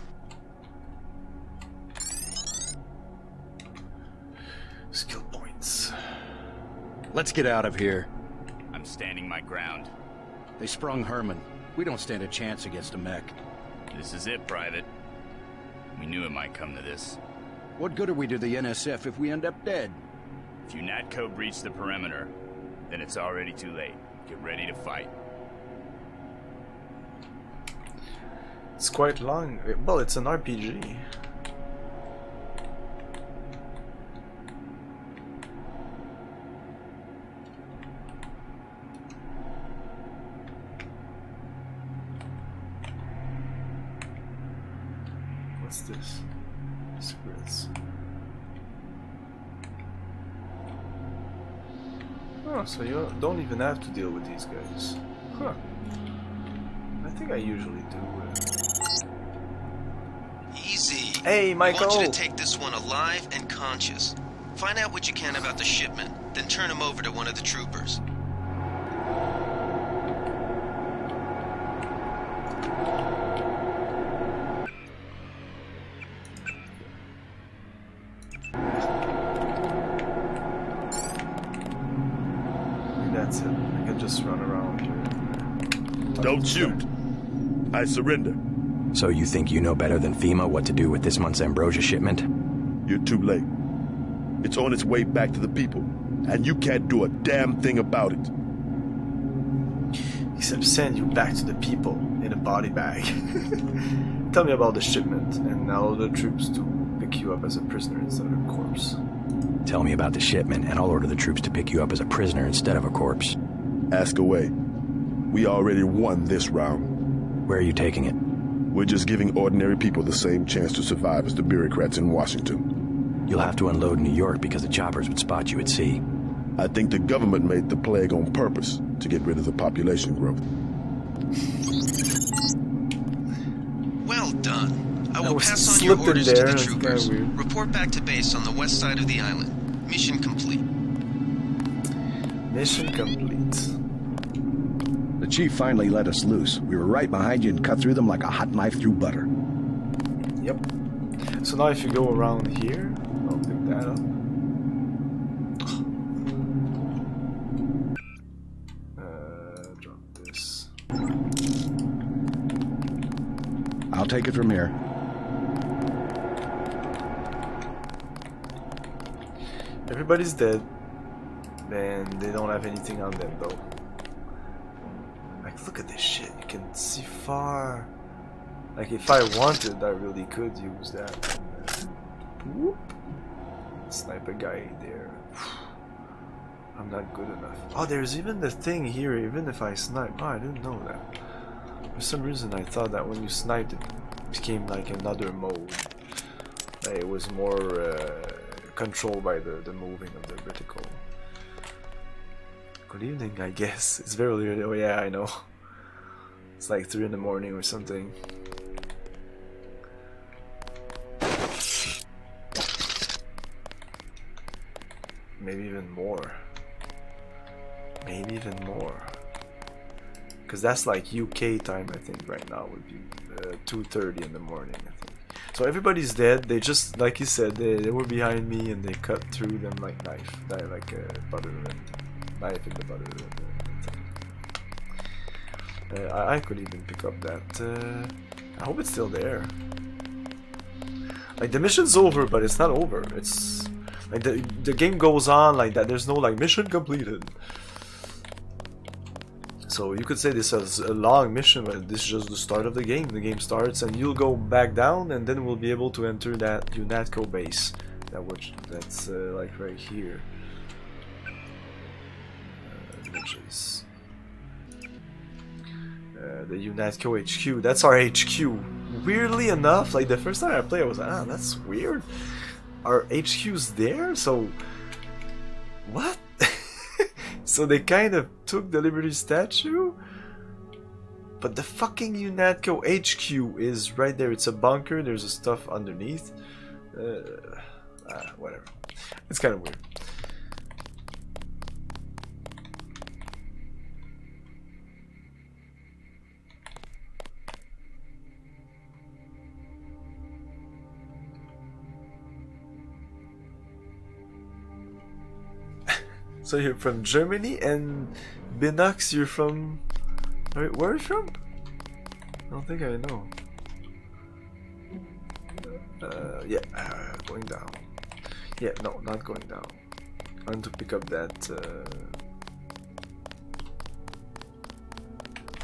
Skill points. Let's get out of here. I'm standing my ground. They sprung Herman. We don't stand a chance against a mech. This is it, Private. We knew it might come to this. What good are we to the NSF if we end up dead? If you Natco breach the perimeter, then it's already too late. Get ready to fight. It's quite long. Well, it's an RPG. What's this? Secrets. Oh, so you don't even have to deal with these guys. Huh. I think I usually do. Easy. Hey, Michael! I want you to take this one alive and conscious. Find out what you can about the shipment, then turn him over to one of the troopers. That's it. just run around here. Don't shoot. I surrender. So you think you know better than FEMA what to do with this month's ambrosia shipment? You're too late. It's on its way back to the people, and you can't do a damn thing about it. Except send you back to the people in a body bag. Tell me about the shipment, and allow the troops to pick you up as a prisoner instead of a corpse. Tell me about the shipment, and I'll order the troops to pick you up as a prisoner instead of a corpse. Ask away. We already won this round. Where are you taking it? We're just giving ordinary people the same chance to survive as the bureaucrats in Washington. You'll have to unload in New York because the choppers would spot you at sea. I think the government made the plague on purpose to get rid of the population growth. Well done. I will pass on your orders to the troopers. Report back to base on the west side of the island. Mission complete. Mission complete. The chief finally let us loose. We were right behind you and cut through them like a hot knife through butter. Yep. So now if you go around here, I'll pick that up. Drop this. I'll take it from here. Everybody's dead, and they don't have anything on them though. Like, look at this shit. You can see far. Like, if I wanted, I really could use that. Whoop. Snipe a guy there. I'm not good enough. Oh, there's even the thing here, even if I snipe. Oh, I didn't know that. For some reason, I thought that when you sniped, it became like another mode. Like, it was more controlled by the moving of the vertical. Good evening, I guess. It's very early. Oh yeah, I know. It's like 3 in the morning or something. Maybe even more. Maybe even more. Because that's like UK time, I think, right now would be 2:30 in the morning, I think. So everybody's dead. They just, like you said, they were behind me and they cut through them like knife, like butter and knife in the butter. I could even pick up that. I hope it's still there. Like, the mission's over, but it's not over. It's like the game goes on like that. There's no like mission completed. So you could say this is a long mission, but this is just the start of the game. The game starts and you'll go back down, and then we'll be able to enter that UNATCO base. That's like right here. Images. The UNATCO HQ. That's our HQ. Weirdly enough, like the first time I played, I was like, ah, that's weird. Our HQ's there, so what? So they kind of took the Liberty Statue, but the fucking UNATCO HQ is right there. It's a bunker. There's a stuff underneath. Whatever. It's kind of weird. So you're from Germany, and Binox, you're from... Where are you from? I don't think I know. Yeah, going down. Yeah, no, not going down. I want to pick up that...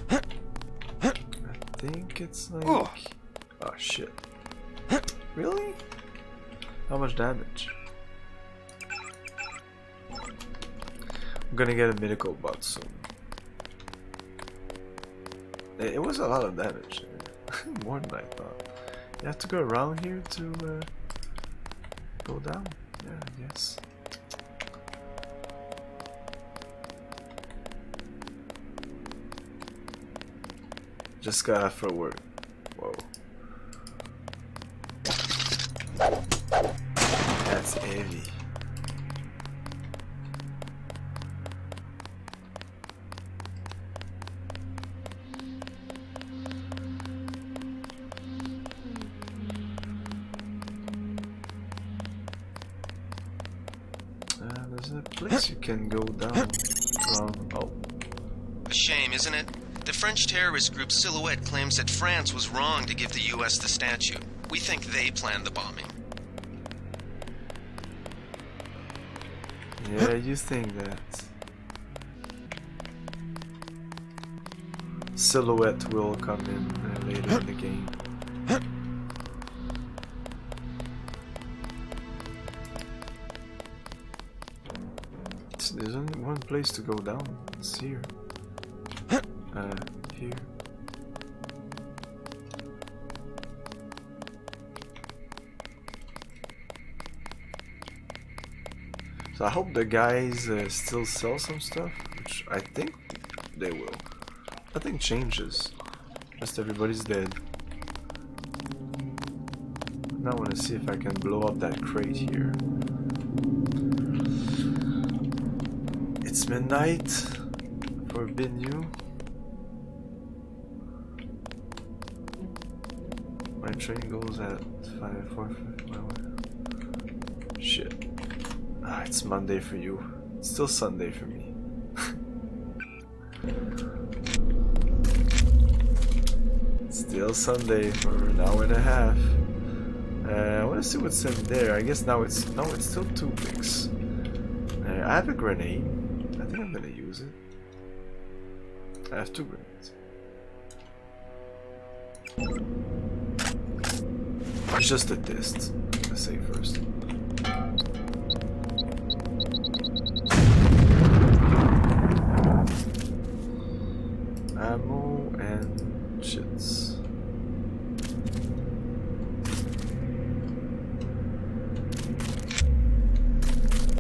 I think it's like... Oh shit. Really? How much damage? I'm gonna get a medical bot soon. It was a lot of damage. More than I thought. You have to go around here to go down? Yeah, I guess. Just gotta forward. Whoa. That's heavy. There's a place you can go down from. Oh. A shame, isn't it? The French terrorist group Silhouette claims that France was wrong to give the US the statue. We think they planned the bombing. Yeah, you think that. Silhouette will come in later in the game. There's only one place to go down. It's here. Here. So I hope the guys still sell some stuff, which I think they will. Nothing changes. Just everybody's dead. Now I want to see if I can blow up that crate here. It's midnight for Binu. My train goes at 5:45. Shit. Ah, it's Monday for you. It's still Sunday for me. Still Sunday for an hour and a half. I want to see what's in there. I guess now it's still 2 picks. I have a grenade. I think I'm gonna use it. I have 2 grenades. It's just a test. Let's say first. Ammo and shits.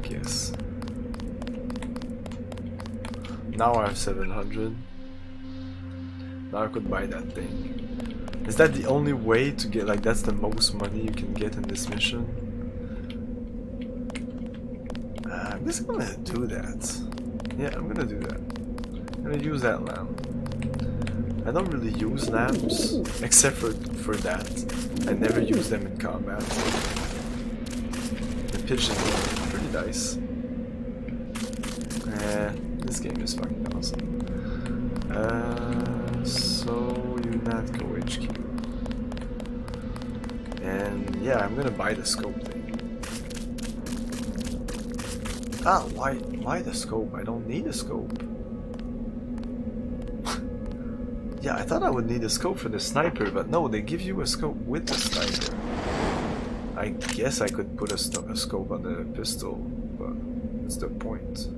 Guess. Now I have 700. Now I could buy that thing. Is that the only way to get, like, that's the most money you can get in this mission? I'm just gonna do that. Yeah, I'm gonna do that. I'm gonna use that lamp. I don't really use lamps, except for that. I never use them in combat. The pigeons are pretty nice. This game is fucking awesome. So UNATCO HQ. And yeah, I'm gonna buy the scope thing. Ah, why the scope? I don't need a scope. Yeah, I thought I would need a scope for the sniper, but no, they give you a scope with the sniper. I guess I could put a scope on the pistol, but what's the point?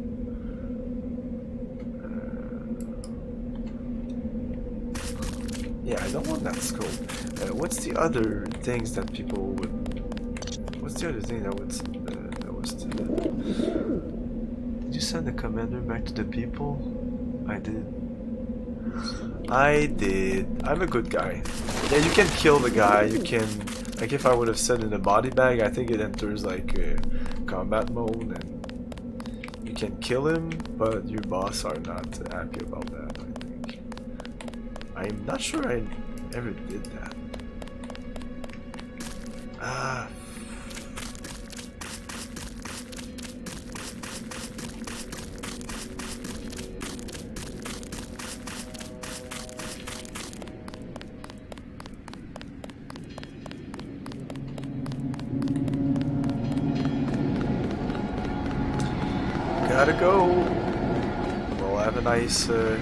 Yeah, I don't want that scope. What's the other things that people would... What's the other thing that was... Did you send the commander back to the people? I did. I did. I'm a good guy. Yeah, you can kill the guy. You can... Like, if I would have said in a body bag, I think it enters, like, combat mode, and you can kill him, but your boss are not happy about that, I think. I'm not sure I ever did that. Ah. Gotta go. Well, have a nice day.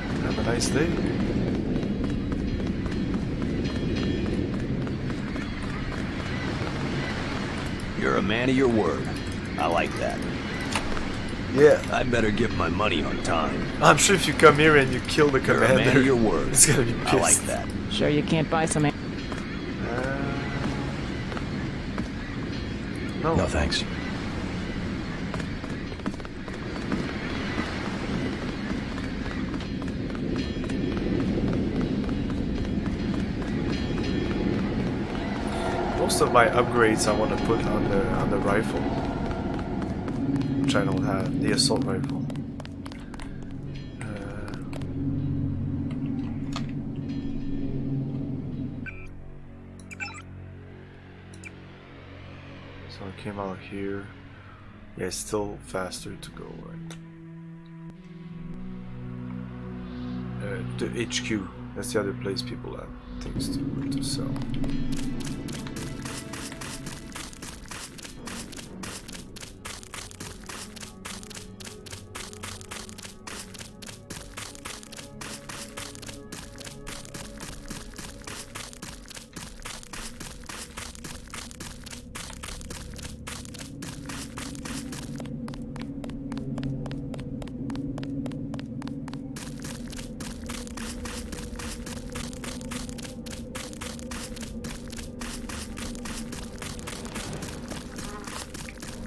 You're a man of your word. I like that. Yeah. I better give my money on time. I'm sure if you come here and you kill the commander, You're a man of your word. It's gonna be pissed. I like that. Sure you can't buy some... No. No, thanks. Most of my upgrades I want to put on the rifle, which I don't have, the assault rifle. So I came out here. Yeah, it's still faster to go, right? the HQ. That's the other place people have things to sell.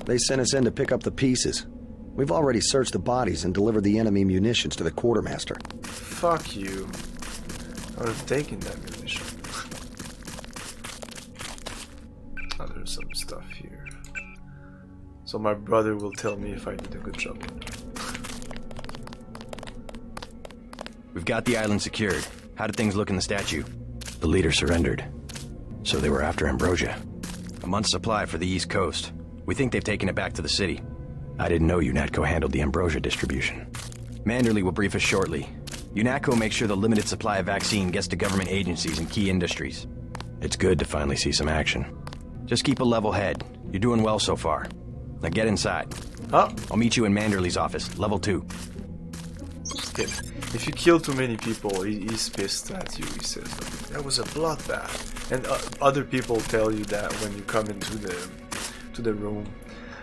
They sent us in to pick up the pieces. We've already searched the bodies and delivered the enemy munitions to the quartermaster. Fuck you. I would have taken that munition. Oh, there's some stuff here. So my brother will tell me if I did a good job. We've got the island secured. How did things look in the statue? The leader surrendered. So they were after Ambrosia. A month's supply for the East Coast. We think they've taken it back to the city. I didn't know UNATCO handled the Ambrosia distribution. Manderley will brief us shortly. UNATCO makes sure the limited supply of vaccine gets to government agencies and key industries. It's good to finally see some action. Just keep a level head. You're doing well so far. Now get inside. Huh? I'll meet you in Manderley's office, level 2. Okay. If you kill too many people, he's pissed at you. He says, that was a bloodbath. And other people tell you that when you come into the room.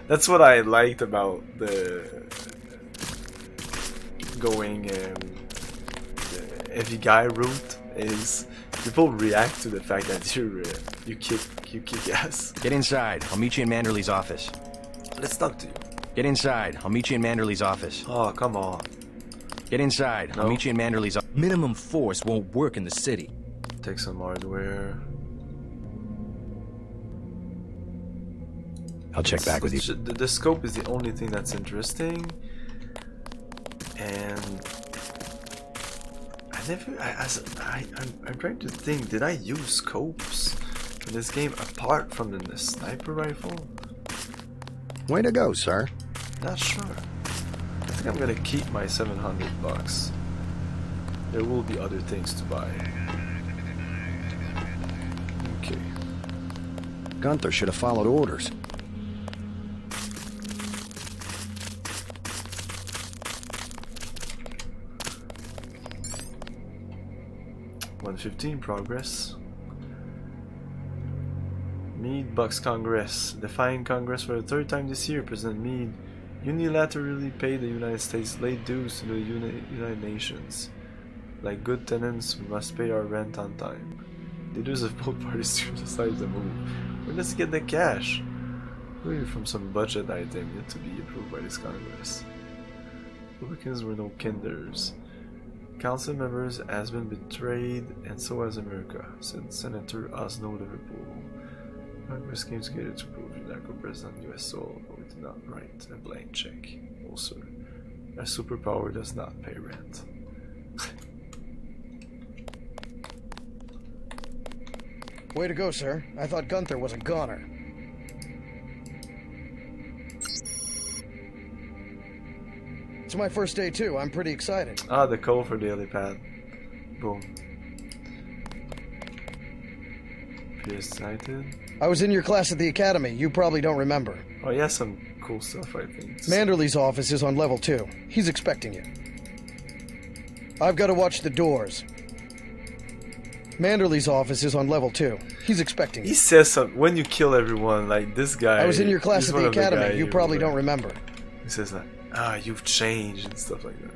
That's what I liked about the going the heavy guy route, is people react to the fact that you kick ass. Get inside. I'll meet you in Manderley's office. Let's talk to you. Get inside. I'll meet you in Manderley's office. Oh, come on. Get inside. No. I'll meet you in Manderley's office. Minimum force won't work in the city. Take some hardware. I'll check back with you. The scope is the only thing that's interesting, and I'm trying to think. Did I use scopes in this game apart from the sniper rifle? Way to go, sir. Not sure. I think I'm gonna keep my $700. There will be other things to buy. Okay. Gunther should have followed orders. $115 progress. Meade Bucks Congress. Defying Congress for the third time this year, President Meade unilaterally paid the United States late dues to the United Nations. Like good tenants, we must pay our rent on time. The dues of both parties to decide the move. Where does he get the cash? Maybe from some budget item yet to be approved by this Congress. Republicans were no kinders. Council members has been betrayed, and so has America, said Senator Osno Liverpool. Congress came together to prove UNATCO present on US soil, but we did not write a blank check. Also, a superpower does not pay rent. Way to go, sir. I thought Gunther was a goner. It's my first day too. I'm pretty excited. Ah, the code for the helipad. Boom. Pretty excited. I was in your class at the academy. You probably don't remember. Oh, yeah, some cool stuff, I think. Manderley's office is on level 2. He's expecting you. I've got to watch the doors. Manderley's office is on level 2. He's expecting you. He says something when you kill everyone, like this guy. I was in your class at the academy. You probably don't remember. He says like, you've changed and stuff like that.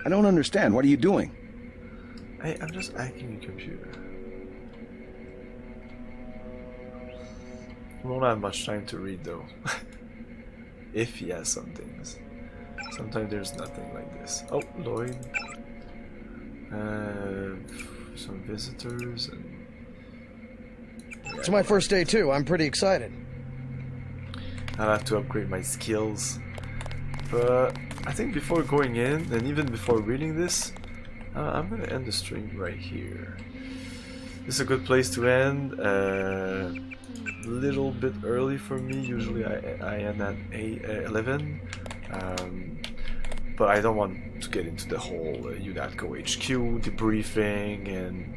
I don't understand. What are you doing? I'm just hacking a computer. We won't have much time to read though. If he has some things. Sometimes there's nothing like this. Oh, Lloyd. Some visitors and... It's my first day too. I'm pretty excited. I'll have to upgrade my skills. But I think before going in, and even before reading this, I'm gonna end the stream right here. This is a good place to end. Little bit early for me. Usually I end at 11. But I don't want to get into the whole UNATCO HQ debriefing, and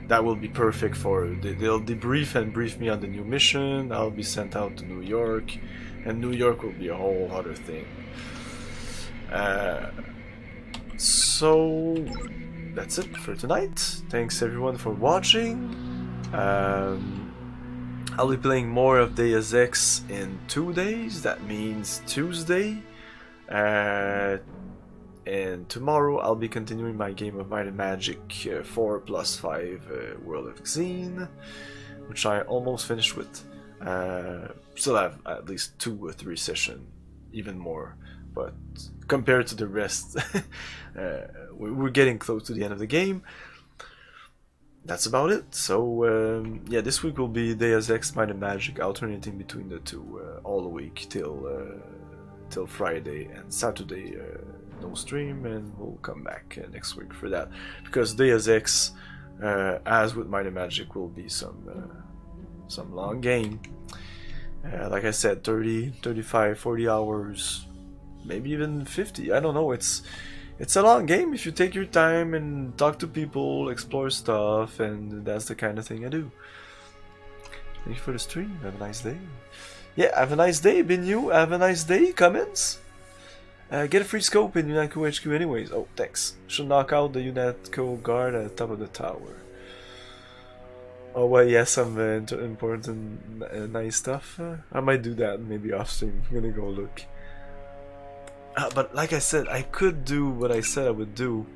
that will be perfect for they'll debrief and brief me on the new mission. I'll be sent out to New York, and New York will be a whole other thing. So that's it for tonight. Thanks everyone for watching. I'll be playing more of Deus Ex in 2 days. That means Tuesday. And tomorrow I'll be continuing my game of Might and Magic 4+5 World of Xene, which I almost finished with. Still have at least 2 or 3 sessions, even more. But compared to the rest, we're getting close to the end of the game. That's about it. So yeah, this week will be Deus Ex, Might and Magic, alternating between the two all the week till Friday and Saturday. No stream, and we'll come back next week for that, because Deus Ex, as with Might and Magic, will be some long game. Like I said, 30, 35, 40 hours, maybe even 50. I don't know. It's a long game if you take your time and talk to people, explore stuff, and that's the kind of thing I do. Thank you for the stream. Have a nice day. Yeah, have a nice day, Binu. Have a nice day. Comments. Get a free scope in UNATCO HQ anyways. Oh, thanks. Should knock out the UNATCO guard at the top of the tower. Oh, well, yes, some important, nice stuff. I might do that maybe off stream. I'm gonna go look. But like I said, I could do what I said I would do.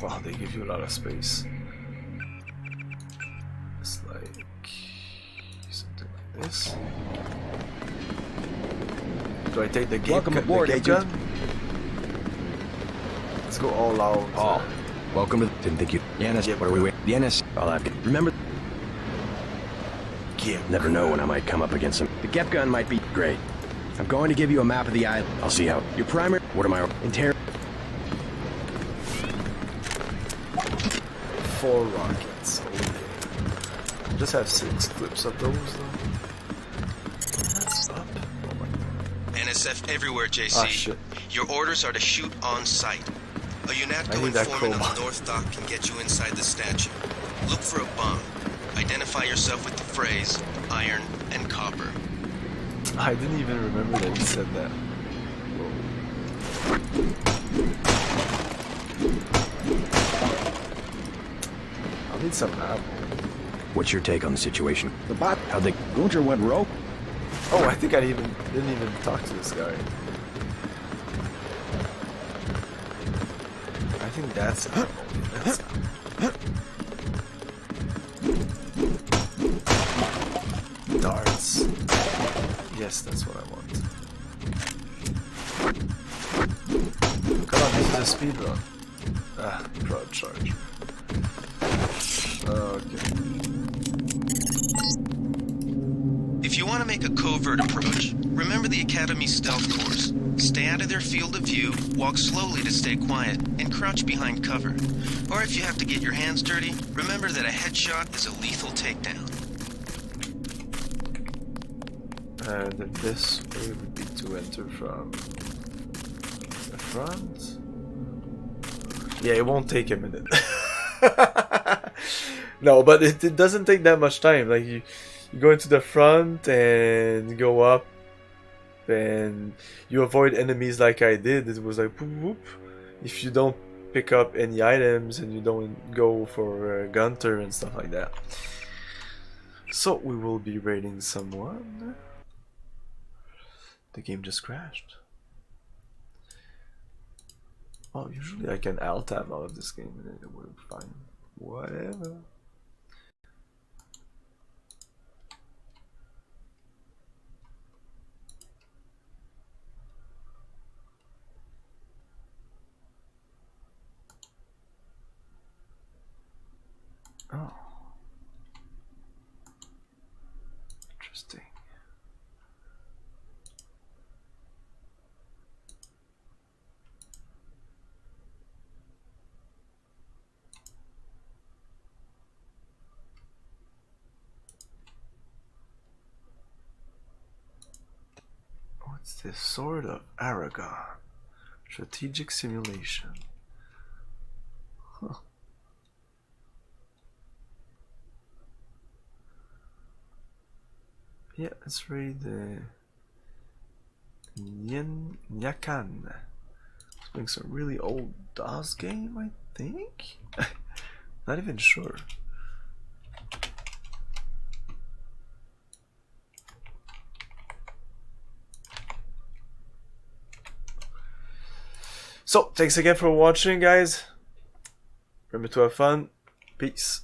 Wow, they give you a lot of space. It's like something like this. Do I take the gate? Welcome aboard, gun? Let's go all out. Oh, welcome to. Didn't think you. The NS. What are we waiting? The NS. All I've got. Remember. Never know when I might come up against some. The Gep gun might be great. I'm going to give you a map of the island. I'll see how. Your primary. What am I? 4 rockets. Okay. Just have 6 clips of those though. That's up. Oh my. NSF everywhere, JC. Ah, shit. Your orders are to shoot on sight. A UNATCO informant on the North Dock can get you inside the statue. Look for a bomb. Identify yourself with the phrase iron and copper. I didn't even remember that you said that. I'll need some ammo. What's your take on the situation? The bot, how the Gunter went rogue? Oh, I think I didn't even talk to this guy. I think that's ammo. That's darts. Yes, that's what I want. Come on, this is a speed run. Ah, crowd charge. Okay. If you want to make a covert approach, remember the Academy stealth course. Stay out of their field of view, walk slowly to stay quiet, and crouch behind cover. Or if you have to get your hands dirty, remember that a headshot is a lethal takedown. And this way would be to enter from the front. Yeah, it won't take a minute. No, but it doesn't take that much time. Like you go into the front and go up, and you avoid enemies like I did. It was like whoop, whoop. If you don't pick up any items and you don't go for Gunter and stuff like that. So we will be raiding someone. The game just crashed. Oh, usually I can alt-tab out of this game and it would be fine. Whatever. Oh. Interesting. What's this? Sword of Aragon. Strategic simulation. Huh. Yeah, let's read the Nyakan. It's playing some really old DOS game, I think? Not even sure. So, thanks again for watching, guys. Remember to have fun. Peace.